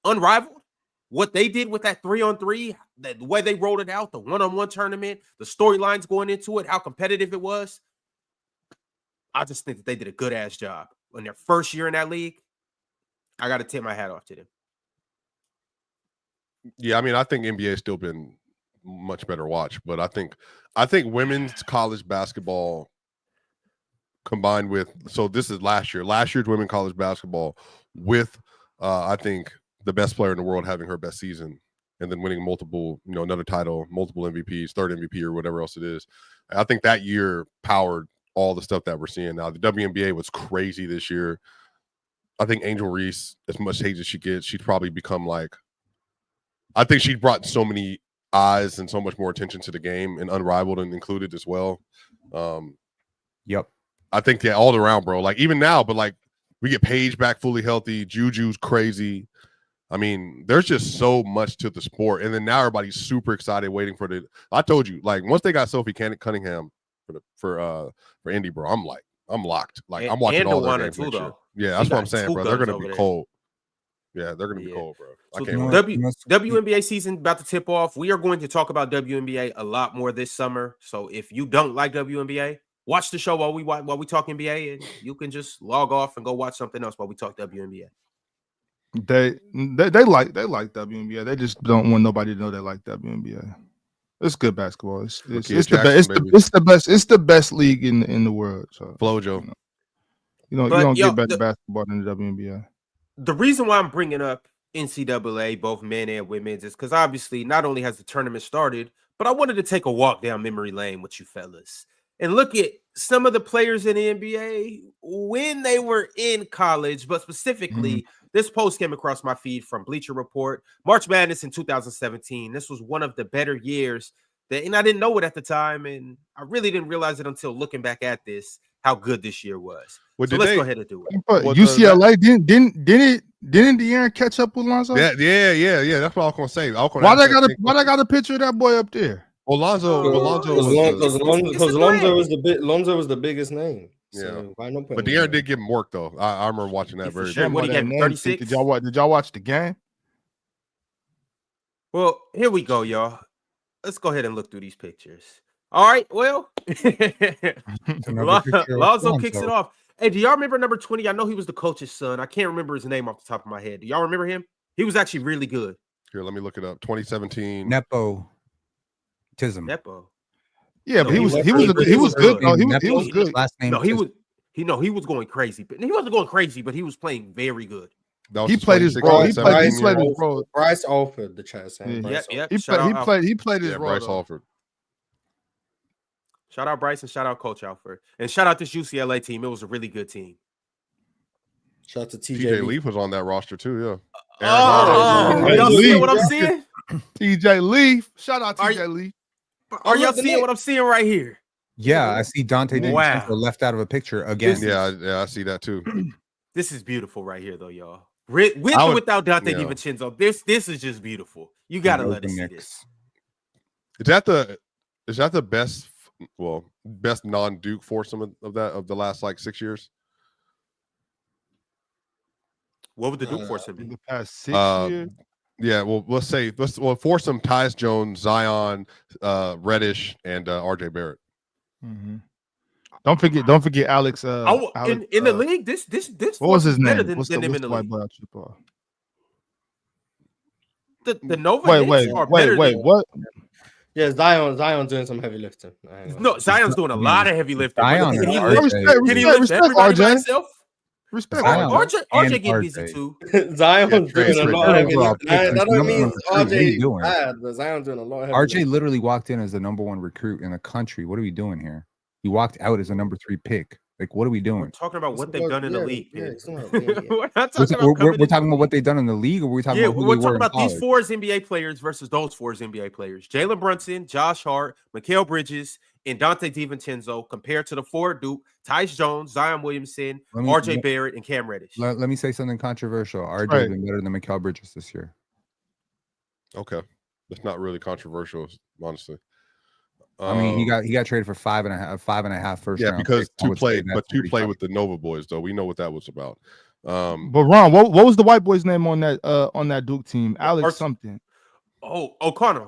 A: unrivaled, what they did with that 3-on-3, the way they rolled it out, the one-on-one tournament, the storylines going into it, how competitive it was. I just think that they did a good-ass job. In their first year in that league, I got to tip my hat off to them.
E: Yeah, I mean, I think NBA has still been much better watch, but I think women's college basketball combined with, so this is last year's women's college basketball with I think the best player in the world having her best season and then winning multiple, another title, multiple MVPs, third MVP or whatever else it is. I think that year powered all the stuff that we're seeing now. The WNBA was crazy this year. I think Angel Reese, as much hate as she gets, she'd probably become I think she brought so many eyes and so much more attention to the game, and unrivaled and included as well.
C: Yep.
E: I think all around, bro. Even now, but we get Paige back fully healthy. Juju's crazy. I mean, there's just so much to the sport, and then now everybody's super excited, waiting for the. I told you, once they got Sophie Cunningham for Indy, bro, I'm locked. I'm watching all their games next year. Yeah, that's what I'm saying, bro. They're gonna be cold. Yeah, they're gonna be cold, bro. I can't wait.
A: WNBA season about to tip off. We are going to talk about WNBA a lot more this summer. So if you don't like WNBA, watch the show while we talk NBA, and you can just log off and go watch something else while we talk WNBA.
F: They like WNBA. They just don't want nobody to know they like WNBA. It's good basketball. It's the best league in the world. So
E: Flojo.
F: You don't get better basketball than the WNBA.
A: The reason why I'm bringing up NCAA, both men and women's, is because obviously not only has the tournament started, but I wanted to take a walk down memory lane with you fellas and look at some of the players in the NBA when they were in college, but specifically, this post came across my feed from Bleacher Report. March Madness in 2017. This was one of the better years, and I didn't know it at the time, and I really didn't realize it until looking back at this, how good this year was. So let's go ahead and do it.
F: But UCLA didn't De'Aaron catch up with Lonzo?
E: Yeah. That's what I was gonna say.
F: Why they got a picture of that boy up there?
E: Well, Lonzo
D: because Lonzo was the biggest name. So why not?
E: But De'Aaron did give him work though. I remember watching that very.
A: Sure. What he got? 36.
F: Did y'all watch the game?
A: Well, here we go, y'all. let's go ahead and look through these pictures. All right, well, Lonzo kicks it off. Hey, do y'all remember number 20? I know he was the coach's son. I can't remember his name off the top of my head. Do y'all remember him? He was actually really good.
E: Here, let me look it up. 2017.
C: Nepotism.
A: Nepo.
F: Yeah, but he was good. No, he was good.
C: Last name.
A: No, he was going crazy, but he wasn't going crazy, but he was playing very good.
F: He played his role. He played his role.
D: Bryce Alford, the chat saying.
A: Yep.
F: He played his role.
E: Bryce Alford.
A: Shout out Bryce and shout out Coach Alford. And shout out this UCLA team. It was a really good team.
D: Shout out to
E: TJ Leaf was on that roster too, yeah.
A: Y'all seeing what I'm seeing?
F: TJ Leaf. Shout out TJ Leaf.
A: Are y'all seeing what I'm seeing right here?
C: Yeah, I see Dante DiVincenzo left out of a picture again.
E: Yeah, I see that too.
A: This is beautiful right here, though, y'all. With or without Dante DiVincenzo, this is just beautiful. You gotta let us see this.
E: Is that the best non-Duke foursome of the last like 6 years?
A: What would the Duke foursome be?
F: In the past 6 years?
E: Yeah, well, let's foursome Tyus Jones, Zion, Reddish, and RJ Barrett.
F: Mm-hmm. Don't forget Alex.
A: In the league, this
F: what was his name?
A: What's
F: the
A: white
F: boy?
A: The Nova.
F: Wait, what?
D: Yeah, Zion doing some heavy lifting.
A: No, Zion's doing a lot of heavy lifting.
C: Zion,
A: Can he lift everybody by himself?
F: Respect.
A: RJ get busy too.
D: Zion's doing a lot of heavy lifting. That don't mean RJ bad, but Zion's doing a lot of heavy lifting.
C: RJ literally walked in as the #1 recruit in the country. What are we doing here? He walked out as a number 3 pick. Like, what are we doing?
A: We're talking about what they've done in the league.
C: We're talking about what they've done in the league, or we're talking about
A: we're talking about these 4 NBA players versus those 4 NBA players. Jalen Brunson, Josh Hart, Mikal Bridges, and Dante DiVincenzo compared to the 4 Duke, Tyus Jones, Zion Williamson, RJ Barrett, and Cam Reddish.
C: Let me say something controversial. RJ has been better than Mikal Bridges this year.
E: Okay. That's not really controversial, honestly.
C: I mean, he got traded for 5.5 first round.
E: Yeah, because two played with the Nova boys, though. We know what that was about.
F: But Ron, what was the white boy's name on that Duke team? Alex something.
A: Oh, O'Connor.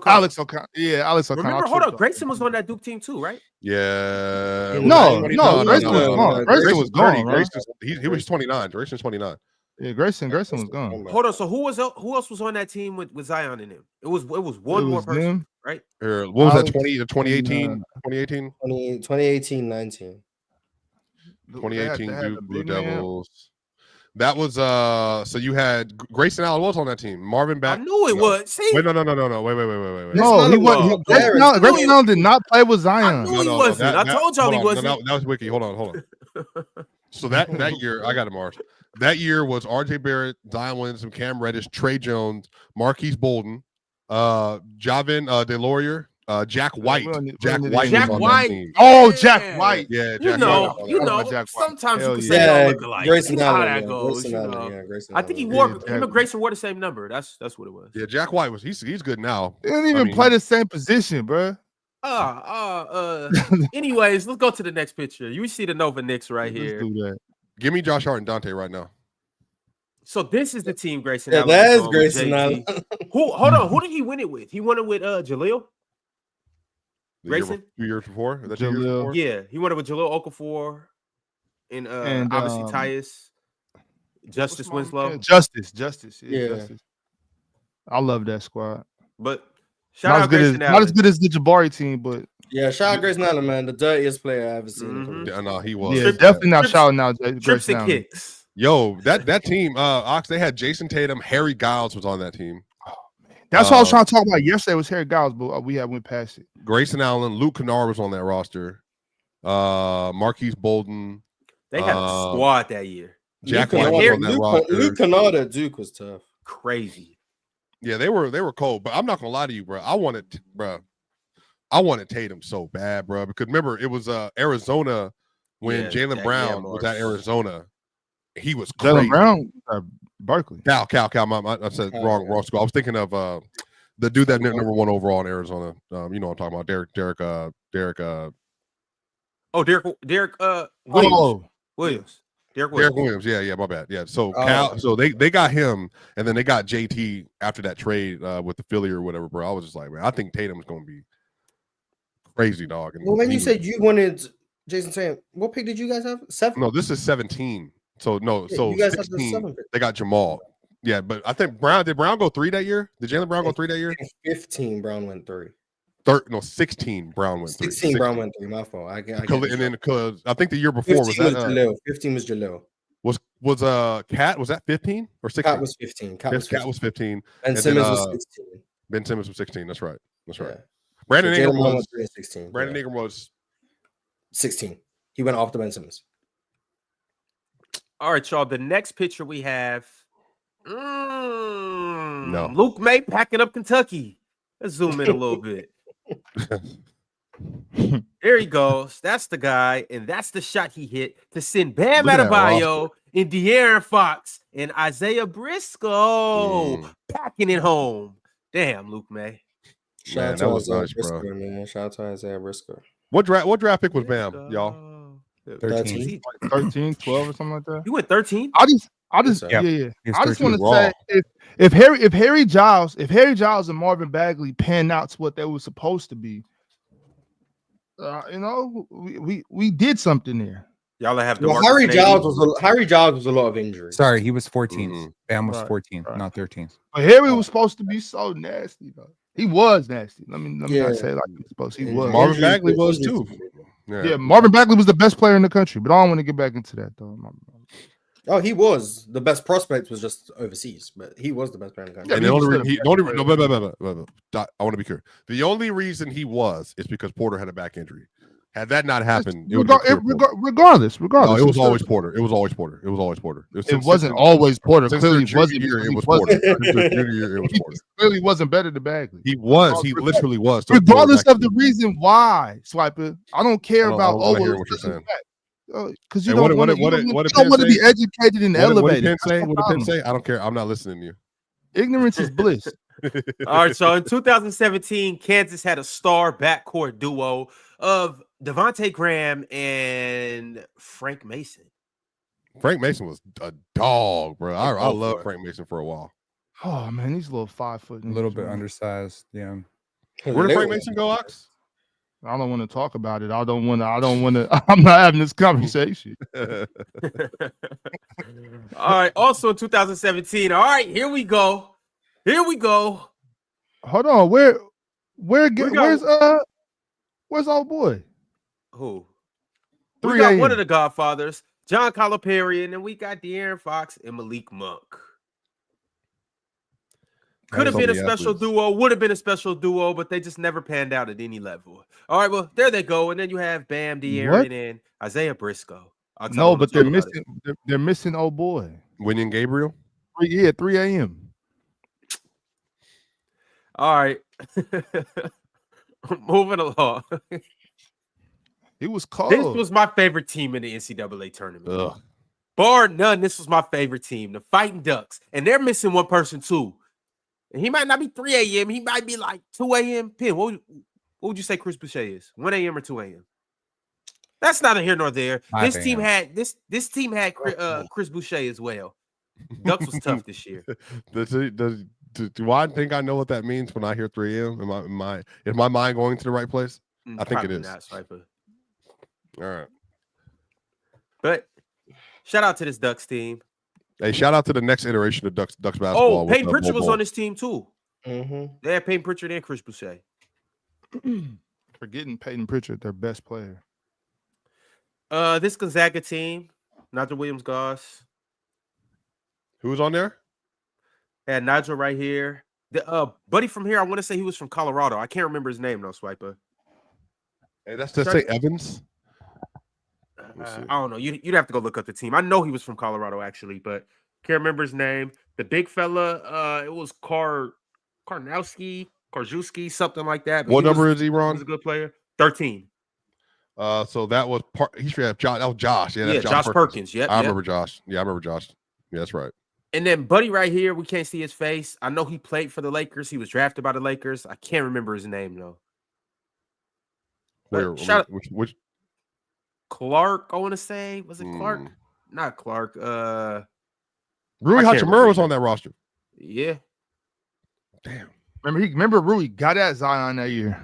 F: Alex O'Connor. Yeah, Alex O'Connor.
A: Remember, hold on. Grayson was on that Duke team too, right?
E: Yeah.
F: No. Grayson was gone. Grayson was gone.
E: He was 29. Grayson's 29.
F: Yeah, Grayson was gone.
A: Hold on. So who else was on that team with Zion in him? It was one more person, right?
E: What was that? 2018?
D: 2018, 19.
E: 2018 Duke Blue Devils. That was so you had Grayson Allen was on that team. Marvin Back.
A: I knew it was. See?
E: Wait, no. Wait.
F: No, he wasn't. Grayson Allen did not play with Zion.
A: I knew he wasn't. I told y'all he wasn't.
E: That was Wiki. Hold on. So that year, I got it, Mars. That year was RJ Barrett, Zion Williamson, Cam Reddish, Trae Jones, Marquise Bolden, Javin DeLaurier, Jack White. Jack White.
F: Oh, Jack White.
E: Yeah,
A: Jack White. Sometimes you can say they don't look alike.
D: Grayson
A: how
D: Allen,
A: that goes.
D: Grayson
A: I think him and Grayson wore the same number. That's what it was.
E: Yeah, Jack White he's good now.
F: He didn't even play the same position, bro.
A: Anyways, let's go to the next picture. You see the Nova Knicks right here.
F: Let's do that.
E: Give me Josh Hart and Dante right now.
A: So this is the team Grayson
D: Allen. That is Grayson Allen.
A: Hold on. Who did he win it with? He won it with Jaleel? Grayson?
E: 2 years before?
F: Jaleel.
A: Yeah, he won it with Jaleel Okafor and obviously Tyus. Justice Winslow.
F: Justice. Yeah. Justice. I love that squad.
A: But shout out Grayson Allen.
F: Not as good as the Jabari team, but
D: yeah, shout out Grayson Allen, man. The dirtiest player I ever seen.
A: Mm-hmm.
E: Yeah, no, he was.
F: Yeah, definitely not shouting out Grayson Allen.
A: Kicks.
E: Yo, that team, Ox, they had Jason Tatum, Harry Giles was on that team.
F: Oh, man. That's what I was trying to talk about yesterday was Harry Giles, but we went past it.
E: Grayson Allen, Luke Kennard was on that roster. Marquise Bolden.
A: They had a squad that year.
E: Jack White was on that roster.
D: Luke Kennard at Duke was tough.
A: Crazy.
E: Yeah, they were cold, but I'm not gonna lie to you, bro. I wanted Tatum so bad, bro, because remember it was Arizona when Jaylen Brown was at Arizona. He was crazy.
F: Jaylen Brown, Berkeley.
E: Cal. I said wrong school. I was thinking of the dude that number 1 overall in Arizona. You know what I'm talking about? Derek.
A: Derek. Williams.
D: Oh,
A: Williams. Derek
E: Derek
A: Williams.
E: Williams. Yeah, my bad. Yeah. So
D: Oh.
E: so they got him, and then they got JT after that trade with the Philly or whatever, bro. I was just like, man, I think Tatum's gonna be crazy, dog. And
D: Well, when
E: he
D: you
E: was-
D: said you wanted Jason Tatum, what pick did you guys have? 7?
E: no, this is 17. So no,
D: Yeah,
E: so
D: you guys have the
E: 16.
D: 7 pick.
E: They got Jamal. Yeah, but I think did Brown go 3 that year? Did Jaylen Brown go 3 that year?
D: 15, Brown went 3.
E: 16. Brown went 3.
D: 16, Brown went 3. My fault. I
E: And then because I think the year before
D: 15
E: was
D: was
E: that
D: Jalil. 15 was Jalil.
E: was Cat, was that 15 or 16?
D: Cat was 15. Cat was 15.
E: Cat was 15.
D: Ben
E: and
D: Simmons
E: then,
D: was 16.
E: Ben Simmons was 16. That's right. That's right.
D: Yeah.
E: Brandon
D: So
E: Ingram
D: Jaylen Brown
E: was
D: 3 and 16.
E: Brandon
D: yeah.
E: Ingram was
D: 16. He went after Ben Simmons.
A: All right, y'all. The next picture we have.
E: No.
A: Luke May packing up Kentucky. Let's zoom in a little bit. There he goes. That's the guy, and that's the shot he hit to send Bam
E: Look at that
A: Adebayo and De'Aaron Fox and Isaiah Briscoe packing it home. Damn, Luke May.
D: Shout out
E: that
D: to
E: was
D: Isaiah
E: nice,
D: Briscoe,
E: bro.
D: man. Shout out to Isaiah Briscoe.
E: What draft pick was Bam, y'all?
D: 13.
F: 13, 12 or something like that.
A: You went 13?
F: I just
D: so.
F: yeah.
C: He was
F: I just
C: 13
F: want to
E: raw.
F: say if Harry Giles and Marvin Bagley pan out to what they were supposed to be, we did something there.
A: Y'all have the
D: Well, Harry Giles was a lot of injuries.
C: Sorry, he was 14.
E: Mhm.
C: Bam was
F: Right,
C: 14,
F: right.
C: not 13.
F: But Harry was supposed to be so nasty, though. He was nasty. Let me
D: Yeah.
F: not say it like he was supposed to. He
D: And
F: was.
E: Marvin
D: injuries-
E: Bagley was
D: injuries-
E: too.
F: Yeah, Marvin Bagley was the best player in the country, but I don't want to get back into that though.
D: Oh, he was. The best prospect was just overseas, but he was the best player in the country.
F: Yeah,
E: And
F: but
E: the
F: he
E: only
F: was
E: reason
F: still
E: he,
F: a
E: the
F: bad
E: only,
F: player.
E: I want to be clear. The only reason he was is because Porter had a back injury. Had that not happened, it would have been clear Porter.
F: Regardless.
E: No,
F: he
E: it was
F: still-
E: always Porter. It was always Porter. It was always Porter.
F: It wasn't always Porter.
E: Since
F: Clearly,
E: their
F: it
E: junior
F: wasn't.
E: year,
F: because
E: it
F: he
E: was
F: wasn't.
E: Porter. Since their junior year, it was
F: He
E: Porter.
F: clearly wasn't better than Bagley.
E: He was. He literally was. So
F: Regardless
E: Porter
F: of the reason why, Swiper, I don't care
E: I don't
F: about.
E: wanna hear what you're saying.
F: Because you
E: And what
F: don't
E: did-
F: want
E: what did
F: to
E: Penn
F: be
E: say?
F: educated and
E: What did
F: elevated.
E: Penn say?
F: That's the
E: What did Penn
F: problem.
E: say? I don't care. I'm not listening to you.
F: Ignorance is bliss.
A: All right, so in 2017, Kansas had a star backcourt duo of Devontae Graham and Frank Mason.
E: Frank Mason was a dog, bro. I
A: Go
E: love
A: for it.
E: Frank Mason for a while.
F: Oh man, these little 5 foot.
C: A little
F: niggas,
C: bit
F: man.
C: undersized. Yeah.
E: Where did Frank Mason go, Ox?
F: I don't want to talk about it. I don't want to. I'm not having this conversation.
A: All right, also in 2017. All right, here we go.
F: Hold on. Where's old boy?
A: Who?
F: 3
A: We got
F: a.m.
A: one of the Godfathers, John Calipari, and then we got De'Aaron Fox and Malik Monk. Could have
E: So
A: been a
E: many
A: special
E: athletes.
A: duo, would have been a special duo, but they just never panned out at any level. All right, well, there they go. And then you have Bam, De'Aaron, and Isaiah Briscoe. I'll tell
F: No,
A: them
F: but
A: to
F: they're
A: talk about it.
F: missing. They're missing old boy.
E: William Gabriel.
F: 3 a.m.
A: All right. Moving along.
F: He was cold.
A: This was my favorite team in the NCAA tournament.
E: Ugh.
A: Bar none, this was my favorite team, the Fighting Ducks. And they're missing one person too. And he might not be 3 a.m. He might be like 2 a.m. Pin, what would you say Chris Boucher is? 1 a.m. or 2 a.m.? That's neither here nor there.
C: 5
A: This team had this team had Chris Boucher as well. Ducks was tough this year.
E: Do I think I know what that means when I hear 3 a.m.? Is my mind going to the right place? I think it
A: Probably
E: is.
A: not, Swiper.
E: All right.
A: But shout out to this Ducks team.
E: Hey, shout out to the next iteration of Ducks basketball.
A: Oh,
E: with,
A: Peyton Pritchard
E: Bol
A: was
E: Bol.
A: on this team too.
D: Mm-hmm.
A: They had Peyton Pritchard and Chris Boucher.
F: Forgetting Peyton Pritchard, their best player.
A: This Gonzaga team, Nigel Williams Goss.
E: Who was on there?
A: Had Nigel right here. The buddy from here, I want to say he was from Colorado. I can't remember his name though, Swiper.
E: Hey, that's to say Evans.
A: I don't know. You'd have to go look up the team. I know he was from Colorado actually, but can't remember his name. The big fella, it was Karjewski, something like that. But
E: What number is he,
A: he
E: Ron?
A: was a good player. 13.
E: So that was he should have Josh. That was Josh. Yeah, that's
A: Josh Perkins. Yep.
E: I remember Josh. Yeah, I remember Josh. Yeah, that's right.
A: And then Buddy right here, we can't see his face. I know he played for the Lakers. He was drafted by the Lakers. I can't remember his name though.
E: Where?
A: Shout out
E: Which
A: Clark, I want to say. Was it Clark? not Clark.
E: Rui
A: I can't
E: Hachimura was
A: remember.
E: on that roster.
A: Yeah.
E: Damn.
F: Remember Rui got at Zion that year.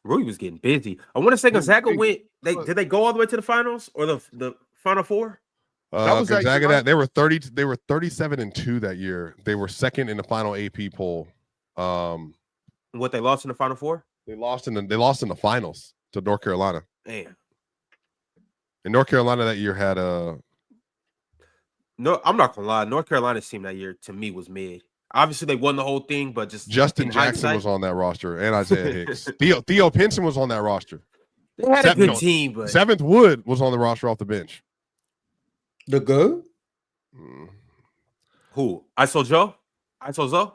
A: Rui was getting busy. I want to say Gonzaga
F: big.
A: went. Did they go all the way to the finals or the Final Four?
F: That was that
E: Gonzaga.
F: year,
E: They were 37-2 that year. They were second in the final AP poll.
A: What they lost in the Final Four?
E: They lost in the finals to North Carolina.
A: Damn.
E: And North Carolina that year had
A: No, I'm not gonna lie. North Carolina's team that year to me was mid. Obviously, they won the whole thing, but just
E: Justin
A: in
E: Jackson
A: hindsight,
E: was on that roster and Isaiah Hicks. Theo Pinson was on that roster.
A: They had a good team, but
E: Seventh Wood was on the roster off the bench.
D: The go?
A: Who? ISO Joe? ISO Zoe?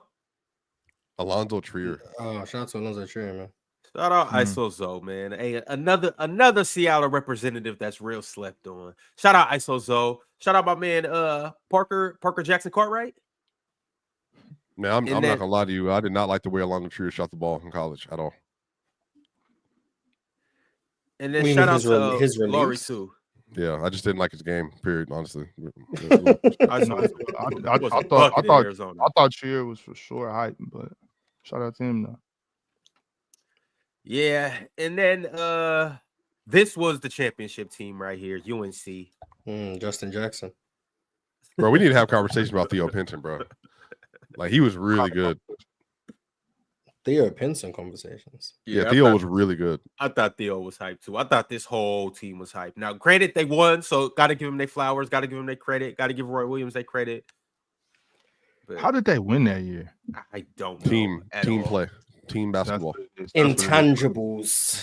E: Alonzo Trier.
D: Oh, shout out to Alonzo Trier, man.
A: Shout out ISO Zoe, man. Hey, another Seattle representative that's real slept on. Shout out ISO Zoe. Shout out my man Parker Jackson Cartwright.
E: Man, I'm not gonna lie to you. I did not like the way Alonzo Trier shot the ball in college at all.
A: And then shout out to
D: his
A: Laurie
D: release?
A: too.
E: Yeah, I just didn't like his game. Period. Honestly.
F: I thought Trier was for sure hype, but shout out to him though.
A: Yeah, and then this was the championship team right here, UNC.
D: Justin Jackson.
E: Bro, we need to have conversations about Theo Pinson, bro. Like he was really good.
D: Theo Pinson conversations.
E: Yeah, Theo was really good.
A: I thought Theo was hyped too. I thought this whole team was hyped. Now, granted, they won, so got to give them their flowers, got to give them their credit, got to give Roy Williams their credit. But
F: how did they win that year?
A: I don't know.
E: Team play, team basketball.
D: Intangibles.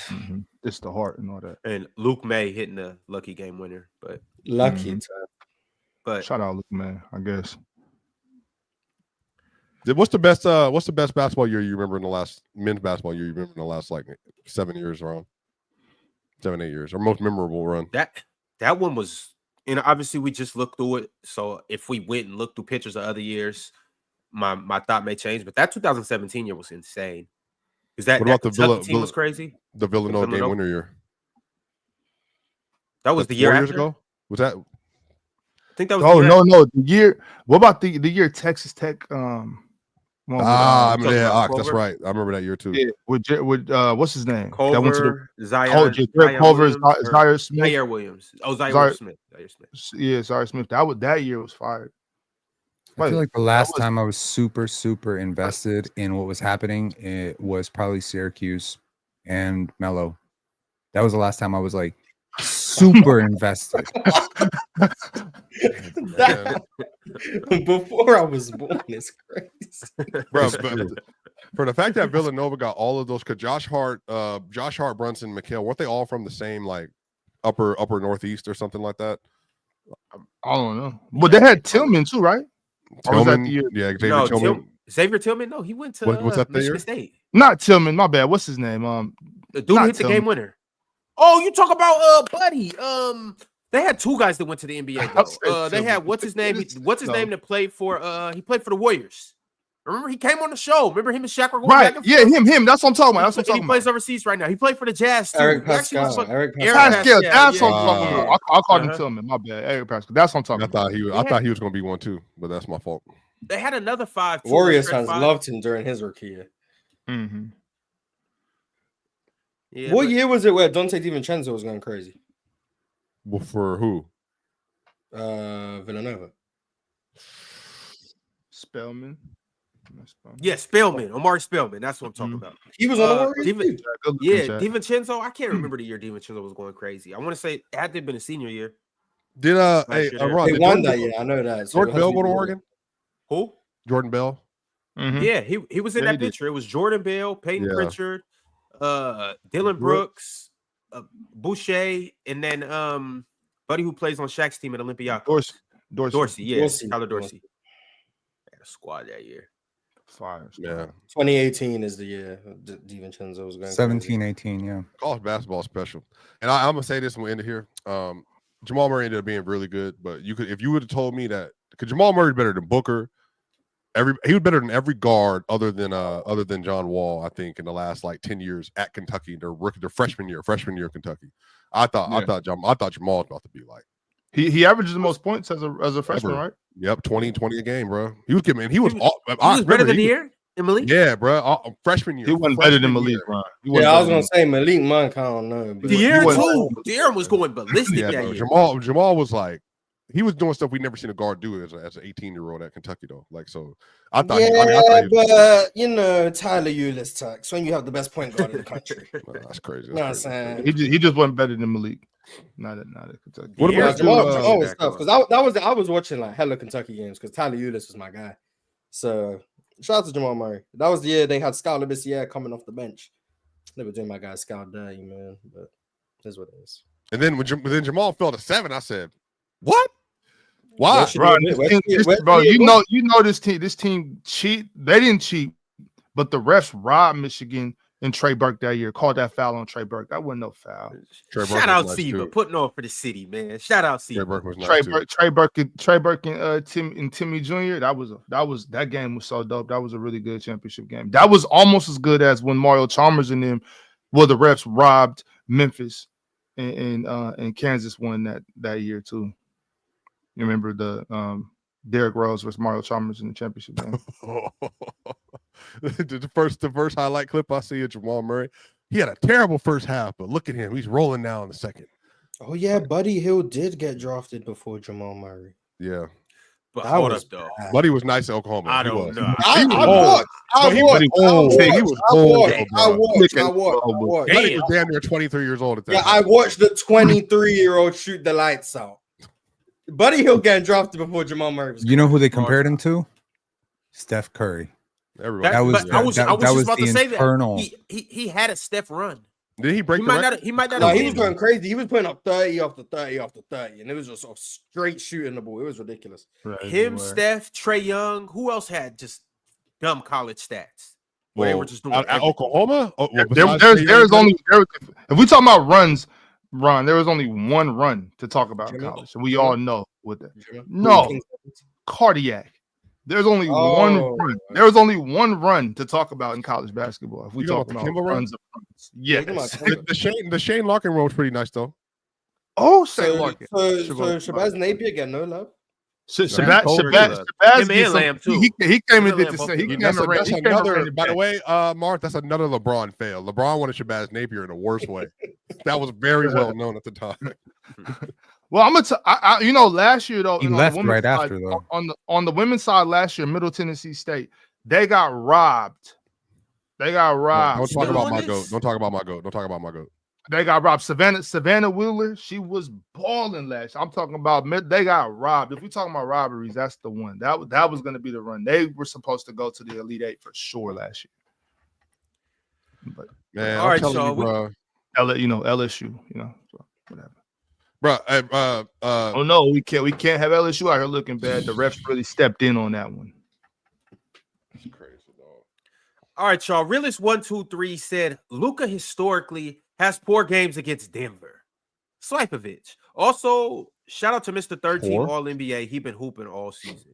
F: It's the heart and all that.
A: And Luke May hitting the lucky game winner, but
D: lucky time.
A: But
F: shout out Luke, man. I guess.
E: What's the best basketball year you remember in the last men's basketball year you remember in the last like 7 years around? 7-8 years, or most memorable run?
A: That one was, obviously we just looked through it. So if we went and looked through pictures of other years, my thought may change. But that 2017 year was insane. Is that
E: what about
A: the team was crazy?
E: The Villanova game winner year.
A: That was the year
E: 4
A: after?
E: years ago. Was that?
F: I think that was. No. The year. What about the year Texas Tech?
E: That's right. I remember that year too.
F: Yeah, with what's his name?
A: Culver,
F: that went to
A: Zion
F: Zaire
A: Williams. Oh, Zaire Smith.
F: Yeah, Zaire Smith. That year was fire.
C: I feel like the last time I was super, super invested in what was happening, it was probably Syracuse and Melo. That was the last time I was like super invested.
D: Before I was born is crazy.
E: Bro, for the fact that Villanova got all of those, because Josh Hart, Brunson, Mikhail, weren't they all from the same like upper northeast or something like that?
F: I don't know. But they had Tillman too, right?
E: Tillman, Xavier Tillman.
A: Xavier Tillman, no, he went to
E: what's that
A: Michigan State.
F: Not Tillman, my bad. What's his name?
A: The dude hit the game winner. Oh, you talk about Buddy. They had two guys that went to the NBA though. They had what's his name that played for he played for the Warriors. Remember he came on the show. Remember him and Shaq were going back and forth?
F: Him. That's what I'm talking about.
A: He plays overseas right now. He played for the Jazz too.
D: Eric Pascal.
F: That's what I'm talking about. I called him Tillman. My bad. Eric Pascal. That's what I'm talking about.
E: I thought he was going to be one too, but that's my fault.
A: They had another 5.
D: Warriors fans loved him during his rookie year.
F: Mm-hmm.
A: Yeah,
D: what year was it where Dante DiVincenzo was going crazy?
E: Well, for who?
D: Villanova.
F: Spellman.
A: Yeah, Spellman. Omari Spellman. That's what I'm talking about.
D: He was on the Warriors.
A: DiVincenzo. I can't remember the year DiVincenzo was going crazy. I want to say it had to have been a senior year.
E: Did
A: Ron,
D: they won that year. I know that.
E: So Jordan Bell go to Oregon?
A: Who?
E: Jordan Bell.
F: Mm-hmm.
A: Yeah, he was in that picture. It was Jordan Bell, Peyton Pritchard, Dylan Brooks, Boucher, and then buddy who plays on Shaq's team at Olympiacos. Dorsey. Yeah, Tyler Dorsey. Had a squad that year.
F: Fire.
E: Yeah.
D: 2018 is the year DiVincenzo was going.
C: 17-18, yeah.
E: College basketball is special. And I'm gonna say this when we end it here. Jamal Murray ended up being really good, but if you would have told me that, because Jamal Murray better than Booker, he was better than every guard other than John Wall, I think, in the last like 10 years at Kentucky, their freshman year of Kentucky. I thought Jamal was about to be like
F: He averages the most points as a freshman,
E: Ever.
F: right?
E: Yep, 20 a game, bro. He was getting. He was.
A: He
E: all,
A: He was better than the year in Malik.
E: Yeah, bro. Freshman year.
F: He wasn't better than
E: Freshman
F: Malik,
E: year.
F: Ron. He
D: Yeah,
F: wasn't
D: I was
F: better
D: gonna say Malik Monk. I don't know. But
A: The year
F: wasn't-
A: too. De'Aaron was going ballistic
E: Yeah,
A: that
E: bro.
A: year.
E: Jamal was like, he was doing stuff we never seen a guard do as an 18-year-old at Kentucky though. Like, so I thought.
D: Yeah,
E: I thought he was,
D: but you know, Tyler Ulis tax when you have the best point guard in the country.
E: no, that's crazy.
D: You know what I'm
E: That's crazy.
D: saying?
F: he just wasn't better than Malik. Not at Kentucky.
E: What
A: Yeah,
E: about
D: Jamal
E: you,
D: was tough because I was watching like hella Kentucky games because Tyler Ulis was my guy. So shout out to Jamal Murray. That was the year they had Scal Labissiere coming off the bench. They were doing my guy Scal dirty, man. But that's what it is.
E: And then when Jamal fell to 7, I said, "What? Why?"
F: Bro, you know this team cheat. They didn't cheat, but the refs robbed Michigan and Trey Burke that year. Called that foul on Trey Burke. That wasn't no foul.
A: Shout out Siva putting on for the city, man. Shout out
E: Trey
A: Siva.
E: Burke was nice
F: Trey Burke and Timmy Jr. That game was so dope. That was a really good championship game. That was almost as good as when Mario Chalmers and them, well, the refs robbed Memphis and Kansas won that year too. You remember the Derrick Rose versus Mario Chalmers in the championship game?
E: the first highlight clip I see of Jamal Murray, he had a terrible first half, but look at him, he's rolling now in the second.
D: Oh yeah, Buddy Hill did get drafted before Jamal Murray.
E: Yeah,
A: But
D: That
A: hold
D: was
A: up though.
E: Buddy was nice at Oklahoma.
A: I
E: He
A: don't
E: was.
A: know.
D: I watched.
E: Buddy was damn near 23 years old at that
D: Yeah,
E: time.
D: I watched the 23-year-old shoot the lights out. Buddy Hill getting drafted before Jamal Murray was.
C: You know who they compared him to? Steph Curry.
E: Everybody.
C: That was
A: I was
C: that
A: just
C: was
A: about
C: the
A: to say
C: internal.
A: that. He had a Steph run.
E: Did he break
A: He
E: the
A: might
E: record?
A: not. He might not.
D: No,
A: have
D: he was
A: been.
D: going crazy. He was putting up 30 after 30 after 30, and it was just a straight shooting the ball. It was ridiculous.
A: Him, Steph, Trae Young. Who else had just dumb college stats? Where they were just doing
E: at
A: everything.
E: Oklahoma. Oh, well,
F: There's only if we talking about runs, Ron, there was only one run to talk about in college, and we all know what that. No, cardiac. There's only one run. There was only one run to talk about in college basketball. If we talk about runs of runs, yes.
E: The Shane Larkin run was pretty nice though.
F: Oh,
D: So
F: Shane Larkin.
D: Shabazz Napier get no love.
F: Shabazz he came and did the same. He
E: That's
F: came and
E: another. By the way, Mark, that's another LeBron fail. LeBron wanted Shabazz Napier in a worse way. That was very well known at the time.
F: Well, I'm gonna last year though,
C: he left right after though.
F: On the women's side last year, Middle Tennessee State, they got robbed. Don't
E: talk about my goat. Don't talk about my goat.
F: They got robbed. Savannah Wheeler, she was balling last year. I'm talking about they got robbed. If we're talking about robberies, that's the one. That was going to be the run. They were supposed to go to the Elite Eight for sure last year. But
E: man,
A: all
E: I'm
A: right,
E: telling
A: so
E: you, bro.
F: LSU, so whatever.
E: Bro,
F: oh no, we can't have LSU out here looking bad. The refs really stepped in on that one.
E: That's crazy, dog.
A: All right, y'all. Realist123 said Luka historically has poor games against Denver. Swipovich. Also, shout out to Mr. 13 All NBA. He been hooping all season.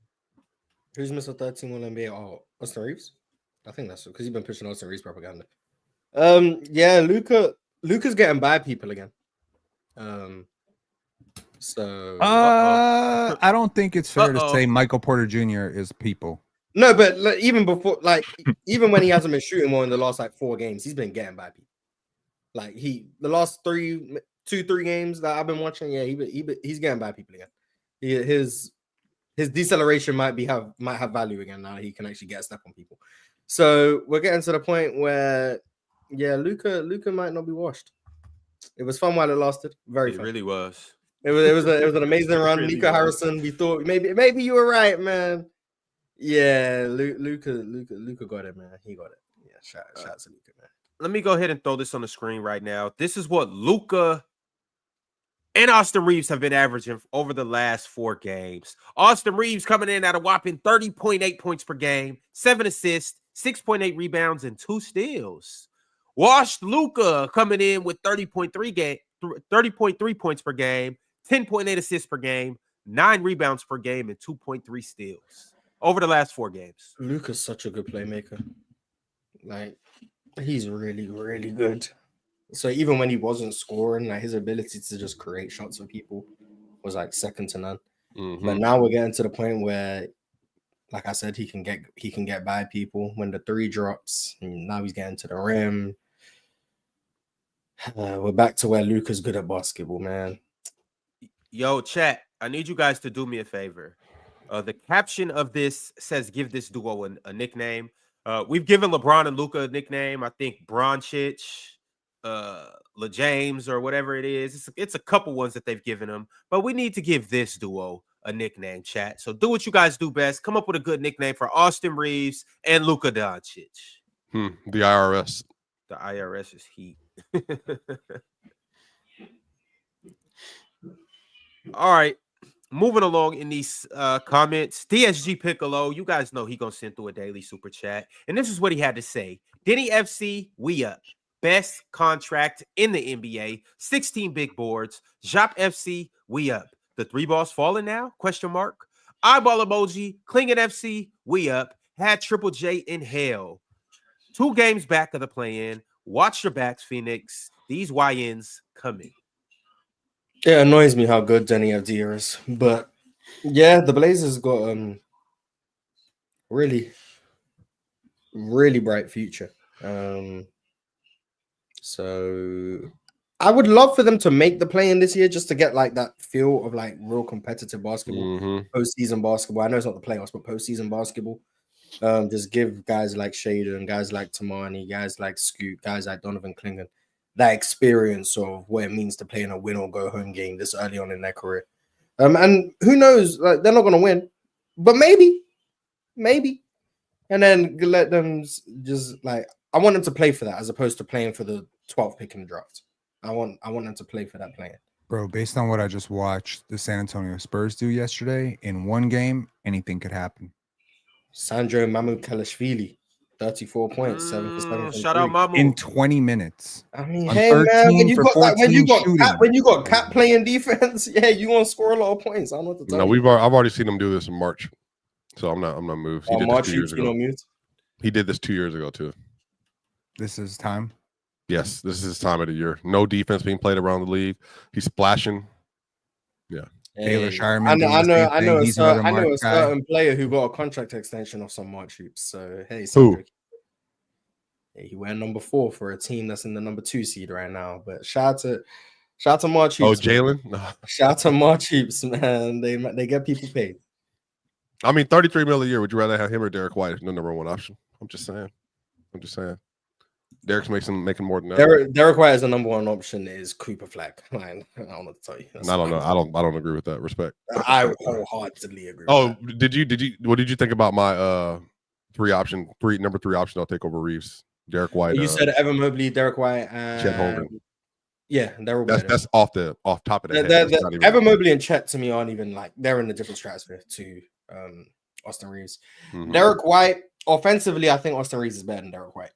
D: Who's Mr. 13 All NBA? Oh, Austin Reeves? I think that's because he's been pushing Austin Reeves propaganda. Yeah, Luka's getting by people again. So
C: I don't think it's fair to say Michael Porter Jr. is people.
D: No, but even before, even when he hasn't been shooting more in the last 4 games, he's been getting by people. The last 3 games that I've been watching, yeah, he's getting by people again. His deceleration might have value again now. He can actually get a step on people. So we're getting to the point where, yeah, Luka might not be washed. It was fun while it lasted. Very fun.
A: It really was.
D: It was an amazing run.
A: Really
D: Luka Harrison. We thought maybe you were right, man. Yeah, Luka got it, man. He got it. Yeah, shout out to Luka, man.
A: Let me go ahead and throw this on the screen right now. This is what Luka and Austin Reeves have been averaging over the last 4 games. Austin Reeves coming in at a whopping 30.8 points per game, 7 assists, 6.8 rebounds, and 2 steals. Washed Luka coming in with 30.3 points per game, 10.8 assists per game, 9 rebounds per game, and 2.3 steals over the last 4 games.
D: Luka's such a good playmaker. He's really, really good. So even when he wasn't scoring, his ability to just create shots for people was like second to none.
E: Mhm.
D: But now we're getting to the point where, like I said, he can get by people when the three drops. And now he's getting to the rim. We're back to where Luka's good at basketball, man.
A: Yo, chat, I need you guys to do me a favor. The caption of this says, give this duo a nickname. We've given LeBron and Luka a nickname. I think Bronchich, LeJames, or whatever it is. It's a couple ones that they've given him. But we need to give this duo a nickname, chat. So do what you guys do best. Come up with a good nickname for Austin Reeves and Luka Doncic.
E: The IRS.
A: The IRS is heat. All right. Moving along in these comments, DSG Piccolo, you guys know he gonna send through a daily super chat, and this is what he had to say. Denny FC, we up. Best contract in the NBA. 16 big boards. Jop FC, we up. The three balls falling now? Question mark. Eyeball emoji. Klingen FC, we up. Had Triple J in hell. 2 games back of the play-in. Watch your backs, Phoenix. These YNs coming.
D: It annoys me how good Denny FD is, but yeah, the Blazers got really, really bright future. So I would love for them to make the play in this year just to get like that feel of like real competitive basketball, postseason basketball. I know it's not the playoffs, but postseason basketball. Just give guys like Shader and guys like Tamani, guys like Scoot, guys like Donovan Klingen that experience of what it means to play in a win or go home game this early on in their career. And who knows, like, they're not going to win, but maybe, and then let them just like, I want them to play for that as opposed to playing for the 12th pick in the draft. I want them to play for that plan.
C: Bro, based on what I just watched the San Antonio Spurs do yesterday, in one game, anything could happen.
D: Sandro Mamukelashvili, 34 points, 7 for 7.
A: Shout out Mamu.
C: In 20 minutes.
D: I mean,
C: On
D: hey man,
C: 13
D: when you
C: for
D: got that,
C: 14
D: when you got Cat playing defense, yeah, you gonna score a lot of points. I don't know what to tell you.
E: I've already seen him do this in March, so I'm not moved. He did this 2 years ago. He did this 2 years ago too.
C: This is time.
E: Yes, this is his time of the year. No defense being played around the league. He's splashing. Yeah.
C: Taylor Shireman.
D: I know a certain player who got a contract extension of some March hoops. So hey,
E: who?
D: He went number 4 for a team that's in the number 2 seed right now. But shout out to March hoops.
E: Oh, Jaylin. No.
D: Shout out to March hoops, man. They get people paid.
E: I mean, $33 million a year. Would you rather have him or Derek White as the number 1 option? I'm just saying. Derek's making more than that.
D: Derek White as the number 1 option is Cooper Flag. I don't know what to tell you.
E: I don't know. I don't agree with that. Respect.
D: I wholeheartedly agree.
E: Oh, what did you think about my number 3 option? I'll take over Reeves. Derek White.
D: You said Evan Mobley, Derek White, and
E: Chet Holmgren.
D: Yeah, they're all
E: that's off top of that.
D: Evan Mobley and Chet to me aren't even like, they're in a different stratosphere to Austin Reeves. Mm-hmm. Derek White, offensively, I think Austin Reeves is better than Derek White.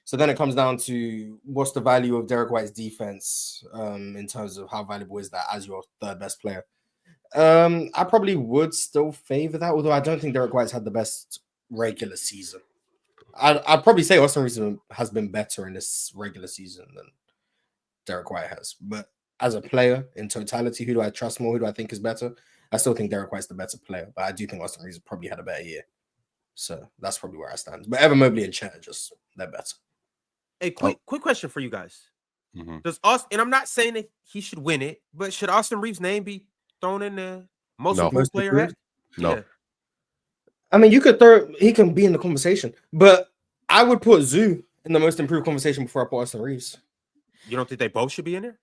D: So then it comes down to what's the value of Derek White's defense in terms of how valuable is that as your 3rd best player. I probably would still favor that, although I don't think Derek White's had the best regular season. I'd probably say Austin Reeves has been better in this regular season than Derek White has. But as a player in totality, who do I trust more? Who do I think is better? I still think Derek White's the better player, but I do think Austin Reeves probably had a better year. So that's probably where I stand. But Evan Mobley and Chet they're better.
A: Hey, quick question for you guys.
E: Mm-hmm.
A: Does Austin, and I'm not saying that he should win it, but should Austin Reeves' name be thrown in the most improved player hat?
E: No.
A: Yeah.
D: I mean, he can be in the conversation, but I would put Zoo in the most improved conversation before I put Austin Reeves.
A: You don't think they both should be in there?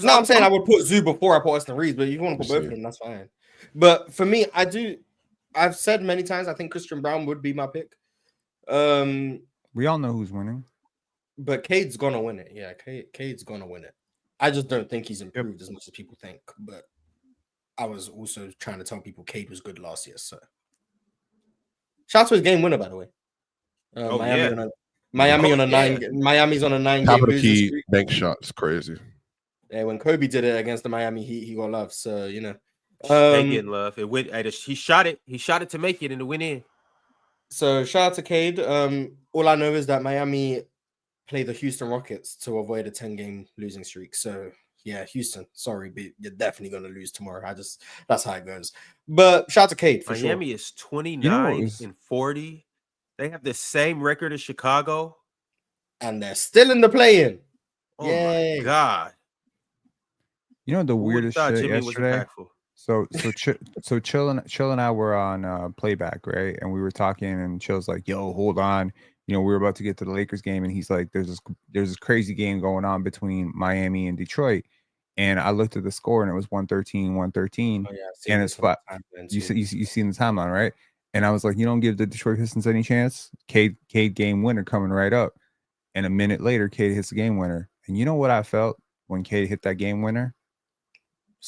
D: No, I'm saying I would put Zoo before I put Austin Reeves, but if you want to put both of them, that's fine. But for me, I've said many times, I think Christian Brown would be my pick.
C: We all know who's winning.
D: But Cade's gonna win it. Yeah, Cade's gonna win it. I just don't think he's improved as much as people think. But I was also trying to tell people Cade was good last year. So shout out to his game winner, by the way. Miami's on a 9
E: top
D: game
E: of the key
D: streak.
E: bank shot. It's crazy.
D: Yeah, when Kobe did it against the Miami Heat, he got love. So you know,
A: they get love. It went. He shot it. He shot it to make it, and it went in.
D: So shout out to Cade. All I know is that Miami play the Houston Rockets to avoid a 10-game losing streak. So Yeah, Houston. Sorry, but you're definitely gonna lose tomorrow. That's how it goes. But shout out to Cade for
A: Miami
D: sure.
A: is 29 and 40. They have the same record as Chicago,
D: and they're still in the play-in.
A: Oh my god!
C: You know the weirdest shit
A: Jimmy
C: yesterday.
A: Was
C: so Chill and I were on Playback, right? And we were talking, and Chill's like, "Yo, hold on." You know, we were about to get to the Lakers game, and he's like, "There's this crazy game going on between Miami and Detroit." And I looked at the score, and it was 113.
D: Oh, yeah,
C: and it's flat. You seen the timeline, right? And I was like, "You don't give the Detroit Pistons any chance." Cade game winner coming right up, and a minute later, Cade hits the game winner. And you know what I felt when Cade hit that game winner?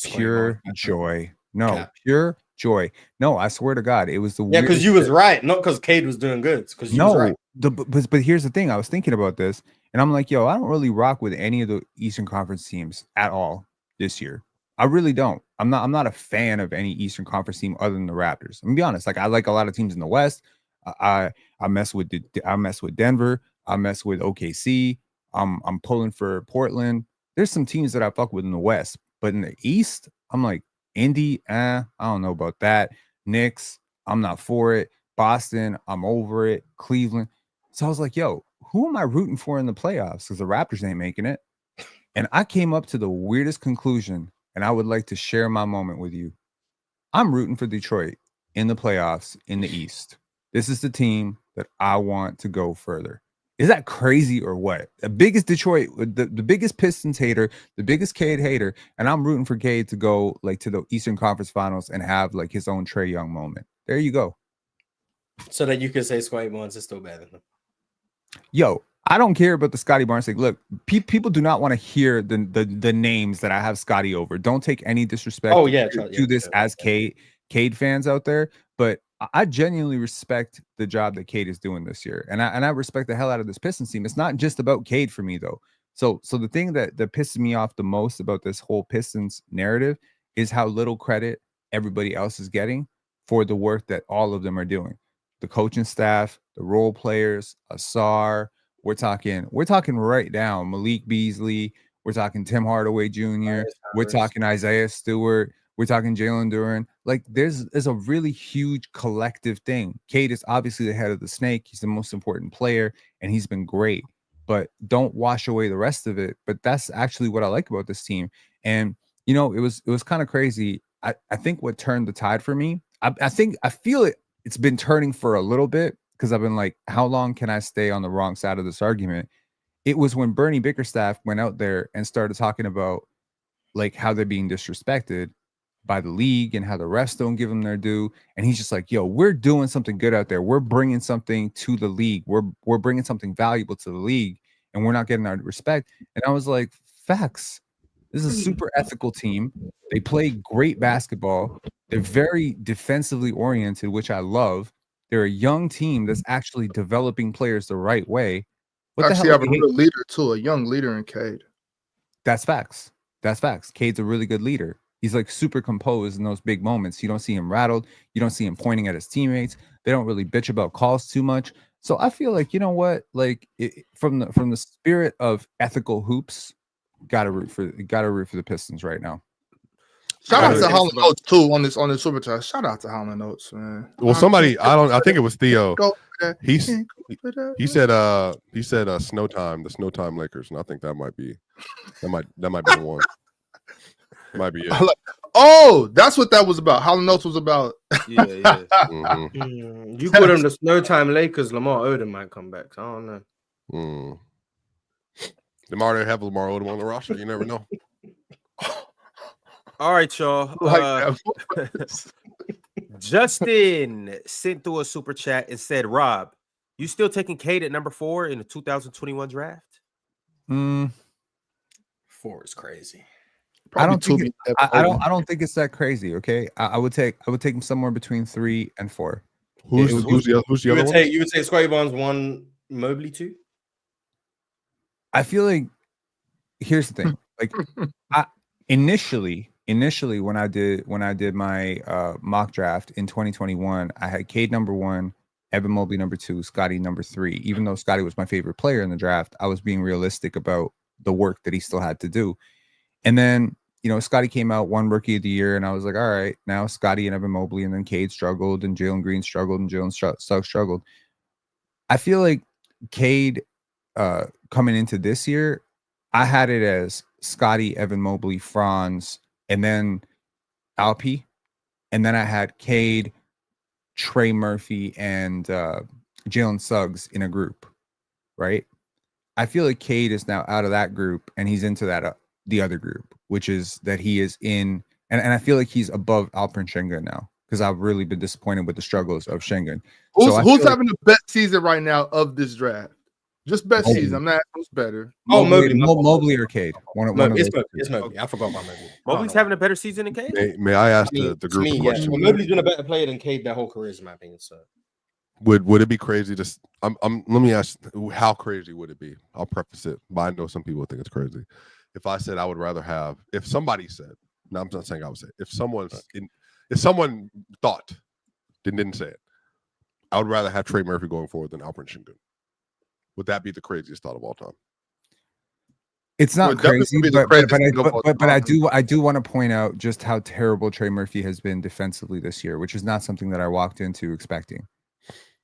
C: Pure joy. No, pure joy. No, I swear to God, it was the
D: because you was right, not because Cade was doing good. Because you was right.
C: But here's the thing. I was thinking about this, and I'm like, yo, I don't really rock with any of the Eastern Conference teams at all this year. I really don't. I'm not a fan of any Eastern Conference team other than the Raptors. I'm gonna be honest. Like I like a lot of teams in the West. I mess with Denver. I mess with OKC. I'm pulling for Portland. There's some teams that I fuck with in the West, but in the East, I'm like Indy. I don't know about that. Knicks, I'm not for it. Boston, I'm over it. Cleveland. So I was like, yo, who am I rooting for in the playoffs? Because the Raptors ain't making it. And I came up to the weirdest conclusion, and I would like to share my moment with you. I'm rooting for Detroit in the playoffs in the East. This is the team that I want to go further. Is that crazy or what? The biggest Detroit, the biggest Pistons hater, the biggest Cade hater, and I'm rooting for Cade to go like to the Eastern Conference Finals and have like his own Trae Young moment. There you go.
D: So that you can say Scotty Barnes is still better than him.
C: Yo, I don't care about the Scotty Barnes thing. Look, people do not want to hear the names that I have Scotty over. Don't take any disrespect to this as Cade fans out there, but I genuinely respect the job that Cade is doing this year, and I respect the hell out of this Pistons team. It's not just about Cade for me though. So the thing that pisses me off the most about this whole Pistons narrative is how little credit everybody else is getting for the work that all of them are doing. The coaching staff, the role players, Asar. We're talking right now Malik Beasley. We're talking Tim Hardaway Jr. We're talking Isaiah Stewart. We're talking Jalen Duren. Like there's a really huge collective thing. Cade is obviously the head of the snake. He's the most important player, and he's been great. But don't wash away the rest of it. But that's actually what I like about this team. And you know, it was kind of crazy. I think what turned the tide for me. I feel it's been turning for a little bit because I've been like, how long can I stay on the wrong side of this argument? It was when Bernie Bickerstaff went out there and started talking about like how they're being disrespected by the league and how the refs don't give them their due. And he's just like, yo, we're doing something good out there. We're bringing something to the league. We're bringing something valuable to the league, and we're not getting our respect. And I was like, facts. This is a super ethical team. They play great basketball. They're very defensively oriented, which I love. They're a young team that's actually developing players the right way.
F: What actually, have a real leader too, a young leader in Cade.
C: That's facts. That's facts. Cade's a really good leader. He's like super composed in those big moments. You don't see him rattled. You don't see him pointing at his teammates. They don't really bitch about calls too much. So I feel like, you know what, like from the spirit of ethical hoops, gotta root for the Pistons right now.
F: Shout out to Holland Notes too on the super chat. Shout out to Holland Notes, man.
E: Well, I think it was Theo. He said snow time, the snow time Lakers, and I think that might be the one. Might be it.
F: Oh, that's what that was about. Holland Notes was about.
A: Yeah.
D: Mm-hmm. You put him the snow time Lakers, Lamar Odom might come back. So I don't know.
E: They might already have Lamar Odom on the roster. You never know.
A: All right, y'all. Justin sent through a super chat and said, Rob, you still taking Cade at number 4 in the 2021 draft?
D: 4 is crazy.
C: I don't think think it's that crazy. Okay, I would take him somewhere between 3 and 4.
E: Who's the other one?
D: You would take Scotty Barnes 1, Mobley 2.
C: I feel like here's the thing. Like initially when I did my mock draft in 2021, I had Cade number 1, Evan Mobley number 2, Scotty number 3. Even though Scotty was my favorite player in the draft, I was being realistic about the work that he still had to do. And then, Scotty came out, won Rookie of the Year, and I was like, all right, now Scotty and Evan Mobley, and then Cade struggled, and Jalen Green struggled, and Jalen Suggs struggled. I feel like Cade coming into this year, I had it as Scotty, Evan Mobley, Franz, and then Alpi. And then I had Cade, Trey Murphy, and Jalen Suggs in a group, right? I feel like Cade is now out of that group, and he's into that the other group, which is that he is in, and I feel like he's above Alperen Şengün now, because I've really been disappointed with the struggles of Şengün.
F: Who's having the best season right now of this draft? Just best season. I'm not asking who's better.
C: Mobley or Cade.
D: It's Mobley. I forgot about Mobley.
A: Mobley's having a better season than Cade?
E: May I ask the group a question?
D: Well, Mobley's been a better player than Cade their whole career, in my opinion. So
E: would it be crazy to let me ask, how crazy would it be? I'll preface it, but I know some people think it's crazy. If I said I would rather have, if somebody said, no, I'm not saying I would say, if someone thought, didn't say it, I would rather have Trey Murphy going forward than Alperen Şengün. Would that be the craziest thought of all time?
C: It's not crazy, but I do want to point out just how terrible Trey Murphy has been defensively this year, which is not something that I walked into expecting.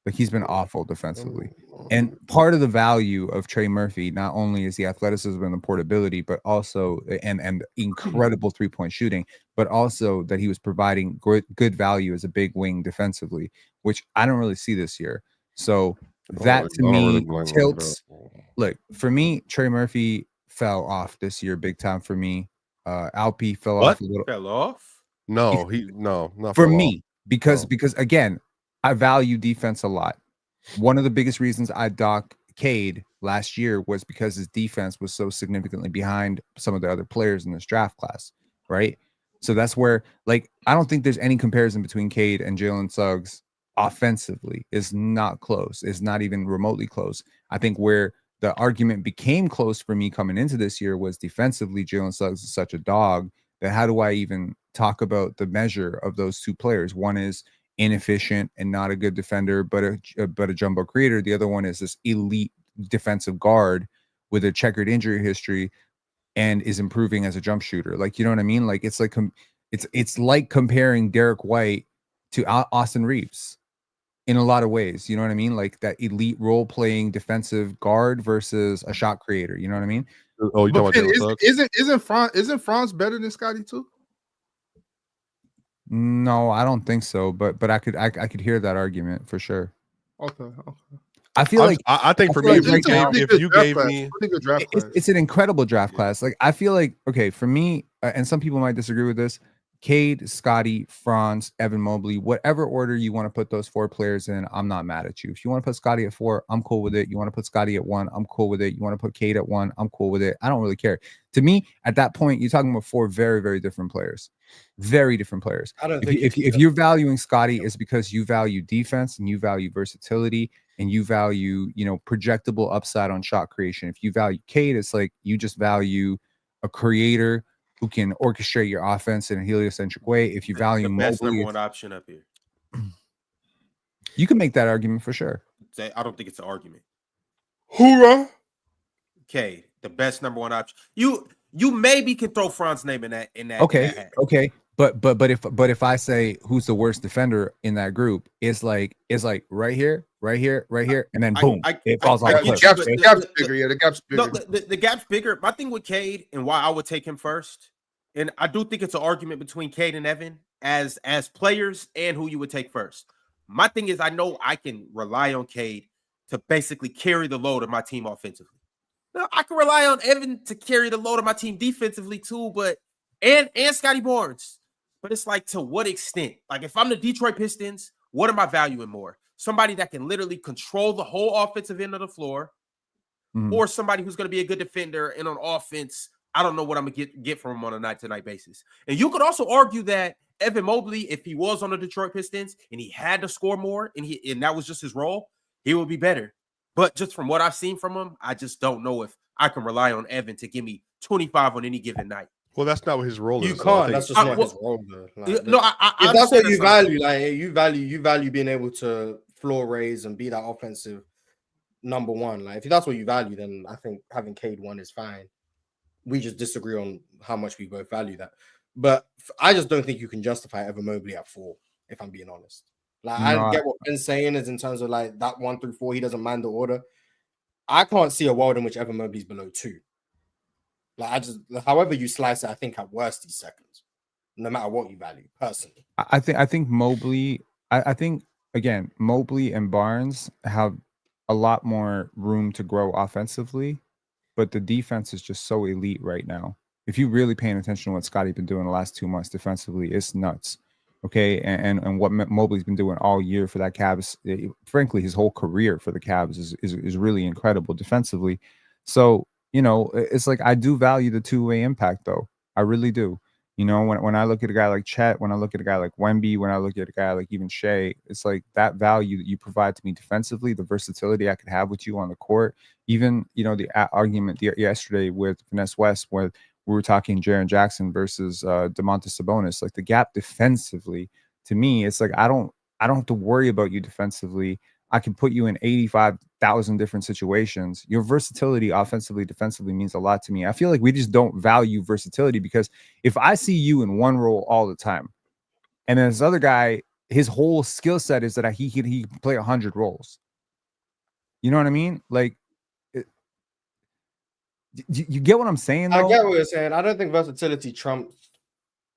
C: Like, he's been awful defensively. And part of the value of Trey Murphy not only is the athleticism and the portability, but also and incredible three-point shooting, but also that he was providing good value as a big wing defensively, which I don't really see this year. So that to me tilts. Look, for me, Trey Murphy fell off this year big time for me. Alpi fell off a little.
A: Fell off?
E: No, not
C: for me, because again, I value defense a lot. One of the biggest reasons I docked Cade last year was because his defense was so significantly behind some of the other players in this draft class, right? So that's where, like, I don't think there's any comparison between Cade and Jalen Suggs offensively. Is not close. It's not even remotely close. I think where the argument became close for me coming into this year was defensively, Jalen Suggs is such a dog that how do I even talk about the measure of those two players? One is inefficient and not a good defender, but a jumbo creator. The other one is this elite defensive guard with a checkered injury history and is improving as a jump shooter. Like, you know what I mean? Like, it's like comparing Derek White to Austin Reeves in a lot of ways. You know what I mean? Like that elite role playing defensive guard versus a shot creator. You know what I mean?
E: Oh, you talking about
F: isn't Franz better than Scotty too?
C: No, I don't think so. But I could hear that argument for sure.
F: Okay.
C: I feel like
E: I think for me, if you gave me,
C: it's an incredible draft class. Like, I feel like, okay, for me, and some people might disagree with this, Cade, Scotty, Franz, Evan Mobley, whatever order you want to put those four players in, I'm not mad at you. If you want to put Scotty at 4, I'm cool with it. You want to put Scotty at 1, I'm cool with it. You want to put Cade at 1, I'm cool with it. I don't really care. To me, at that point, you're talking about 4 very, very different players. Very different players.
D: I don't think
C: if you're valuing Scotty, it's because you value defense and you value versatility and you value, projectable upside on shot creation. If you value Cade, it's like you just value a creator who can orchestrate your offense in a heliocentric way. If you value
A: the best
C: Mobley,
A: number one option up here.
C: You can make that argument for sure.
A: I don't think it's an argument.
F: Hoorah!
A: Okay, the best number one option. You maybe can throw Franz's name in that.
C: Okay. But if I say who's the worst defender in that group, it's like right here, and then boom, it falls off.
F: The gap's bigger. The gap's bigger.
A: No, the gap's bigger. My thing with Cade and why I would take him first, and I do think it's an argument between Cade and Evan as players and who you would take first. My thing is, I know I can rely on Cade to basically carry the load of my team offensively. Now, I can rely on Evan to carry the load of my team defensively too, but and Scotty Barnes. But it's like, to what extent? Like, if I'm the Detroit Pistons, what am I valuing more? Somebody that can literally control the whole offensive end of the floor, or somebody who's going to be a good defender and on offense, I don't know what I'm going to get from him on a night-to-night basis. And you could also argue that Evan Mobley, if he was on the Detroit Pistons and he had to score more and that was just his role, he would be better. But just from what I've seen from him, I just don't know if I can rely on Evan to give me 25 on any given night.
E: Well, that's not what his role is.
D: You can't. That's just not his role.
A: If that's
D: what you value, like you value being able to floor raise and be that offensive number one. Like, if that's what you value, then I think having Cade 1 is fine. We just disagree on how much we both value that. But I just don't think you can justify Evan Mobley at 4, if I'm being honest. Like, I get what Ben's saying is in terms of like that 1 through 4, he doesn't mind the order. I can't see a world in which Evan Mobley's below 2. Like, however you slice it, I think at worst he's second, no matter what you value personally.
C: I think Mobley. I think again, Mobley and Barnes have a lot more room to grow offensively, but the defense is just so elite right now. If you're really paying attention to what Scotty's been doing the last 2 months defensively, it's nuts. Okay, and what Mobley's been doing all year for that Cavs, frankly, his whole career for the Cavs is really incredible defensively. So, you know, it's like I do value the two-way impact, though. I really do. You know, when I look at a guy like Chet, when I look at a guy like Wemby, when I look at a guy like even Shea, it's like that value that you provide to me defensively, the versatility I could have with you on the court. Even, you know, the argument yesterday with Finesse West, where we were talking Jaren Jackson versus Domantas Sabonis, like the gap defensively, to me, it's like I don't have to worry about you defensively. I can put you in 85,000 different situations. Your versatility offensively, defensively means a lot to me. I feel like we just don't value versatility, because if I see you in one role all the time, and then this other guy, his whole skill set is that he can play 100 roles. You know what I mean? Like, you get what I'm saying, though?
D: I get what you're saying. I don't think versatility trumps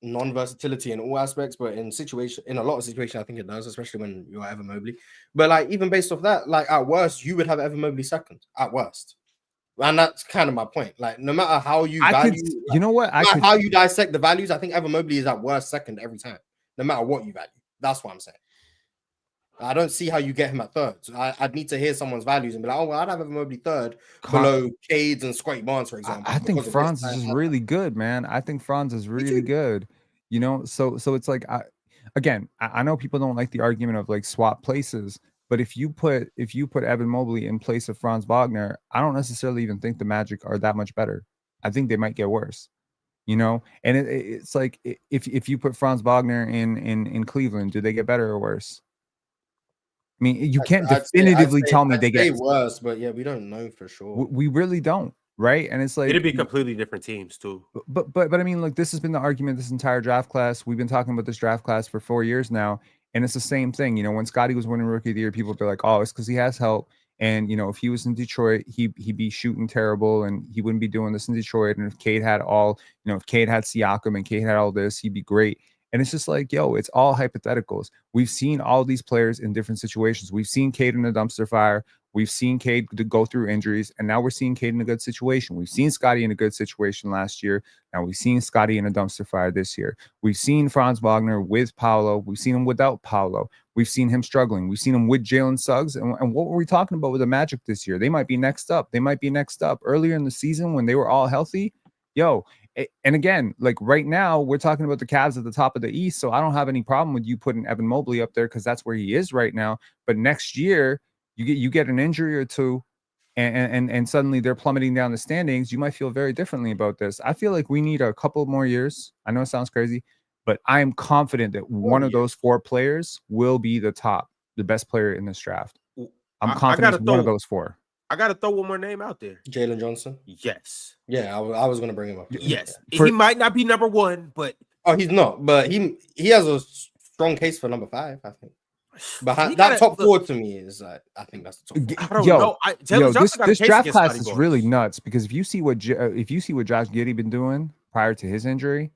D: non-versatility in all aspects, but in a lot of situations, I think it does, especially when you're Evan Mobley. But like, even based off that, like at worst, you would have Evan Mobley second at worst. And that's kind of my point. Like, no matter how you value,
C: you know what?
D: How you dissect the values, I think Evan Mobley is at worst second every time, no matter what you value. That's what I'm saying. I don't see how you get him at third. So I'd need to hear someone's values and be like, oh, well, I'd have Evan Mobley third below Cades and Scotty Barnes, for example.
C: I think Franz is really good, man. I think Franz is really good. You know, so it's like, I know people don't like the argument of like swap places, but if you put Evan Mobley in place of Franz Wagner, I don't necessarily even think the Magic are that much better. I think they might get worse. You know, and it's like if you put Franz Wagner in Cleveland, do they get better or worse? I mean, you can't definitively tell me they get
D: worse, but yeah, we don't know for sure.
C: We really don't, right? And it's like
A: it'd be completely different teams too.
C: But I mean, like, this has been the argument this entire draft class. We've been talking about this draft class for 4 years now, and it's the same thing. You know, when Scotty was winning Rookie of the Year, people would be like, "Oh, it's because he has help." And you know, if he was in Detroit, he'd be shooting terrible, and he wouldn't be doing this in Detroit. And if Cade had if Cade had Siakam and Cade had all this, he'd be great. And it's just like, yo, it's all hypotheticals. We've seen all these players in different situations. We've seen Cade in a dumpster fire. We've seen Cade go through injuries, and now we're seeing Cade in a good situation. We've seen Scotty in a good situation last year. Now we've seen Scotty in a dumpster fire this year. We've seen Franz Wagner with Paolo. We've seen him without Paolo. We've seen him struggling. We've seen him with Jalen Suggs. And what were we talking about with the Magic this year? They might be next up. Earlier in the season when they were all healthy, yo. And again, like right now, we're talking about the Cavs at the top of the East, so I don't have any problem with you putting Evan Mobley up there because that's where he is right now. But next year, you get an injury or two, and suddenly they're plummeting down the standings. You might feel very differently about this. I feel like we need a couple more years. I know it sounds crazy, but I am confident that one of those 4 players will be the best player in this draft. I'm confident one of those 4.
A: I gotta throw one more name out there.
D: Jalen Johnson.
A: Yes.
D: Yeah, I was gonna bring him up.
A: Yes, he might not be number 1, but
D: he's not. But he has a strong case for number 5, I think. But that top 4 to me is, I think that's the top 4.
A: I don't know.
C: This draft class is really nuts because if you see what Josh Giddey been doing prior to his injury,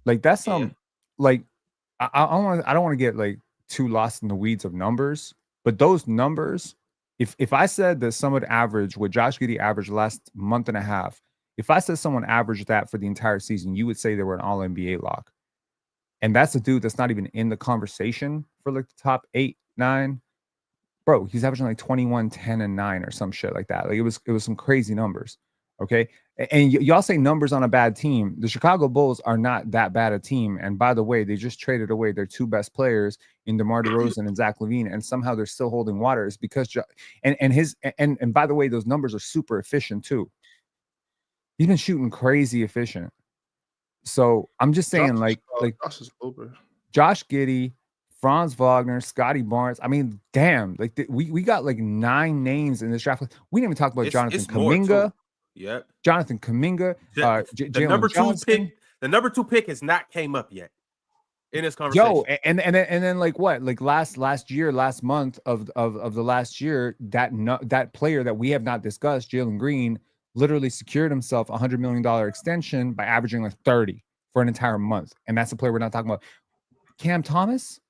C: like that's like I don't want to get like too lost in the weeds of numbers, but those numbers. If I said that someone averaged what Josh Giddey averaged last month and a half, if I said someone averaged that for the entire season, you would say they were an All NBA lock. And that's a dude that's not even in the conversation for like the top 8, 9. Bro, he's averaging like 21, 10, and 9 or some shit like that. Like it was some crazy numbers. Okay. And y'all say numbers on a bad team. The Chicago Bulls are not that bad a team. And by the way, they just traded away their 2 best players in DeMar DeRozan and Zach LaVine, and somehow they're still holding water. It's because and by the way, those numbers are super efficient too. He's been shooting crazy efficient. So I'm just saying, Josh Giddey, Franz Wagner, Scotty Barnes. I mean, damn, like we got like 9 names in this draft. We didn't even talk about Jonathan Kuminga.
A: Yep.
C: Jonathan Kuminga,
A: The
C: Jalen
A: number 2
C: Johnson.
A: pick. The number 2 pick has not came up yet in this conversation.
C: Yo, and then like what? Like last month of the last year, that player that we have not discussed, Jalen Green, literally secured himself a $100 million extension by averaging like 30 for an entire month, and that's the player we're not talking about. Cam Thomas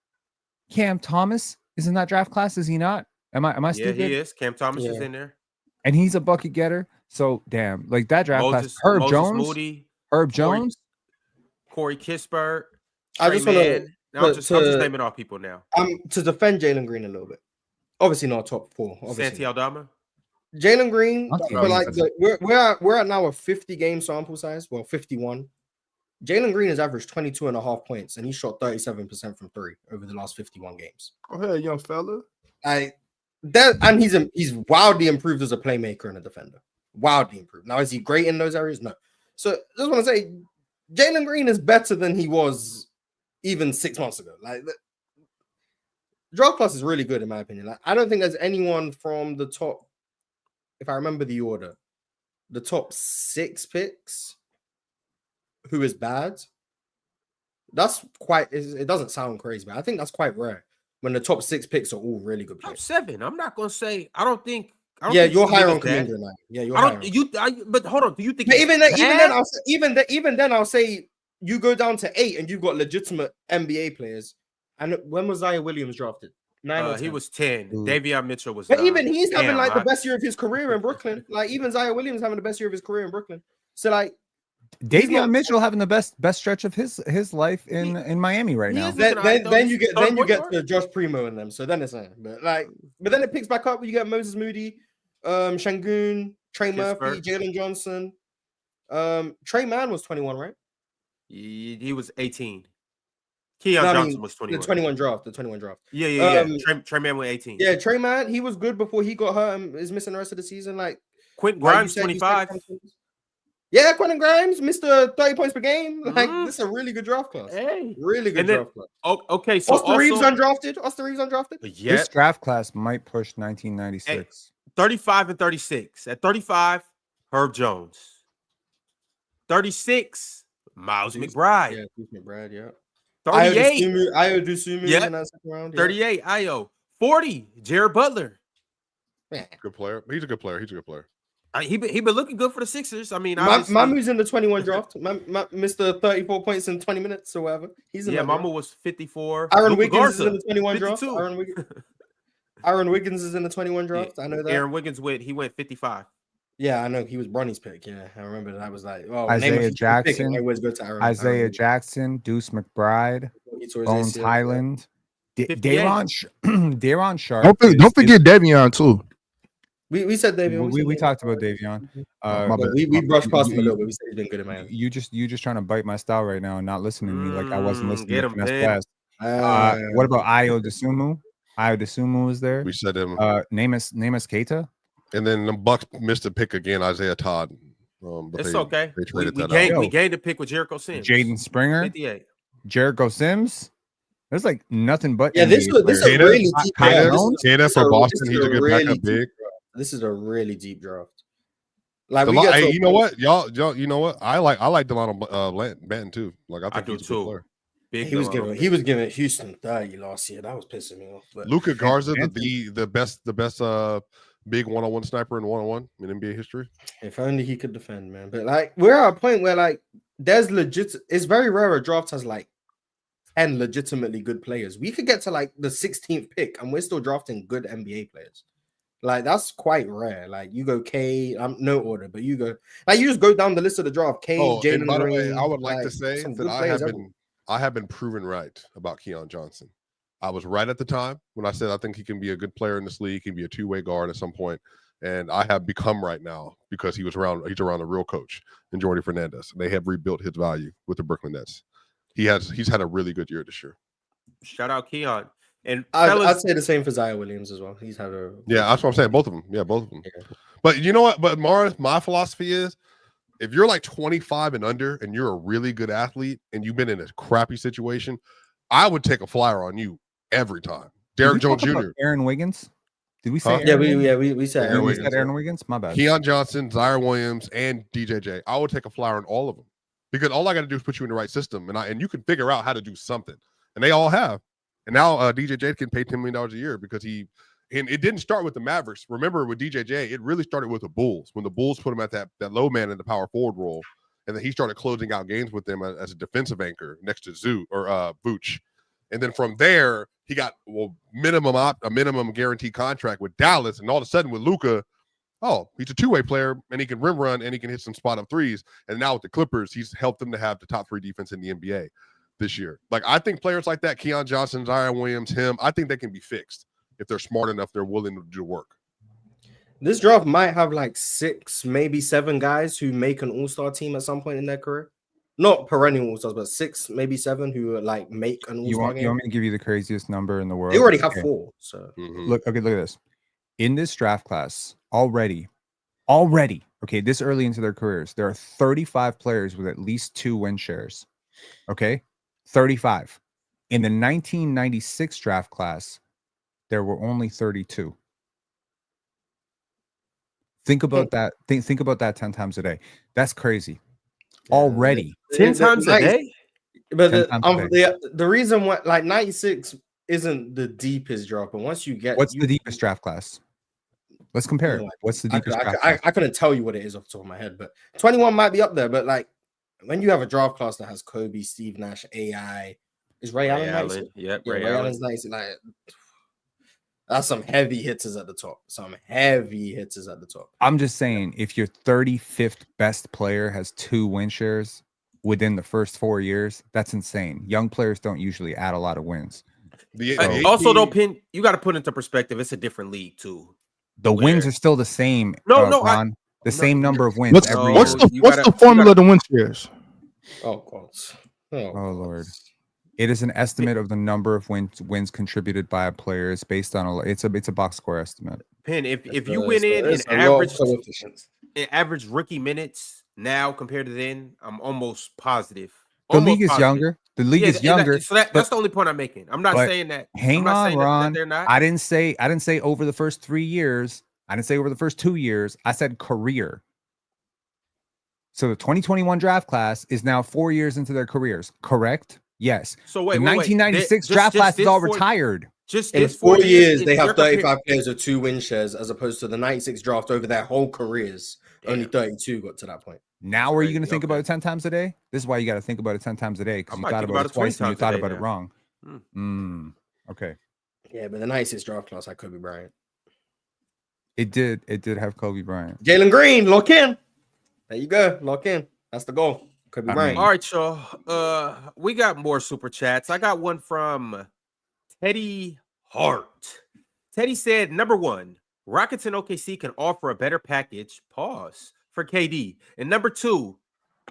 C: is in that draft class, is he not? Am I stupid?
A: Yeah, he is. Cam Thomas is in there,
C: and he's a bucket getter. So damn, like that draft class. Herb Jones,
A: Corey Kispert.
D: I just want to.
A: I'm just naming off people now.
D: To defend Jalen Green a little bit. Obviously not top 4. Obviously.
A: Santi Aldama.
D: Jalen Green, but like we're at now a 50 game sample size. Well, 51. Jalen Green has averaged 22.5 points, and he shot 37% from 3 over the last 51 games.
F: Go ahead, young fella.
D: And he's wildly improved as a playmaker and a defender. Wildly improved. Now, is he great in those areas? No. So just want to say, Jalen Green is better than he was even 6 months ago. Like, Draft Plus is really good in my opinion. Like, I don't think there's anyone from the top, if I remember the order, the top 6 picks who is bad. That's quite. It doesn't sound crazy, but I think that's quite rare when the top 6 picks are all really good players.
A: Top 7. I'm not gonna say. I don't think.
D: You're higher on Kuminga now. Yeah, you're higher.
A: But hold on. Do you think?
D: But even then, I'll say you go down to 8, and you've got legitimate NBA players. And when was Zion Williams drafted? 9 or 10?
A: He was 10. Davion Mitchell was.
D: But even he's having like the best year of his career in Brooklyn. Like even Zion Williams having the best year of his career in Brooklyn. So like.
C: Davion Mitchell having the best stretch of his life in Miami right now.
D: Then you get to Josh Primo and them. So then it's but then it picks back up. You get Moses Moody, Şengün, Trey Murphy, Jalen Johnson. Trey Mann was 21, right?
A: He was 18. Johnson was 21.
D: The 21 draft.
A: Yeah. Trey Mann was 18.
D: Yeah, Trey Mann, he was good before he got hurt and is missing the rest of the season. Like
A: Quentin Grimes, 25.
D: Yeah, Quentin Grimes, Mr. 30 points per game. Like, this is a really good draft class.
A: Hey.
D: Really good draft class.
A: Okay, so
D: Austin Reeves undrafted.
A: Yeah.
C: This draft class might push 1996.
A: 35 and 36. At 35, Herb Jones. Miles McBride.
D: Yeah, McBride, yeah.
A: 38.
D: Ayo Dosunmu in that second round.
A: 38, Ayo. 40, Jared Butler.
E: Man. Good player. He's a good player.
A: He been looking good for the Sixers. I mean,
D: Mamu's in the 21 draft. Mr. 34 points in 20 minutes or whatever. He's in
A: Mamu was 54.
D: Aaron Wiggins is in the 21 draft.
A: 52.
D: Aaron Wiggins is in the 21 draft. I know that.
A: Aaron Wiggins went 55.
D: Yeah, I know he was Bronny's pick. Yeah, I remember that. Was like,
C: Isaiah Jackson.
D: Always go to Aaron.
C: Isaiah Jackson, Deuce McBride, Bones Highland, Daron Sharp.
F: Don't forget Davion too.
D: We said Davion.
C: We talked about Davion.
D: We brushed past him a little bit. We said he's been good at Miami.
C: You just trying to bite my style right now and not listening to me like I wasn't listening.
A: Get him,
C: what about Ayo Dosunmu? Ayo Dosunmu was there.
E: We said him.
C: Namus Keita.
E: And then the Bucks missed a pick again, Isaiah Todd. But
A: it's okay.
E: They traded that
A: out. We gained a pick with Jericho Sims.
C: Jaden Springer.
A: 58.
C: Jericho Sims. There's like nothing but.
D: Yeah, this is a really deep
E: draft. For Boston, he's a good backup big.
D: This is a really deep draft. Like
E: you know what, y'all, you know what? I like Delano Banton too. Like I think he's a good player.
D: He was giving Houston 30 last year. That was pissing me off.
E: Luka Garza, the best big one-on-one sniper in one-on-one in NBA history.
D: If only he could defend, man. But like we're at a point where like there's legit. It's very rare a draft has like 10 legitimately good players. We could get to like the 16th pick and we're still drafting good NBA players. Like that's quite rare. Like you go K, no order, but you go like you just go down the list of the draft. K, Jalen.
E: By the way, I would like to say that I have been proven right about Keon Johnson. I was right at the time when I said I think he can be a good player in this league. He can be a two-way guard at some point, and I have become right now because he's around a real coach in Jordi Fernandez. They have rebuilt his value with the Brooklyn Nets. He's had a really good year this year.
A: Shout out Keon. And
D: I'd say the same for Zion Williams as well. He's had a
E: that's what I'm saying. Both of them. Yeah, both of them. Yeah. But you know what? But Mars, my philosophy is if you're like 25 and under and you're a really good athlete and you've been in a crappy situation, I would take a flyer on you every time. Derek Jones Jr.
C: Aaron Wiggins. Did we say?
D: Yeah,
C: Aaron
D: we said
E: Aaron
D: Aaron
C: we
E: Wiggins,
C: said Aaron Wiggins. My bad.
E: Keon Johnson, Zion Williams, and DJJ. I would take a flyer on all of them because all I got to do is put you in the right system, and you can figure out how to do something. And they all have. And now DJJ can pay $10 million a year because and it didn't start with the Mavericks. Remember, with DJJ, it really started with the Bulls when the Bulls put him at that low man in the power forward role, and then he started closing out games with them as a defensive anchor next to Vooch. And then from there, he got a minimum guaranteed contract with Dallas, and all of a sudden with Luka, he's a two-way player, and he can rim run, and he can hit some spot-up threes. And now with the Clippers, he's helped them to have the top 3 defense in the NBA this year. Like, I think players like that, Keon Johnson, Zion Williams, I think they can be fixed if they're smart enough, they're willing to do the work.
D: This draft might have like 6, maybe 7 guys who make an all-star team at some point in their career. Not perennial all-stars, but 6, maybe 7 who like make an all-star game.
C: You want me to give you the craziest number in the world?
D: They already have 4. So
C: look at this. In this draft class, already, okay, this early into their careers, there are 35 players with at least 2 win shares. Okay, 35. In the 1996 draft class, there were only 32. Think about that. Think about that 10 times a day. That's crazy. Already
A: 10 times a day.
D: But the reason why, like, 96 isn't the deepest draft, but once you get
C: the deepest draft class? Let's compare it. What's the deepest draft class?
D: I couldn't tell you what it is off the top of my head, but 21 might be up there. But like, when you have a draft class that has Kobe, Steve Nash, AI, is Ray Allen 96?
A: Yep,
D: Ray Allen's 96. Like, that's some heavy hitters at the top.
C: I'm just saying, if your 35th best player has 2 win shares within the first 4 years, that's insane. Young players don't usually add a lot of wins.
A: Also, though, Pin, you got to put into perspective, it's a different league too.
C: The wins are still the same. Ron, same number of wins.
F: What's the formula to win shares?
D: Oh God.
C: Oh Lord. It is an estimate of the number of wins contributed by a player. It's based on it's a box score estimate.
A: Pin, if you went in and average rookie minutes now compared to then, I'm almost positive.
C: The league is younger. The league is younger.
A: So that's the only point I'm making. I'm not saying that.
C: Hang on, Ron.
A: They're not.
C: I didn't say over the first 3 years. I didn't say over the first 2 years. I said career. So the 2021 draft class is now 4 years into their careers. Correct? Yes.
A: So wait,
C: the 1996 draft class is all retired.
D: Just in 4 years, they have 35 players with 2 win shares, as opposed to the 96 draft over their whole careers. Only 32 got to that point.
C: Now, are you going to think about it 10 times a day? This is why you got to think about it 10 times a day, because you thought about it twice and you thought about it wrong. Okay.
D: Yeah, but the 96 draft class had Kobe Bryant.
C: It did have Kobe Bryant.
D: Jalen Green, lock in. There you go, lock in. That's the goal. Kobe Bryant.
A: All right, y'all. We got more super chats. I got one from Teddy Hart. Teddy said, number 1, Rockets and OKC can offer a better package. Pause. For KD. And number 2,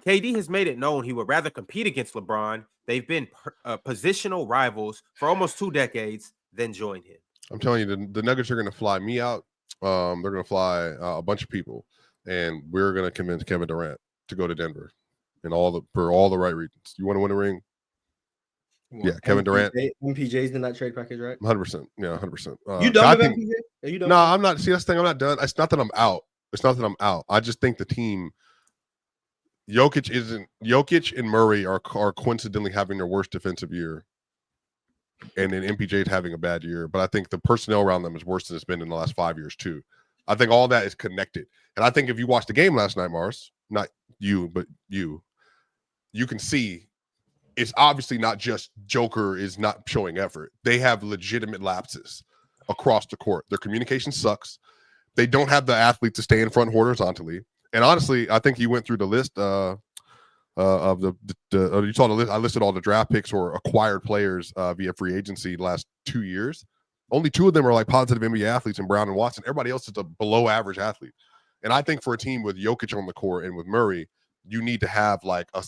A: KD has made it known he would rather compete against LeBron. They've been positional rivals for almost 2 decades than join him.
E: I'm telling you, the Nuggets are going to fly me out. They're going to fly a bunch of people, and we're going to convince Kevin Durant to go to Denver, and for all the right reasons. You want to win a ring? Yeah, Kevin Durant.
D: MPJ's in that trade package, right?
E: 100%. Yeah, 100%.
D: You done with MPJ? Are you done?
E: No, I'm not. See, that's the thing. I'm not done. It's not that I'm out. I just think the team, Jokic and Murray are coincidentally having their worst defensive year, and then MPJ's having a bad year. But I think the personnel around them is worse than it's been in the last 5 years too. I think all that is connected. And I think if you watched the game last night, Mars, not you, but you can see it's obviously not just Joker is not showing effort. They have legitimate lapses across the court. Their communication sucks. They don't have the athlete to stay in front horizontally. And honestly, I think you went through the list of you saw the list. I listed all the draft picks or acquired players via free agency the last 2 years. Only 2 of them are like positive NBA athletes in Brown and Watson. Everybody else is a below average athlete. And I think for a team with Jokic on the court and with Murray, you need to have like a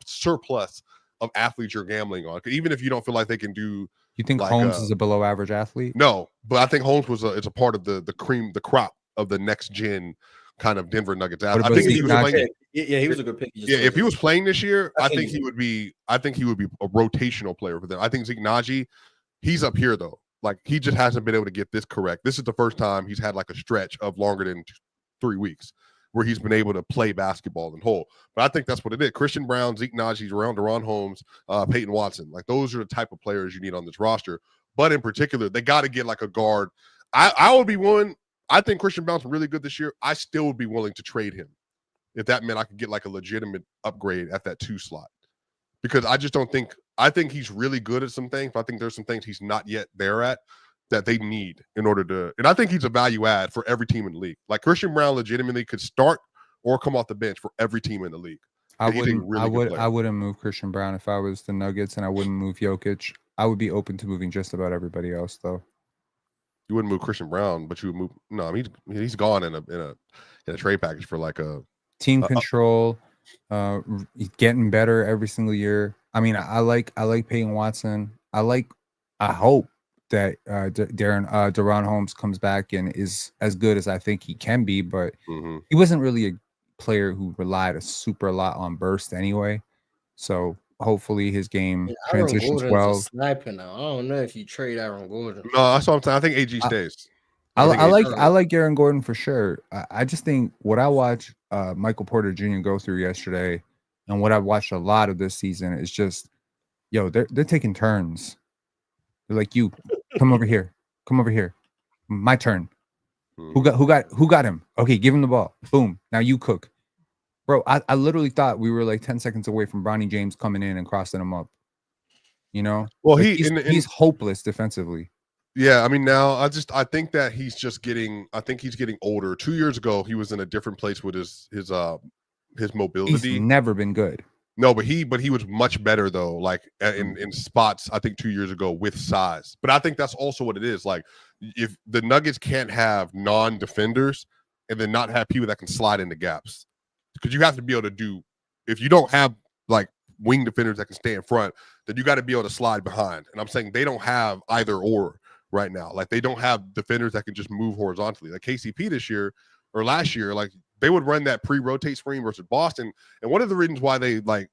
E: surplus of athletes you're gambling on. Even if you don't feel like they can do.
C: You think like, Holmes is a below average athlete?
E: No, but I think Holmes is a part of the crop of the next gen kind of Denver Nuggets athlete. I think if he was playing,
D: he was a good pick.
E: Yeah, if he was playing this year, I think he would be a rotational player for them. I think Zeke Naji, he's up here though. Like he just hasn't been able to get this correct. This is the first time he's had like a stretch of longer than 3 weeks where he's been able to play basketball in whole. But I think that's what it is. Christian Brown, Zeke Naji, Deron Holmes, Peyton Watson. Like those are the type of players you need on this roster. But in particular, they got to get like a guard. I would be willing. I think Christian Brown's really good this year. I still would be willing to trade him if that meant I could get like a legitimate upgrade at that 2 slot. Because I just don't think – I think he's really good at some things, but I think there's some things he's not yet there at that they need in order to – and I think he's a value add for every team in the league. Like Christian Brown legitimately could start or come off the bench for every team in the league.
C: I wouldn't move Christian Brown if I was the Nuggets, and I wouldn't move Jokic. I would be open to moving just about everybody else, though.
E: You wouldn't move Christian Brown, but you would move – no, I mean, he's gone in a trade package for like a –
C: team control, getting better every single year. I mean, I like Peyton Watson. I hope that Deron Holmes comes back and is as good as I think he can be, but he wasn't really a player who relied a super lot on burst anyway. So hopefully his game transitions well.
D: Sniper now. I don't know if you trade Aaron Gordon.
E: No, that's what I'm saying. I think AG stays.
C: I like Aaron Gordon for sure. I just think what I watched Michael Porter Jr. go through yesterday, and what I've watched a lot of this season is just, they're taking turns. They're like, you come over here, my turn. Who got him? Okay, give him the ball. Boom. Now you cook, bro. I literally thought we were like 10 seconds away from Bronny James coming in and crossing him up. Well,
E: like
C: he's hopeless defensively.
E: Yeah, I mean, now I think that he's getting older. 2 years ago, he was in a different place with his mobility.
C: He's never been good.
E: No, but he was much better though. Like in spots, I think 2 years ago with size. But I think that's also what it is. Like if the Nuggets can't have non-defenders and then not have people that can slide into gaps, because you have to be able to do. If you don't have like wing defenders that can stay in front, then you got to be able to slide behind. And I'm saying they don't have either or right now. Like they don't have defenders that can just move horizontally. Like KCP this year or last year, like they would run that pre-rotate screen versus Boston. And one of the reasons why I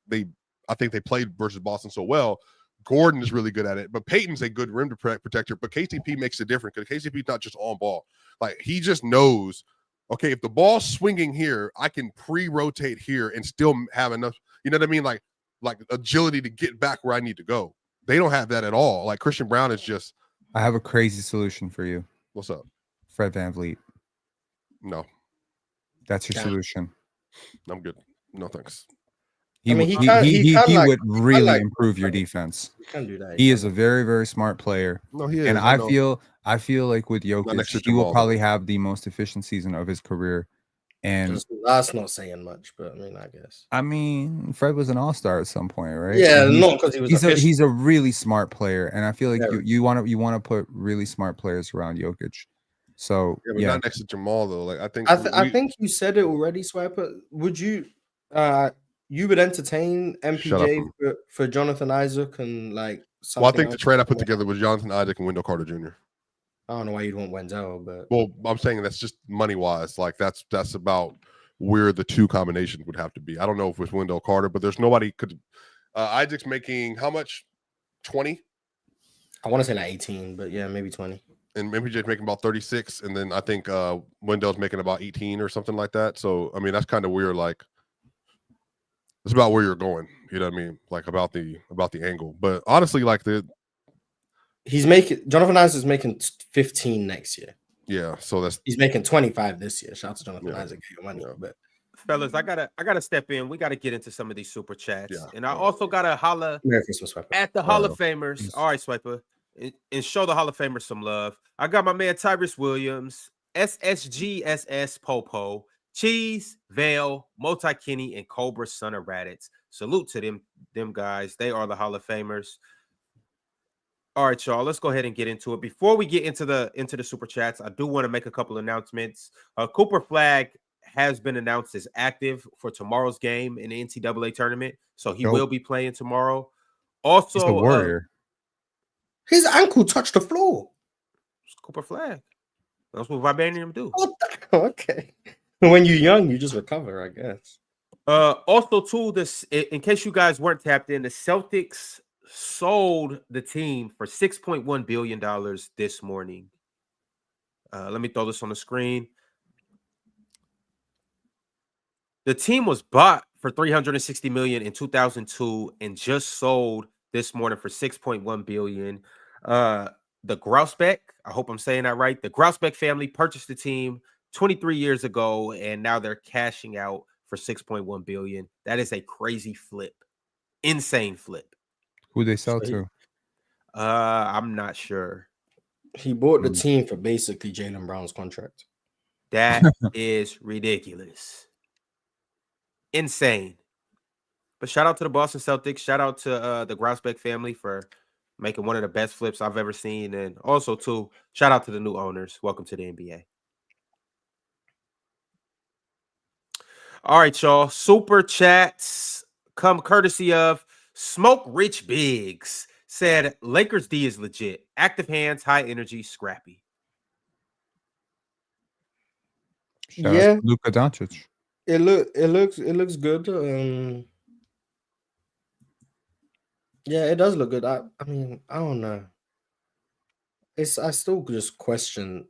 E: think they played versus Boston so well, Gordon is really good at it, but Peyton's a good rim protector, but KCP makes it different because KCP's not just on ball. Like he just knows, okay, if the ball's swinging here, I can pre-rotate here and still have enough, you know what I mean? Like agility to get back where I need to go. They don't have that at all. Like Christian Brown is just.
C: I have a crazy solution for you.
E: What's up?
C: Fred VanVleet.
E: No.
C: That's your solution.
E: I'm good. No, thanks.
C: He would really improve your defense.
D: You can't do that.
C: He is a very, very smart player.
E: No, he is.
C: And I feel like with Jokic, he will probably have the most efficient season of his career. And
D: that's not saying much, but I mean, I guess.
C: I mean, Fred was an all-star at some point, right?
D: Yeah, not because he was.
C: He's a really smart player, and I feel like you want to put really smart players around Jokic. So
E: not next to Jamal though. Like
D: I think you said it already, Swiper. Would you you would entertain MPJ for Jonathan Isaac and like something?
E: Well, I think the trade I put together was Jonathan Isaac and Wendell Carter Jr.
D: I don't know why you'd want Wendell, but
E: I'm saying that's just money wise. Like that's about where the two combinations would have to be. I don't know if it's Wendell Carter, but there's nobody could. Isaac's making how much? 20.
D: I want to say like 18, but yeah, maybe 20.
E: And MPJ's making about 36, and then I think Wendell's making about 18 or something like that. So I mean, that's kind of weird. Like it's about where you're going. You know what I mean? Like about the angle. But honestly, like
D: Jonathan Isaac is making 15 next year.
E: Yeah, so
D: he's making 25 this year. Shout out to Jonathan Isaac, get your money. Yeah. But
A: fellas, I gotta step in. We gotta get into some of these super chats, and I also gotta holla at the Hall of Famers. All right, Swiper, and show the Hall of Famers some love. I got my man Tyrese Williams, SSGSS Popo, Cheese, Vale, Multi Kenny, and Cobra Son of Raditz. Salute to them guys. They are the Hall of Famers. All right, y'all. Let's go ahead and get into it. Before we get into the super chats, I do want to make a couple announcements. Cooper Flag has been announced as active for tomorrow's game in the NCAA tournament, so he will be playing tomorrow. Also,
C: he's a warrior.
D: His ankle touched the floor.
A: It's Cooper Flag. That's what vibranium do.
D: Okay. When you're young, you just recover, I guess.
A: Also, too, in case you guys weren't tapped in, the Celtics sold the team for $6.1 billion this morning. Let me throw this on the screen. The team was bought for $360 million in 2002 and just sold this morning for $6.1 billion. The Grauspec, I hope I'm saying that right. The Grauspec family purchased the team 23 years ago, and now they're cashing out for $6.1 billion. That is a crazy flip. Insane flip.
C: Who they sell to?
A: I'm not sure.
D: He bought the team for basically Jaylen Brown's contract.
A: That is ridiculous. Insane. But shout out to the Boston Celtics. Shout out to the Grauspec family for making one of the best flips I've ever seen. And also, too, shout out to the new owners. Welcome to the NBA. All right, y'all. Super chats come courtesy of Smoke Rich Biggs. Said Lakers D is legit. Active hands, high energy, scrappy.
C: Shout out to Luka Doncic.
D: It looks good. Yeah, it does look good. I mean, I don't know. I still just question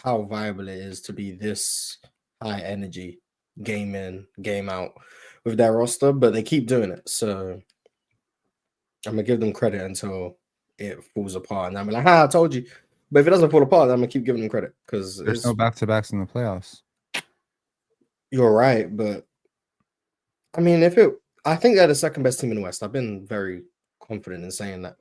D: how viable it is to be this high energy game in, game out with their roster, but they keep doing it. So I'm gonna give them credit until it falls apart, and I'm like, I told you. But if it doesn't fall apart, then I'm gonna keep giving them credit because
C: there's no back-to-backs in the playoffs.
D: You're right, but I mean, I think they're the second best team in the West. I've been very confident in saying that.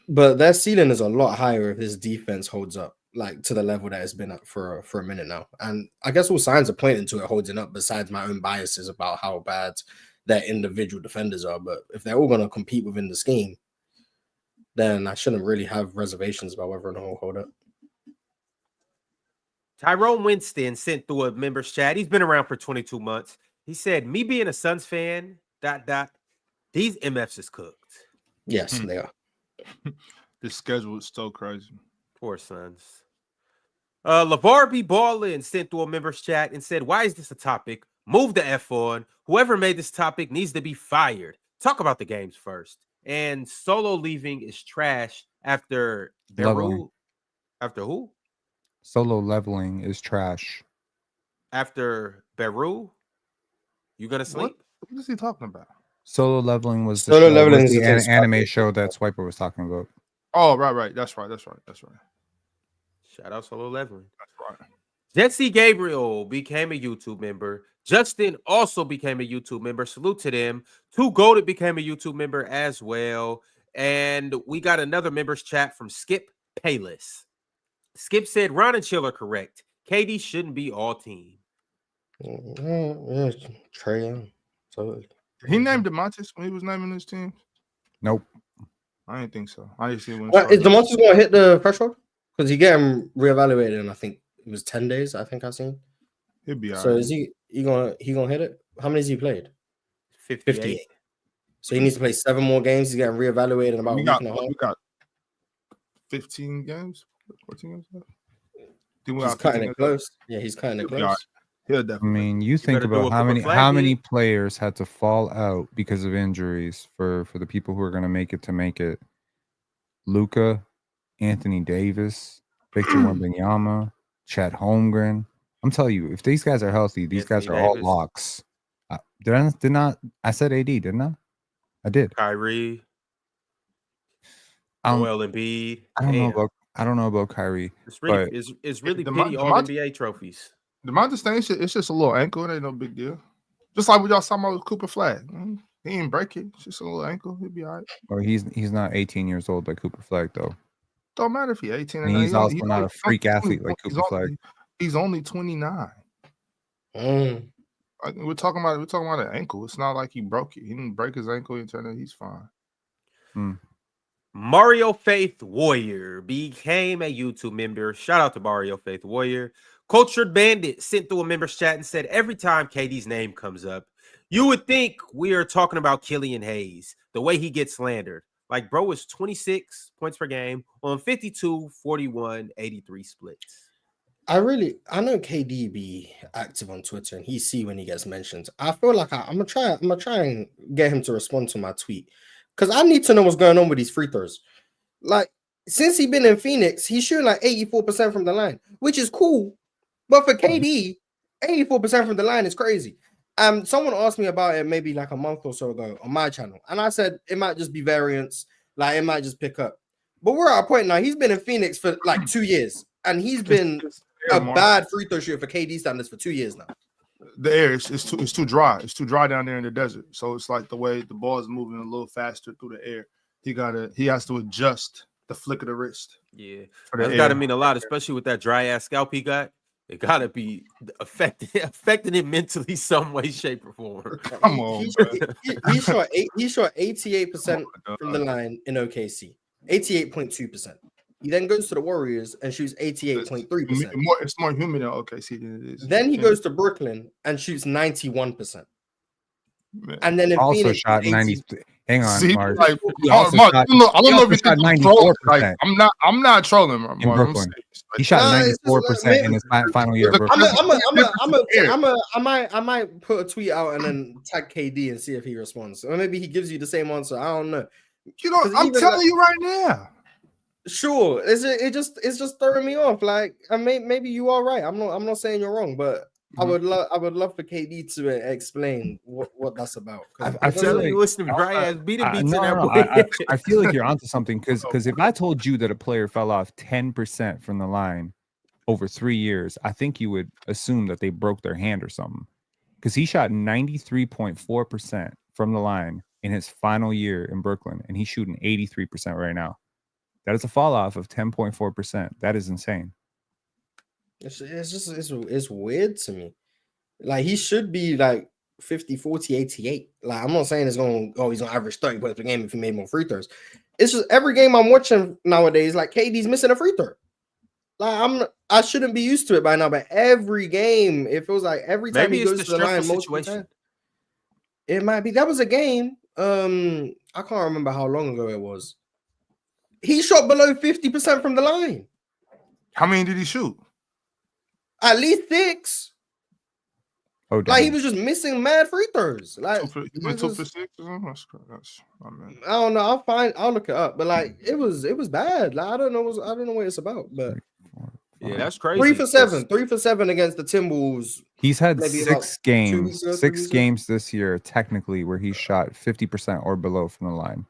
D: But their ceiling is a lot higher if this defense holds up, like to the level that it's been at for a minute now. And I guess all signs are pointing to it holding up, besides my own biases about how bad their individual defenders are. But if they're all going to compete within the scheme, then I shouldn't really have reservations about whether or not it'll hold up.
A: Tyrone Winston sent through a members chat. He's been around for 22 months. He said, me being a Suns fan, these MFs is cooked.
D: Yes, they are.
F: The schedule is so crazy.
A: Poor Suns. LeVar B. Ballin sent through a members chat and said, why is this a topic? Move the F on. Whoever made this topic needs to be fired. Talk about the games first. And Solo leaving is trash after Beru. After who?
C: Solo leveling is trash.
A: After Beru? You gonna sleep?
F: What is he talking about?
C: Solo leveling was
D: Solo leveling is
C: the
D: the
C: anime show that Swiper was talking about.
F: Oh, right. That's right.
A: Shout out Solo leveling.
F: That's right.
A: Jesse Gabriel became a YouTube member. Justin also became a YouTube member. Salute to them. Two Golded became a YouTube member as well. And we got another members chat from Skip Payless. Skip said, Ron and Chill are correct. KD shouldn't be all team.
D: Trae Young. So
F: He named DeMontis when he was naming his teams?
C: Nope.
F: I didn't think so. I didn't see when.
D: Is DeMontis going to hit the threshold? Because he getting reevaluated in, I think it was 10 days. I think I've seen.
F: He'll be all
D: so
F: right.
D: Is he gonna hit it? How many has he played?
A: 58.
D: So he needs to play 7 more games. He's getting reevaluated in about a week and a half.
F: We got 15 games, 14 games left.
D: He's cutting it close. Yeah, he's cutting it close.
F: He'll definitely.
C: I mean, you think about how many players had to fall out because of injuries for the people who are going to make it. Luka, Anthony Davis, Victor Wembanyama, Chet Holmgren. I'm telling you, if these guys are healthy, these guys are all locks. Did not I said AD, didn't I? I did.
A: Kyrie, Joel Embiid.
C: I don't know about Kyrie.
A: It's really pity all NBA trophies.
F: DeMontis thing, it's just a little ankle. It ain't no big deal. Just like we y'all talking about with Cooper Flag. He ain't break it. It's just a little ankle. He'll be all right.
C: Or he's not 18 years old like Cooper Flag, though.
F: Don't matter if he's 18 or
C: not. He's also not a freak athlete like Cooper Flag.
F: He's only 29. We're talking about an ankle. It's not like he broke it. He didn't break his ankle. He's fine.
A: Mario Faith Warrior became a YouTube member. Shout out to Mario Faith Warrior. Cultured Bandit sent through a members chat and said, every time KD's name comes up, you would think we are talking about Killian Hayes, the way he gets slandered. Like, bro is 26 points per game on 52, 41, 83 splits.
D: I know KD be active on Twitter and he see when he gets mentioned. I feel like I'm gonna try and get him to respond to my tweet because I need to know what's going on with these free throws. Like, since he's been in Phoenix, he's shooting like 84% from the line, which is cool. But for KD, 84% from the line is crazy. Someone asked me about it maybe like a month or so ago on my channel, and I said it might just be variance, like it might just pick up. But we're at a point now. He's been in Phoenix for like 2 years, and he's been a bad free throw shooter for KD standards for 2 years now.
F: The air is too dry. It's too dry down there in the desert. So it's like the way the ball is moving a little faster through the air. He has to adjust the flick of the wrist.
A: Yeah, that's got to mean a lot, especially with that dry ass scalp he got. It got to be affecting it mentally, some way, shape, or form.
F: Come on,
D: he shot 88% from the line in OKC, 88.2%. He then goes to the Warriors and shoots 88.3%.
F: It's more humid in OKC than it is.
D: Then he goes to Brooklyn and shoots 91%. And then in
C: also
D: Phoenix,
C: shot 90. Hang on,
F: See,
C: Mark.
F: like,
C: also
F: Mark,
C: shot-
F: I don't know if
C: shot
F: he's 94%.
C: 94%.
F: Like, I'm not trolling, Mark.
C: In Brooklyn. He shot 94% in his final year.
D: I might put a tweet out and then tag KD and see if he responds, or maybe he gives you the same answer. I don't know.
F: You know, I'm telling you right now.
D: Sure, it's just throwing me off. Like, maybe you are right. I'm not saying you're wrong, but I would love for KD to explain what that's about.
A: I feel like you listen to dry ass beat beats in that
C: way. I feel like you're onto something because if I told you that a player fell off 10% from the line over 3 years, I think you would assume that they broke their hand or something. Because he shot 93.4% from the line in his final year in Brooklyn, and he's shooting 83% right now. That is a fall off of 10.4%. That is insane.
D: It's weird to me. Like, he should be like 50, 40, 88. Like, I'm not saying he's gonna average 30 points per game if he made more free throws. It's just every game I'm watching nowadays, like, KD's missing a free throw. Like, I shouldn't be used to it by now, but every game, it feels like every time
A: maybe
D: he goes to the line, situation. It might be. That was a game. I can't remember how long ago it was. He shot below 50% from the line.
F: How many did he shoot?
D: At least 6.
C: Oh, damn.
D: Like, he was just missing mad free throws. Like,
F: 2 for 6. That's
D: I don't know. I'll look it up. But like, it was bad. Like, I don't know what it's about. But
A: yeah, that's crazy.
D: 3 for 7. 3 for 7 against the Timberwolves.
C: He's had
D: maybe
C: 6 games, 6 games this year, technically, where he shot 50% or below from the line.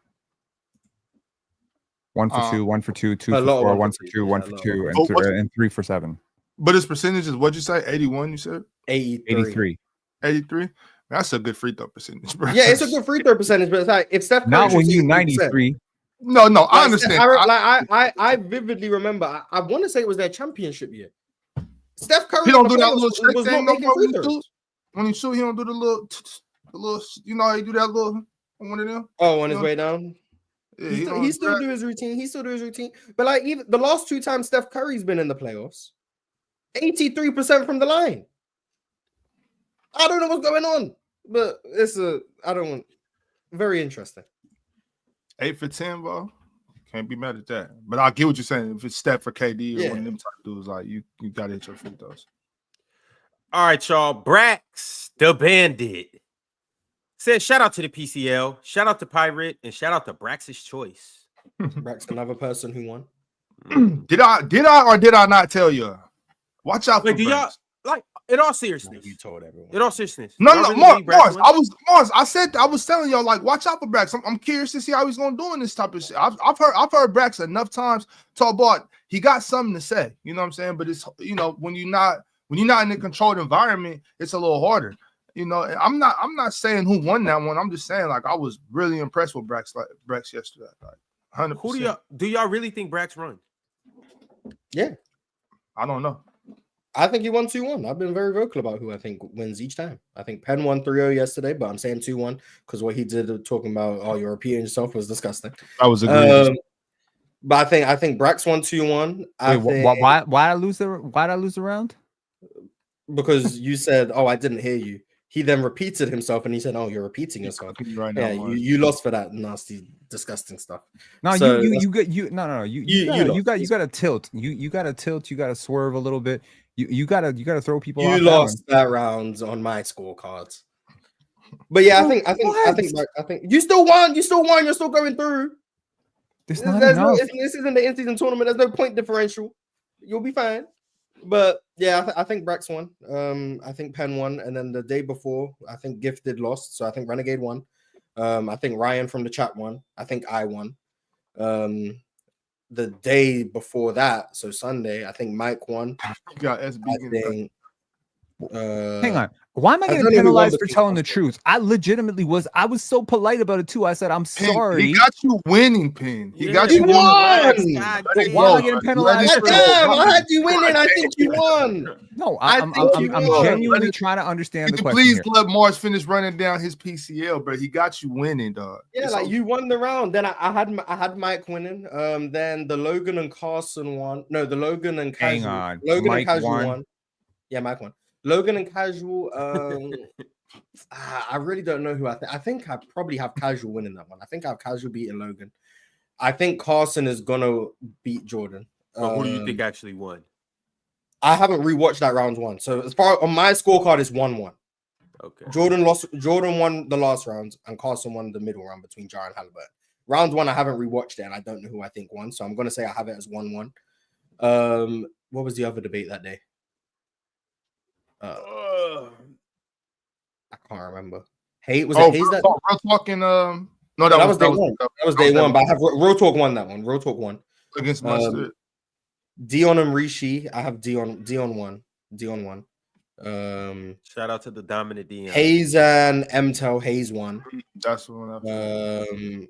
C: 1 for 2, 1 for 2, 2 for 4, 1 for 2, 1 for 2, and 3 for 7.
F: But his percentage is, what'd you say? 81, you said?
D: 83.
F: 83? That's a good free throw percentage, bro.
D: Yeah, it's a good free throw percentage, but it's like, if Steph Curry
C: not when you 93.
F: No, I understand.
D: I vividly remember. I want to say it was their championship year. Steph Curry,
F: he don't do that little trick
D: was
F: thing
D: not making free throws.
F: When he shoot, he don't do the little, you know how you do that little one of them.
D: Oh, on his way down.
F: Yeah,
D: he still do his routine. But like, even the last 2 times Steph Curry's been in the playoffs, 83% from the line. I don't know what's going on, but very interesting.
F: 8 for 10, bro. Can't be mad at that. But I get what you're saying. If it's Steph or KD or one of them type of dudes, like, you got to hit your free throws.
A: All right, y'all. Brax, the Bandit, said, shout out to the PCL, shout out to Pirate, and shout out to Brax's Choice.
D: Brax, another person who won.
F: Did I or did I not tell you? Watch out for
A: do y'all, like, in all seriousness?
D: You told everyone.
A: In all seriousness.
F: No, Mars. I was telling y'all, like, watch out for Brax. I'm curious to see how he's gonna do in this type of shit. I've heard Brax enough times talk about he got something to say. You know what I'm saying? But it's, you know, when you're not in a controlled environment, it's a little harder. You know, I'm not saying who won that one. I'm just saying, like, I was really impressed with Brax yesterday. Like, 100%.
A: Who do y'all really think Brax run?
D: Yeah,
F: I don't know.
D: I think he won 2-1. I've been very vocal about who I think wins each time. I think Penn won 3-0 yesterday, but I'm saying 2-1 because what he did talking about all European yourself was disgusting.
F: I was agreeing.
D: But I think Brax won 2-1.
C: Why I lose the round?
D: Because you said, "Oh, I didn't hear you." He then repeated himself, and he said, "Oh, you're repeating yourself."
F: Right
D: yeah,
F: now,
D: you lost for that nasty, disgusting stuff.
C: No,
D: so
C: you got to tilt. You got to tilt. You got to swerve a little bit. You got to throw people.
D: You lost that round on my scorecards. But yeah, I think you still won. You still won. You're still going through.
C: There's
D: This isn't the in-season tournament. There's no point differential. You'll be fine. But yeah, I think Brax won. I think Penn won, and then the day before, I think Gifted lost. So I think Renegade won. I think Ryan from the chat won. I think I won. The day before that, so Sunday, I think Mike won.
F: You got SB.
C: Hang on. Why am I getting penalized for telling the truth? I was so polite about it too. I said, I'm sorry.
F: He got you winning, Pin. He got
D: you
F: you
D: won.
F: winning.
C: Why am I getting penalized for
D: Damn, I had you winning. I think you won.
C: No, I'm genuinely trying to understand the question.
F: Please let Mars finish running down his PCL, but he got you winning, dog.
D: Yeah, like you won the round. Then I had Mike winning. Then the Logan and Carson won. No, the Logan and Casual.
C: Hang on.
D: Logan
C: Mike
D: and Casual
C: won.
D: Yeah, Mike won. Logan and Casual. I really don't know who I think I probably have Casual winning that one. I think I have Casual beating Logan. I think Carson is gonna beat Jordan.
A: But who do you think actually won?
D: I haven't rewatched that round one. So as far on my scorecard is 1-1.
A: Okay.
D: Jordan won the last round, and Carson won the middle round between Jar and Halliburton. Round one, I haven't rewatched it, and I don't know who I think won. So I'm gonna say I have it as 1-1. What was the other debate that day? I can't remember. Hayes that?
F: Real talking. No,
D: that was day one. That was day one. But I have Real Talk won that one. Real Talk won
F: against Mustard.
D: Dion and Rishi. I have Dion won. Dion won.
A: Shout out to the dominant Dion.
D: Hayes and Mtel. Hayes won.
F: That's the one.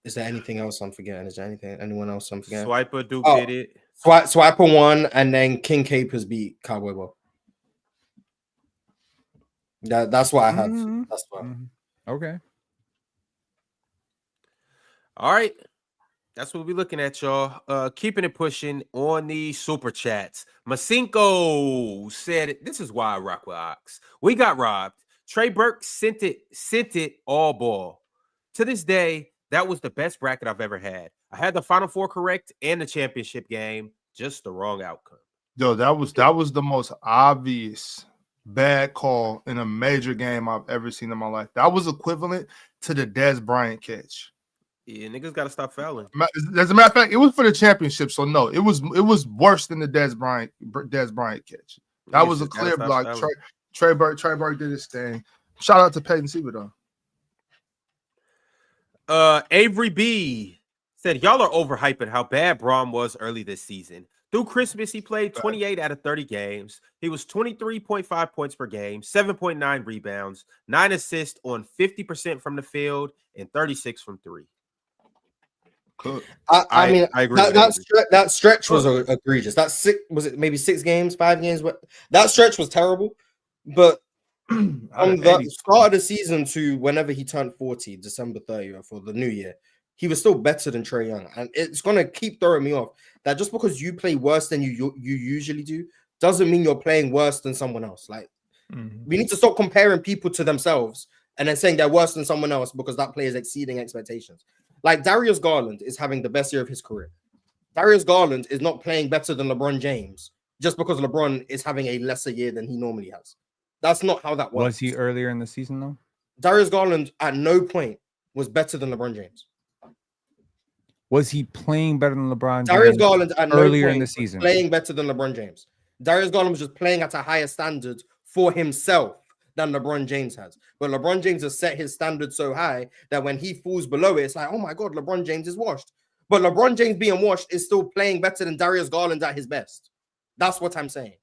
D: Is there anything else I'm forgetting? Is there anyone else I'm forgetting?
A: Swiper Duke did it.
D: Swiper won, and then King Capers beat Cowboy Bob. That's what I have. That's why.
C: Okay.
A: All right. That's what we're looking at, y'all. Keeping it pushing on the super chats. Masinko said, "This is why I rock with Ox. We got robbed. Trey Burke sent it all ball. To this day, that was the best bracket I've ever had. I had the Final Four correct and the championship game, just the wrong outcome."
F: Yo, that was the most obvious bad call in a major game I've ever seen in my life. That was equivalent to the Dez Bryant catch.
A: Yeah, niggas got to stop fouling.
F: As a matter of fact, it was for the championship, so no, it was worse than the Dez Bryant catch. That was a clear block. Trey Burke did his thing. Shout out to Peyton Seaver
A: though. Avery B said, "Y'all are overhyping how bad Braun was early this season. Through Christmas, he played 28 out of 30 games. He was 23.5 points per game, 7.9 rebounds, 9 assists on 50% from the field, and 36 from three."
D: I mean,
A: I agree.
D: That stretch was egregious. Was it maybe 6 games, 5 games? That stretch was terrible. But from the start of the season to whenever he turned 40, December 30th for the new year, he was still better than Trae Young. And it's going to keep throwing me off that just because you play worse than you usually do doesn't mean you're playing worse than someone else. Like, we need to stop comparing people to themselves and then saying they're worse than someone else because that player is exceeding expectations. Like, Darius Garland is having the best year of his career. Darius Garland is not playing better than LeBron James just because LeBron is having a lesser year than he normally has. That's not how that works.
C: Was he earlier in the season, though?
D: Darius Garland at no point was better than LeBron James.
C: Was he playing better than LeBron James?
D: Darius Garland at
C: earlier
D: no point
C: in the season
D: playing better than LeBron James. Darius Garland was just playing at a higher standard for himself than LeBron James has. But LeBron James has set his standard so high that when he falls below it, it's like, oh my God, LeBron James is washed. But LeBron James being washed is still playing better than Darius Garland at his best. That's what I'm saying.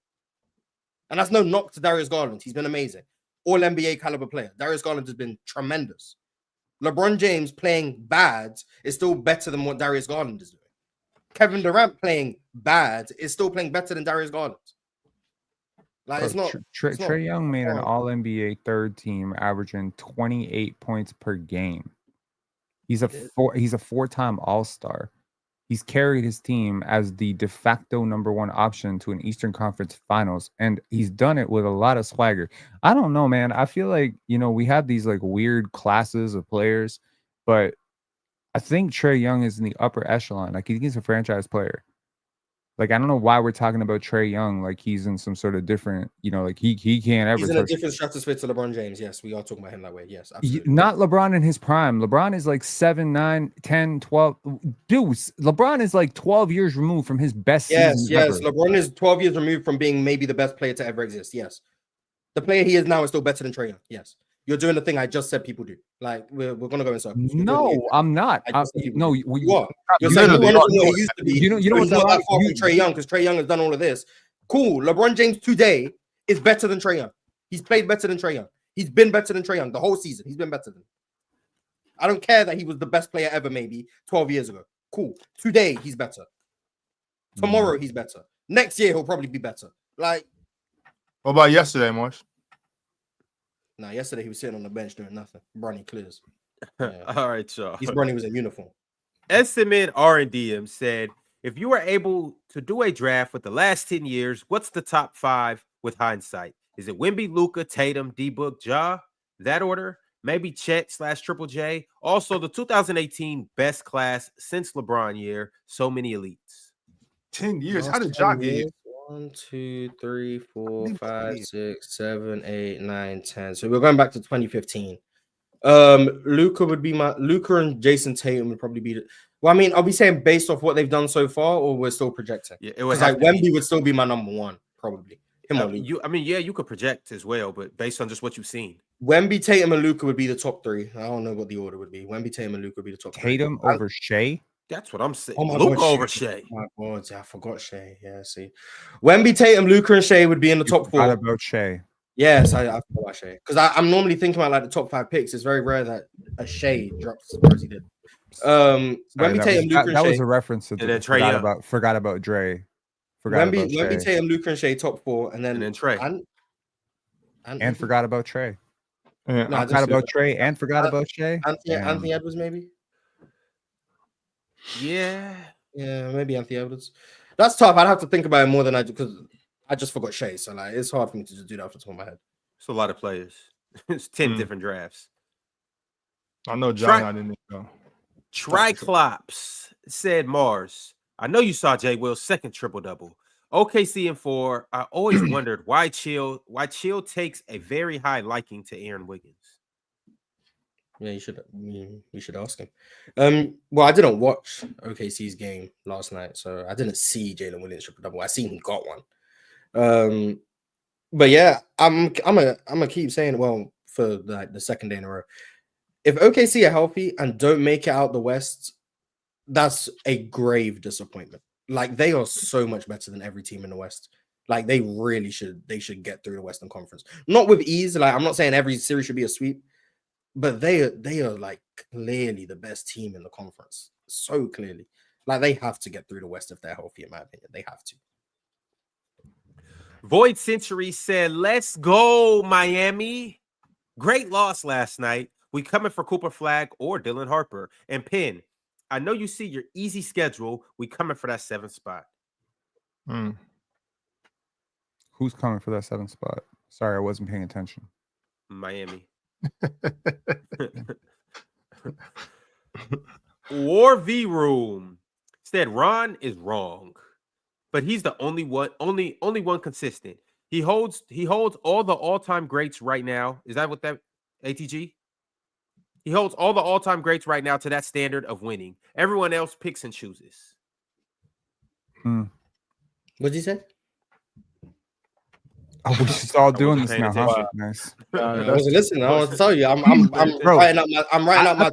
D: And that's no knock to Darius Garland. He's been amazing. All NBA caliber player. Darius Garland has been tremendous. LeBron James playing bad is still better than what Darius Garland is doing. Kevin Durant playing bad is still playing better than Darius Garland. Like, it's not.
C: Trae Young made an All NBA third team, averaging 28 points per game. He's a 4-time All-Star. He's carried his team as the de facto number 1 option to an Eastern Conference Finals, and he's done it with a lot of swagger. I don't know, man. I feel like, we have these like weird classes of players, but I think Trae Young is in the upper echelon. Like, he's a franchise player. Like, I don't know why we're talking about Trae Young like he's in some sort of different, like he can't ever.
D: He's in a
C: touch.
D: different stratosphere to LeBron James. Yes, we are talking about him that way. Yes, absolutely.
C: Not LeBron in his prime. LeBron is like 7, 9, 10, 12. Dude, LeBron is like 12 years removed from his best season
D: Yes.
C: ever.
D: LeBron is 12 years removed from being maybe the best player to ever exist. Yes. The player he is now is still better than Trae Young. Yes. You're doing the thing I just said people do. Like, we're going to go in circles.
C: No, I'm not.
D: No, you are. You're
C: you
D: saying
C: literally
D: LeBron
C: are.
D: is what he used to be.
C: You know
D: He's
C: what's
D: not
C: wrong?
D: that far from Trae Young because Trae Young has done all of this. Cool. LeBron James today is better than Trae Young. He's played better than Trae Young. He's been better than Trae Young the whole season. He's been better than. I don't care that he was the best player ever maybe 12 years ago. Cool. Today, he's better. Tomorrow, he's better. Next year, he'll probably be better. Like,
F: What about yesterday, Marsh?
D: nah, yesterday he was sitting on the bench doing nothing. Bronny clears. Yeah.
A: All right, y'all.
D: His Bronny was in uniform.
A: SMN R&DM said, if you were able to do a draft with the last 10 years, what's the top 5 with hindsight? Is it Wemby, Luka, Tatum, D-Book, Ja? That order? Maybe Chet/Triple J? Also, the 2018 best class since LeBron year. So many elites.
F: 10 years. How did Ja get here?
D: 1, 2, 3, 4, 5, 6, 7, 8, 9, 10. So we're going back to 2015. Luka and Jason Tatum would probably be the. Well, I mean, are we saying based off what they've done so far, or we're still projecting?
A: Yeah, it was
D: like Wemby would still be my number one, probably. Him or Luka.
A: You could project as well, but based on just what you've seen.
D: Wemby, Tatum, and Luka would be the top 3. I don't know what the order would be. Wemby, Tatum, and Luka would be the top 3.
C: Tatum over Shea?
A: That's what I'm saying.
D: Oh my
A: Luka
D: God,
A: over Shea.
D: Oh my God, I forgot Shea. Yeah, see. Wemby, Tatum, Luka, and Shea would be in the top 4.
C: What about Shea?
D: Yes, I forgot about Shea. Because I'm normally thinking about like the top 5 picks. It's very rare that a Shea drops as far as he did. Wemby, Tatum, Luka, and Shea.
C: That was a reference to the forgot about Dre.
D: Wemby, Tatum, Luka, and Shea top 4, and then
A: Trae.
C: And forgot about Trae.
F: Yeah,
C: no, forgot about Trae and forgot about Shea.
D: Anthony Edwards, maybe.
A: Yeah,
D: maybe Anthony Edwards. That's tough. I'd have to think about it more than I do because I just forgot Shea. So like, it's hard for me to just do that off the top of my head.
A: It's a lot of players. It's 10 different drafts.
F: I know John. I didn't know.
A: Triclops said Mars. I know you saw Jay Will's second triple-double. OKC and 4. I always wondered why Chill takes a very high liking to Aaron Wiggins.
D: Yeah, you should ask him. Well, I didn't watch OKC's game last night, so I didn't see Jaylin Williams triple-double. I seen he got one. But yeah, I'm gonna keep saying, well, for like the second day in a row, if OKC are healthy and don't make it out the West, that's a grave disappointment. Like, they are so much better than every team in the West. Like, they really should get through the Western Conference. Not with ease. Like, I'm not saying every series should be a sweep, but they are like clearly the best team in the conference. So clearly. Like, they have to get through the West if they're healthy, in my opinion. They have to.
A: Void Century said, let's go, Miami. Great loss last night. We coming for Cooper Flag or Dylan Harper. And Penn, I know you see your easy schedule. We coming for that 7th spot.
C: Who's coming for that 7th spot? Sorry, I wasn't paying attention.
A: Miami. War V Room said Ron is wrong, but he's the only one consistent. He holds all the all-time greats right now. Is that what that ATG? He holds all the all-time greats right now to that standard of winning. Everyone else picks and chooses.
D: What did he say?
C: Oh, we're just all doing this now, huh? Nice.
D: I wasn't listening. I want to tell you, I'm writing out my.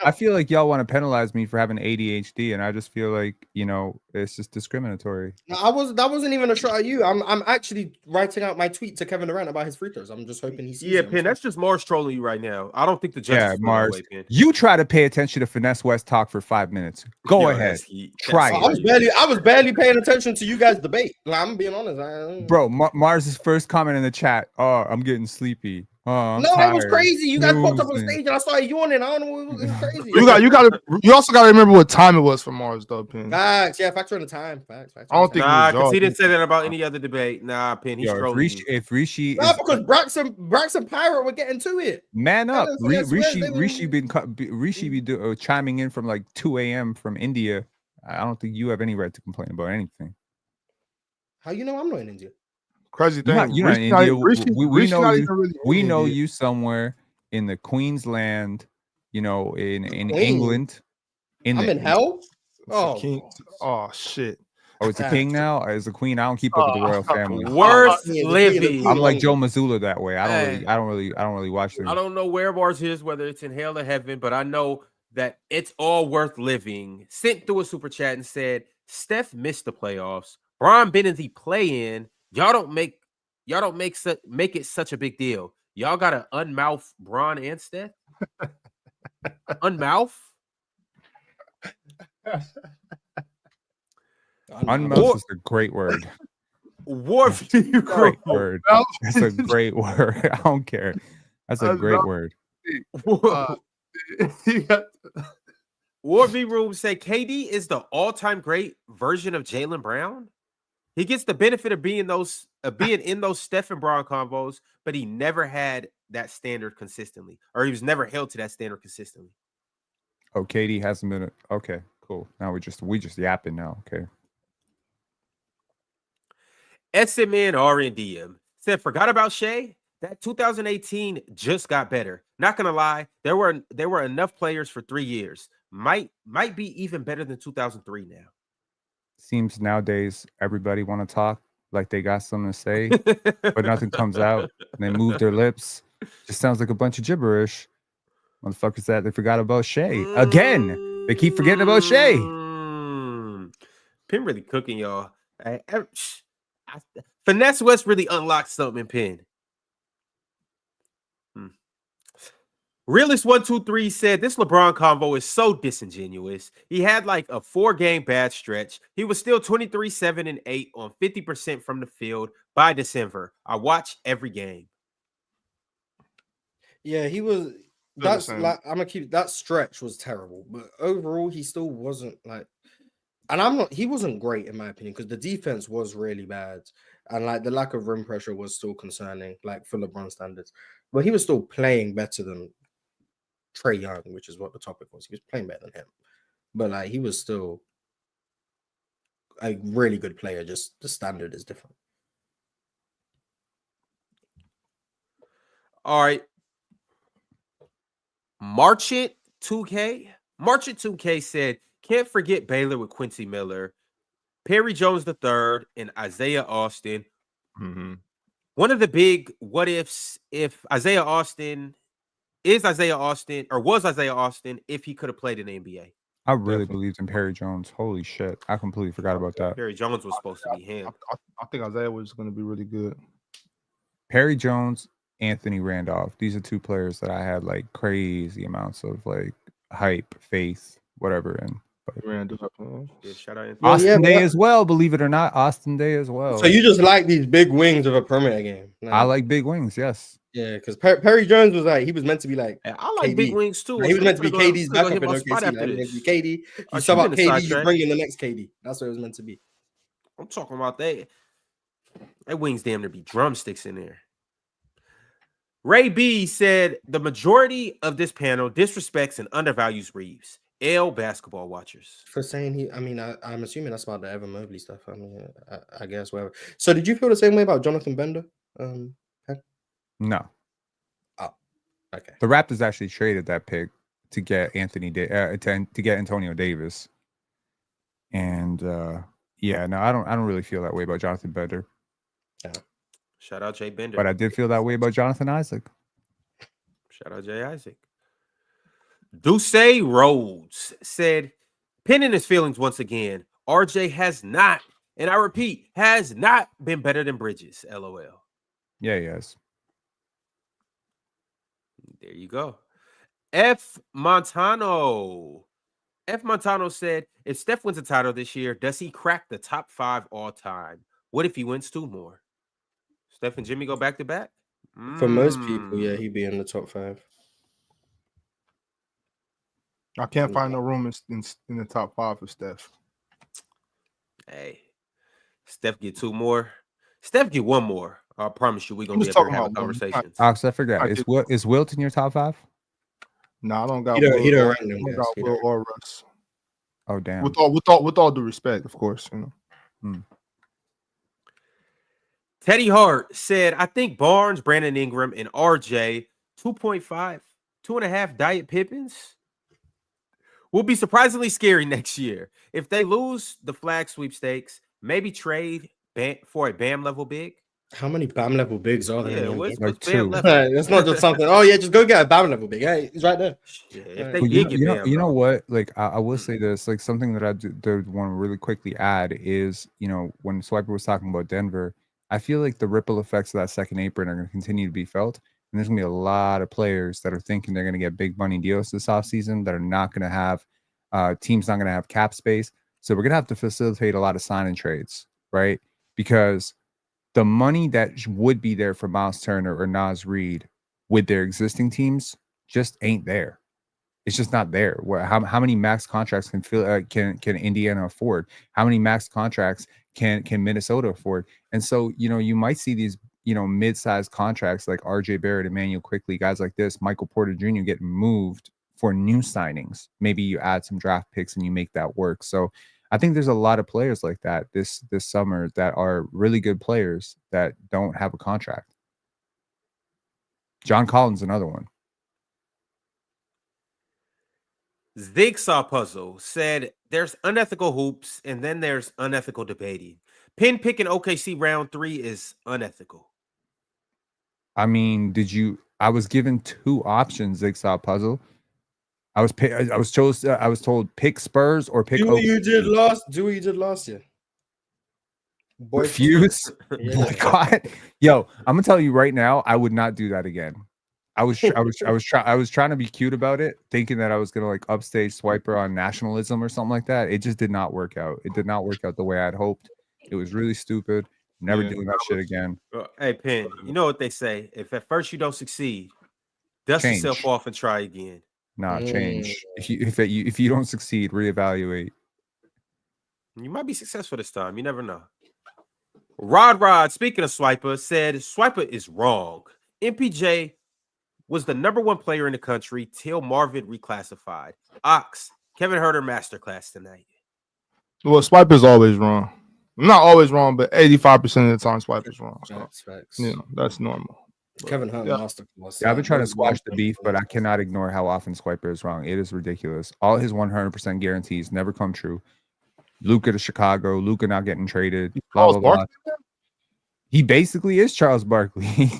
C: I feel like y'all want to penalize me for having ADHD, and I just feel like it's just discriminatory.
D: No, that wasn't even a shot at you. I'm actually writing out my tweet to Kevin Durant about his free throws. I'm just hoping he sees.
A: Yeah, Penn, that's just Mars trolling you right now. I don't think the judges.
C: Yeah, Mars. You try to pay attention to Finesse West talk for 5 minutes. Go ahead. Try it.
D: I was barely paying attention to you guys' debate. Like, I'm being honest,
C: bro. Mars's first comment in the chat. Oh, I'm getting sleepy. Oh,
D: it was crazy. You guys popped up on stage and I started yawning. I don't know. It was crazy.
F: You also got to remember what time it was for Mars, though, Penn.
D: Facts. Yeah, factor in the time. Facts.
F: I don't think
A: because he didn't say that about any other debate. Nah, Penn, he's trolling.
C: If Rishi,
D: because Braxton Pirate were getting to it.
C: Man up, Rishi be chiming in from like 2 a.m. from India. I don't think you have any right to complain about anything.
D: How you know I'm not in India?
F: Crazy thing.
C: You're not in India. We know
F: not
C: you.
F: even really
C: We
F: in
C: know
F: India.
C: you somewhere in the Queensland. You know, in
D: Queen.
C: England.
D: I'm in hell. Oh,
F: King. Oh shit.
C: Oh, it's a king now. Is the queen? I don't keep up with the royal family.
A: Worst
D: Yeah, the
A: living.
C: I'm like Joe Mazzulla that way. I
A: Hey.
C: don't really watch things.
A: I don't know where Mars is, whether it's in hell or heaven, but I know that it's all worth living. Sent through a super chat and said, Steph missed the playoffs. Bron been in the play-in. Y'all don't make it such a big deal. Y'all gotta unmouth Bron and Steph. Unmouth?
C: Unmouth is a great word.
A: Warview
C: Great word. That's a great word. I don't care. That's a great word.
A: Warview Room said KD is the all-time great version of Jaylen Brown. He gets the benefit of being in those Steph and Bron combos, but he never had that standard consistently, or he was never held to that standard consistently.
C: Oh, KD hasn't been okay. Cool. Now we just yapping now. Okay.
A: SMN RNDM said, forgot about Shea. That 2018 just got better. Not gonna lie, there were enough players for 3 years. Might be even better than 2003 now.
C: Seems nowadays everybody want to talk like they got something to say, but nothing comes out. And they move their lips. Just sounds like a bunch of gibberish. Motherfuckers that they forgot about Shea again. They keep forgetting about Shea.
A: Penn really cooking, y'all. Finesse West really unlocked something in Penn. Realist123 said this LeBron convo is so disingenuous. He had like a 4-game bad stretch. He was still 23, 7, and 8 on 50% from the field by December. I watched every game.
D: Yeah, he was. That's like I'm gonna keep that stretch was terrible, but overall he still wasn't like. And he wasn't great in my opinion because the defense was really bad, and like the lack of rim pressure was still concerning, like for LeBron standards. But he was still playing better than Trae Young, which is what the topic was. He was playing better than him, but like he was still a really good player. Just the standard is different.
A: All right. Marchant 2K said, can't forget Baylor with Quincy Miller, Perry Jones III, and Isaiah Austin.
C: Mm-hmm.
A: One of the big what ifs if was Isaiah Austin if he could have played in the NBA.
C: I really believed in Perry Jones. Holy shit. I completely forgot about that.
A: Perry Jones was supposed to be him.
F: I think Isaiah was going to be really good.
C: Perry Jones, Anthony Randolph. These are two players that I had like crazy amounts of like hype, faith, whatever. And
A: Shout out
C: Austin Day as well, believe it or not. Austin Day as well.
D: So you just like these big wings of a perimeter game?
C: I like big wings, yes.
D: Yeah, because Perry Jones was like he was meant to be like.
A: I like KD. Big wings too.
D: Like, he was meant to be KD's backup in OKC. Like, he was meant to be KD. You sub out KD, you bring in the next KD. That's what it was meant to be.
A: I'm talking about that. That wings damn near be drumsticks in there. Ray B said the majority of this panel disrespects and undervalues Reeves. L basketball watchers
D: for saying I'm assuming that's about the Evan Mobley stuff. I mean, I guess whatever. So did you feel the same way about Jonathan Bender?
C: No.
D: Oh, okay.
C: The Raptors actually traded that pick to get to get Antonio Davis, and yeah, no, I don't really feel that way about Jonathan Bender.
D: Yeah.
A: Shout out Jay Bender,
C: but I did feel that way about Jonathan Isaac.
A: Shout out Jay Isaac. Duce Rhodes said, pinning his feelings once again. RJ has not, and I repeat, has not been better than Bridges. LOL.
C: Yeah, he has.
A: There you go. F. Montano said, if Steph wins a title this year, does he crack the top 5 all time? What if he wins 2 more? Steph and Jimmy go back to back?
D: For most people, yeah, he'd be in the top 5.
F: I can't find no room in the top 5 for Steph.
A: Hey, Steph get 2 more. Steph get 1 more. I promise you, we're gonna be able to have a conversation.
C: I forgot. Is Wilt in your top 5?
F: No, I don't got.
D: He don't rank them.
F: Will or Russ.
C: Oh damn.
F: With all due respect, of course, you know.
A: Teddy Hart said, I think Barnes, Brandon Ingram, and RJ 2.5, 2.5 Diet Pippins will be surprisingly scary next year. If they lose the flag sweepstakes, maybe trade for a BAM level big.
D: How many BAM level bigs are there?
A: Yeah,
D: in the
A: what's
D: NBA?
C: Like
A: BAM
C: two.
A: level?
D: It's not just something. Oh yeah, just go get a BAM level big. Hey, he's right there.
A: Yeah, if they
C: Well,
A: did get BAM,
C: you know
A: though.
C: what? Like, I will say this. Like, something that I do want to really quickly add is, you know, when Swiper was talking about Denver, I feel like the ripple effects of that second apron are going to continue to be felt, and there's going to be a lot of players that are thinking they're going to get big money deals this offseason that are not going to have teams not going to have cap space. So we're going to have to facilitate a lot of sign and trades, right? Because the money that would be there for Miles Turner or Naz Reid with their existing teams just ain't there. It's just not there. How many max contracts can Indiana afford? How many max contracts can Minnesota afford? And so, you know, you might see these, you know, mid-sized contracts like RJ Barrett, Emmanuel Quickly, guys like this, Michael Porter Jr. get moved for new signings. Maybe you add some draft picks and you make that work. So I think there's a lot of players like that this summer that are really good players that don't have a contract. John Collins, another one.
A: Zigsaw Puzzle said there's unethical hoops and then there's unethical debating. Pin picking OKC round 3 is unethical.
C: I mean, I was given two options, Zigsaw Puzzle. I was told pick Spurs or pick
D: Do what
C: OKC.
D: you did last year.
C: Refuse.
D: Yeah.
C: Boycott. Yo, I'm gonna tell you right now, I would not do that again. I was trying to be cute about it, thinking that I was gonna like upstage Swiper on nationalism or something like that. It just did not work out. It did not work out the way I'd hoped. It was really stupid. Never doing that shit again.
A: Hey, Pin, you know what they say? If at first you don't succeed, dust yourself off and try again.
C: Nah, change. If you don't succeed, reevaluate.
A: You might be successful this time. You never know. Rod, speaking of Swiper, said Swiper is wrong. MPJ was the #1 player in the country till Marvin reclassified. Ox, Kevin Huerter masterclass tonight.
F: Well, Swiper's always wrong. I'm not always wrong, but 85% of the time, Swiper's wrong. So,
D: Facts.
F: you know, that's normal.
D: Kevin Hunt masterclass.
C: Yeah, I've been trying to squash the beef, but I cannot ignore how often Swiper is wrong. It is ridiculous. All his 100% guarantees never come true. Luka to Chicago, Luka not getting traded. Blah, blah, blah. He basically is Charles Barkley.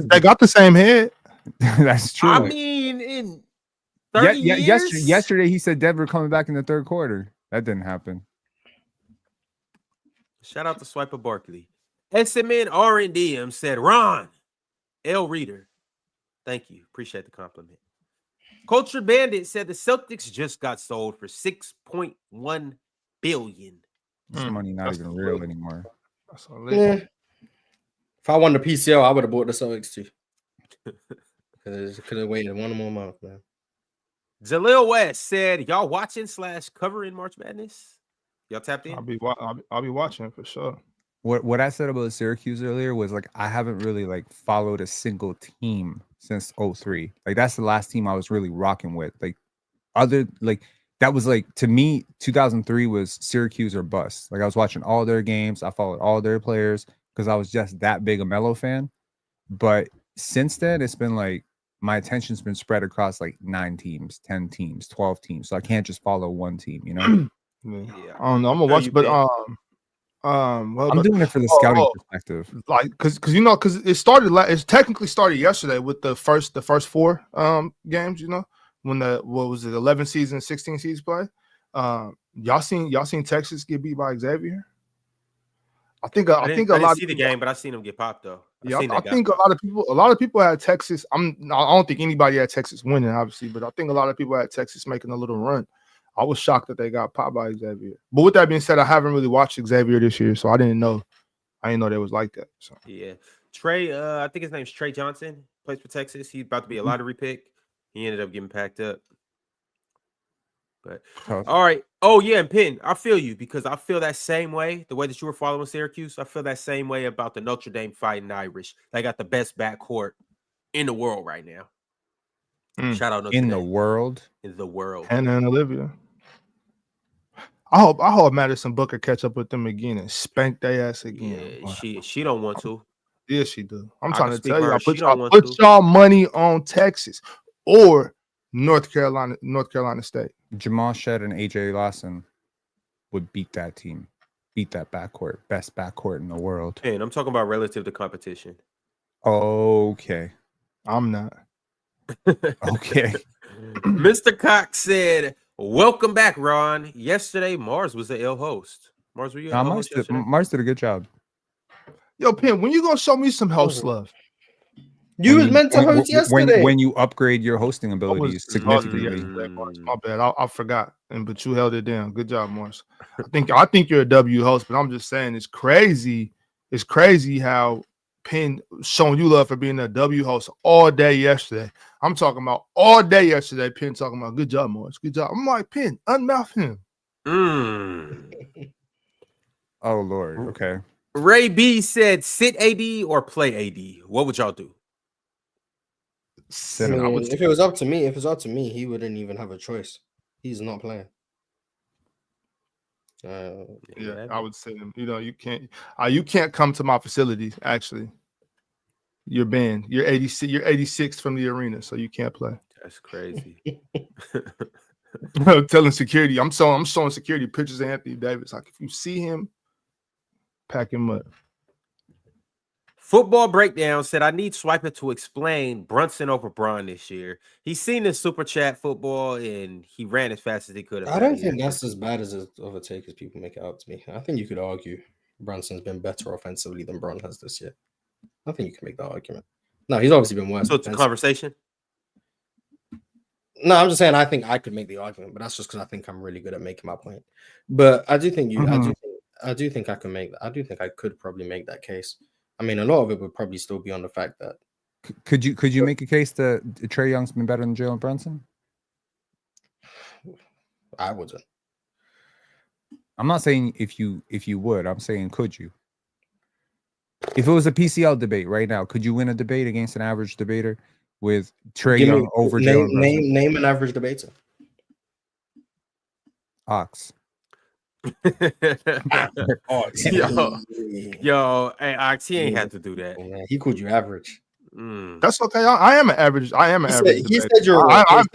F: They got the same head.
C: That's true.
A: I mean, in 30 years?
C: Yesterday he said Denver coming back in the third quarter. That didn't happen.
A: Shout out to Swiper Barkley. SMN R&DM said, Ron, L Reader. Thank you. Appreciate the compliment. Culture Bandit said the Celtics just got sold for $6.1 billion.
C: This money not even real anymore.
D: Yeah. If I won the PCL, I would have bought the Celtics too. Could have waited one more month, man.
A: Jaleel West said, y'all watching / covering March Madness? Y'all tapped in?
F: I'll be watching for sure.
C: What I said about Syracuse earlier was like I haven't really like followed a single team since 03. Like that's the last team I was really rocking with. Like that was like to me 2003 was Syracuse or bust. Like I was watching all their games. I followed all their players because I was just that big a Melo fan. But since then it's been like my attention's been spread across like 9 teams, 10 teams, 12 teams. So I can't just follow one team, you know?
F: Yeah. I don't know. I'm gonna watch, but
C: I'm doing it for the scouting perspective,
F: like because you know because it started. It technically started yesterday with the first 4 games. You know when what was it 11 seasons, 16 seasons play. Y'all seen Texas get beat by Xavier? I think a lot.
A: I didn't see the game, but I seen them get popped though.
F: I think a lot of people had Texas. I don't think anybody had Texas winning, obviously, but I think a lot of people had Texas making a little run. I was shocked that they got popped by Xavier. But with that being said, I haven't really watched Xavier this year, so I didn't know they was like that. So
A: yeah, Trae. I think his name's Trae Johnson. Plays for Texas. He's about to be a lottery pick. He ended up getting packed up. But all right. Oh yeah, and Penn, I feel you because I feel that same way. The way that you were following Syracuse, I feel that same way about the Notre Dame Fighting Irish. They got the best backcourt in the world right now. Shout out Notre Dame.
C: in the world.
A: In the world.
F: Hannah and Olivia. I hope Madison Booker catch up with them again and spank their ass again.
A: Yeah, she don't want to.
F: Yes, she do. I'm
A: I
F: trying
A: can
F: to
A: speak
F: tell
A: for
F: you,
A: her.
F: I
A: She don't want to.
F: put y'all money on Texas or North Carolina State.
C: Jamal Shed and AJ Lawson would beat that team, beat that backcourt, best backcourt in the world.
A: And I'm talking about relative to competition.
C: Okay.
F: I'm not.
C: Okay.
A: Mr. Cox said, "Welcome back, Ron. Yesterday, Mars was the ill host. Mars, were you?
C: Nah, Mars did a good job.
F: Yo, Pim, when you gonna show me some host love?
D: You was meant to host yesterday.
C: When you upgrade your hosting abilities significantly.
F: My bad. I forgot. But you held it down. Good job, Morris. I think you're a W host, but I'm just saying it's crazy. It's crazy how Penn showing you love for being a W host all day yesterday. I'm talking about all day yesterday. Penn talking about good job, Morris. Good job. I'm like, Penn, unmouth him.
C: Oh Lord. Okay.
A: Ray B said, "Sit AD or play AD. What would y'all do?"
D: I mean, if it was up to me, he wouldn't even have a choice. He's not playing.
F: Yeah, I would say him. You know, you can't come to my facilities. Actually, you're banned. You're 86. You're 86 from the arena, so you can't play.
A: That's crazy.
F: I'm telling security. I'm showing security pictures of Anthony Davis. Like, if you see him, pack him up.
A: Football Breakdown said, "I need Swiper to explain Brunson over Braun this year. He's seen this super chat football and he ran as fast as he could."
D: I don't think that's as bad as of a take as people make it out to me. I think you could argue Brunson's been better offensively than Braun has this year. I think you can make that argument. No, he's obviously been worse.
A: So it's a conversation?
D: No, I'm just saying I think I could make the argument, but that's just because I think I'm really good at making my point. But I do think I do think I can make that. I do think I could probably make that case. I mean, a lot of it would probably still be on the fact that
C: could you make a case that Trae Young's been better than Jalen Brunson?
D: I wouldn't.
C: I'm not saying if you would. I'm saying could you? If it was a PCL debate right now, could you win a debate against an average debater with Trae Young over Jalen Brunson?
D: Name an average debater.
C: Ox.
A: Yo, hey, Ox, he ain't had to do that.
D: Yeah, he called you average.
F: That's okay. I am an average.
D: He said you're.
F: I'm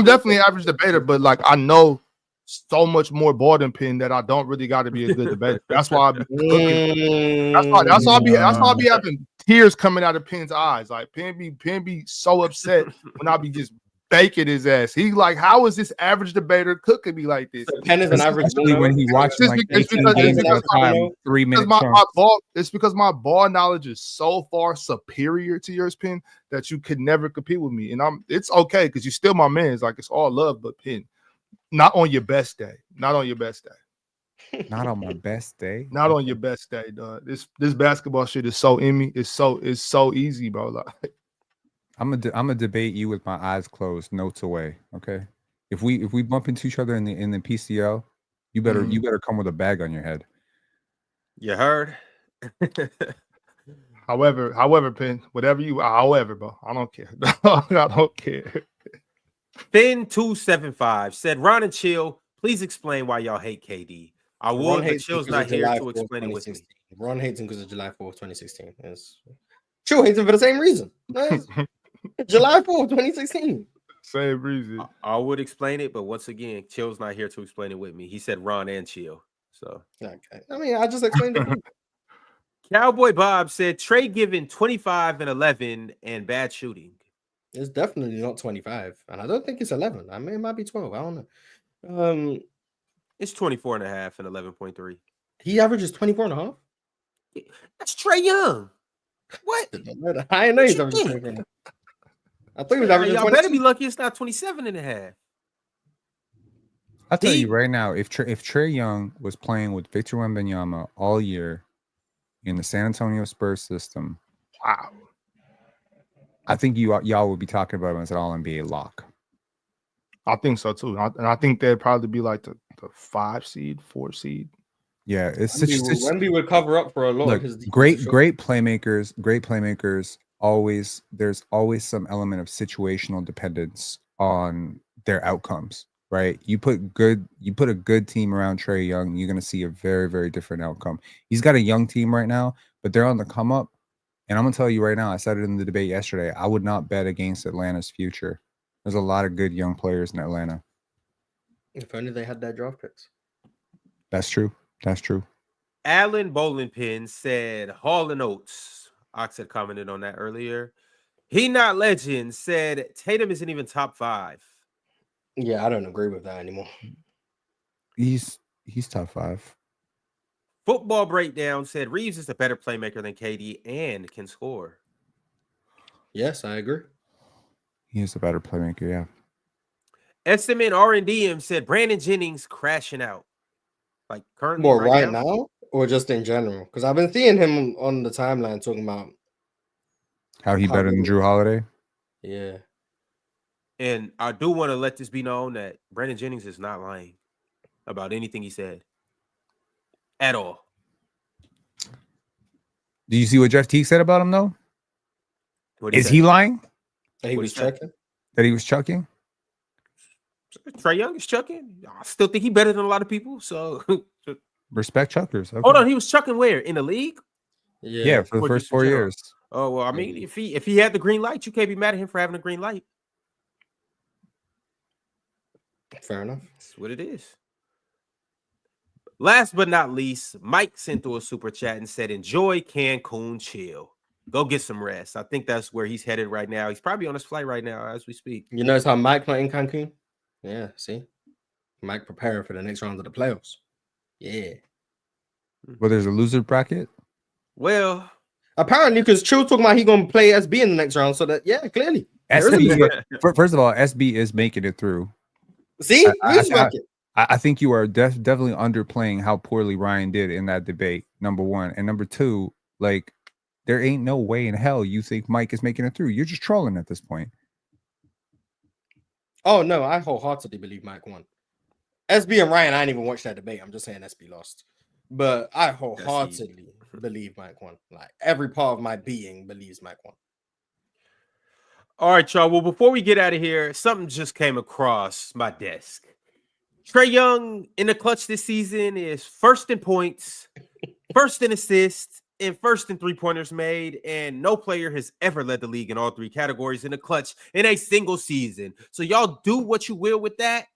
F: definitely an average debater, but like I know so much more ball than Penn that I don't really got to be a good debater. That's why I be cooking. That's why I be having tears coming out of Penn's eyes. Like Penn be so upset when I be just baking his ass. He like, how is this average debater cooking me like this?
D: So Penn is an average
C: when he watches like 18 games at a time, 3 minutes.
F: It's because my ball knowledge is so far superior to yours, Penn, that you could never compete with me. And it's okay because you're still my man. It's like it's all love, but Penn, not on your best day. Not on your best day.
C: Not on my best day.
F: Not on your best day, dog. This basketball shit is so in me. It's so easy, bro. Like,
C: I'm gonna debate you with my eyes closed, notes away. Okay, if we bump into each other in the PCL, you better come with a bag on your head.
A: You heard?
F: However, Penn, however, bro, I don't care. I don't care.
A: Finn275 said, "Ron and Chill, please explain why y'all hate KD. I would, but Chill's not here to explain it with me."
D: Ron hates him because of July 4th, 2016. Chill hates him for the same reason. July 4th, 2016.
F: Same reason.
A: I would explain it, but once again, Chill's not here to explain it with me. He said Ron and Chill. So
D: okay. I mean, I just explained it.
A: Cowboy Bob said Trae given 25 and 11 and bad shooting.
D: It's definitely not 25, and I don't think it's 11. I mean, it might be 12. I don't know.
A: It's 24 and a half and 11.3.
D: He averages 24 and a half.
A: That's Trae Young. What?
D: I didn't know he's averaging 24 and a half. I thought he was averaging.
A: Y'all better be lucky it's not 27 and a half.
C: I'll tell you right now, if Trae Young was playing with Victor Wembanyama all year in the San Antonio Spurs system,
F: wow,
C: I think y'all would be talking about him as an All NBA lock.
F: I think so too, and I think they'd probably be like the 5 seed, 4 seed.
C: Yeah,
D: Wemby would cover up for a lot.
C: Look, great playmakers. There's always some element of situational dependence on their outcomes. right? You put a good team around Trae Young, you're gonna see a very, very different outcome. He's got a young team right now, but they're on the come up. And I'm gonna tell you right now, I said it in the debate yesterday. I would not bet against Atlanta's future. There's a lot of good young players in Atlanta.
D: If only they had their draft picks.
C: That's true. That's true.
A: Alan Bowlingpin said Hall and Oates. Ox had commented on that earlier. He Not Legend said Tatum isn't even top 5.
D: Yeah, I don't agree with that anymore.
C: He's top 5.
A: Football Breakdown said Reeves is a better playmaker than KD and can score.
D: Yes, I agree.
C: He is a better playmaker, yeah.
A: Estimate R&DM said Brandon Jennings crashing out. Like currently
D: Well,
A: right
D: right now or just in general? Because I've been seeing him on the timeline talking about
C: How he better than Drew Holiday?
D: Yeah.
A: And I do want to let this be known that Brandon Jennings is not lying about anything he said at all.
C: Do you see what Jeff Teague said about him, though? Is he lying?
D: That he was checking?
C: That he was chucking?
A: Trae Young is chucking. I still think he's better than a lot of people. So
C: respect chuckers. Okay.
A: Hold on, he was chucking where? In the league?
C: Yeah, for the first 4 years.
A: Oh well, I mean, if he had the green light, you can't be mad at him for having a green light.
D: Fair enough.
A: That's what it is. Last but not least, Mike sent through a super chat and said, "Enjoy Cancun, chill. Go get some rest." I think that's where he's headed right now. He's probably on his flight right now as we speak.
D: You notice how Mike not in Cancun? Yeah, see? Mike preparing for the next round of the playoffs. Yeah.
C: Well, there's a loser bracket?
A: Well,
D: apparently, because Chill talking about he gonna play SB in the next round, so that clearly.
C: SB, first of all, SB is making it through.
D: See,
C: I think you are definitely underplaying how poorly Ryan did in that debate. Number one, and number two, like there ain't no way in hell you think Mike is making it through. You're just trolling at this point.
D: Oh no, I wholeheartedly believe Mike won. SB and Ryan, I didn't even watch that debate. I'm just saying SB lost. But I wholeheartedly believe Mike won. Like every part of my being believes Mike won.
A: All right, y'all. Well, before we get out of here, something just came across my desk. Trae Young in the clutch this season is first in points, first in assists, and first in three-pointers made. And no player has ever led the league in all three categories in the clutch in a single season. So y'all do what you will with that.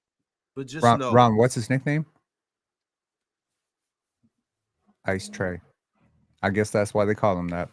A: But just know.
C: Ron, what's his nickname? Ice Trae. I guess that's why they call him that.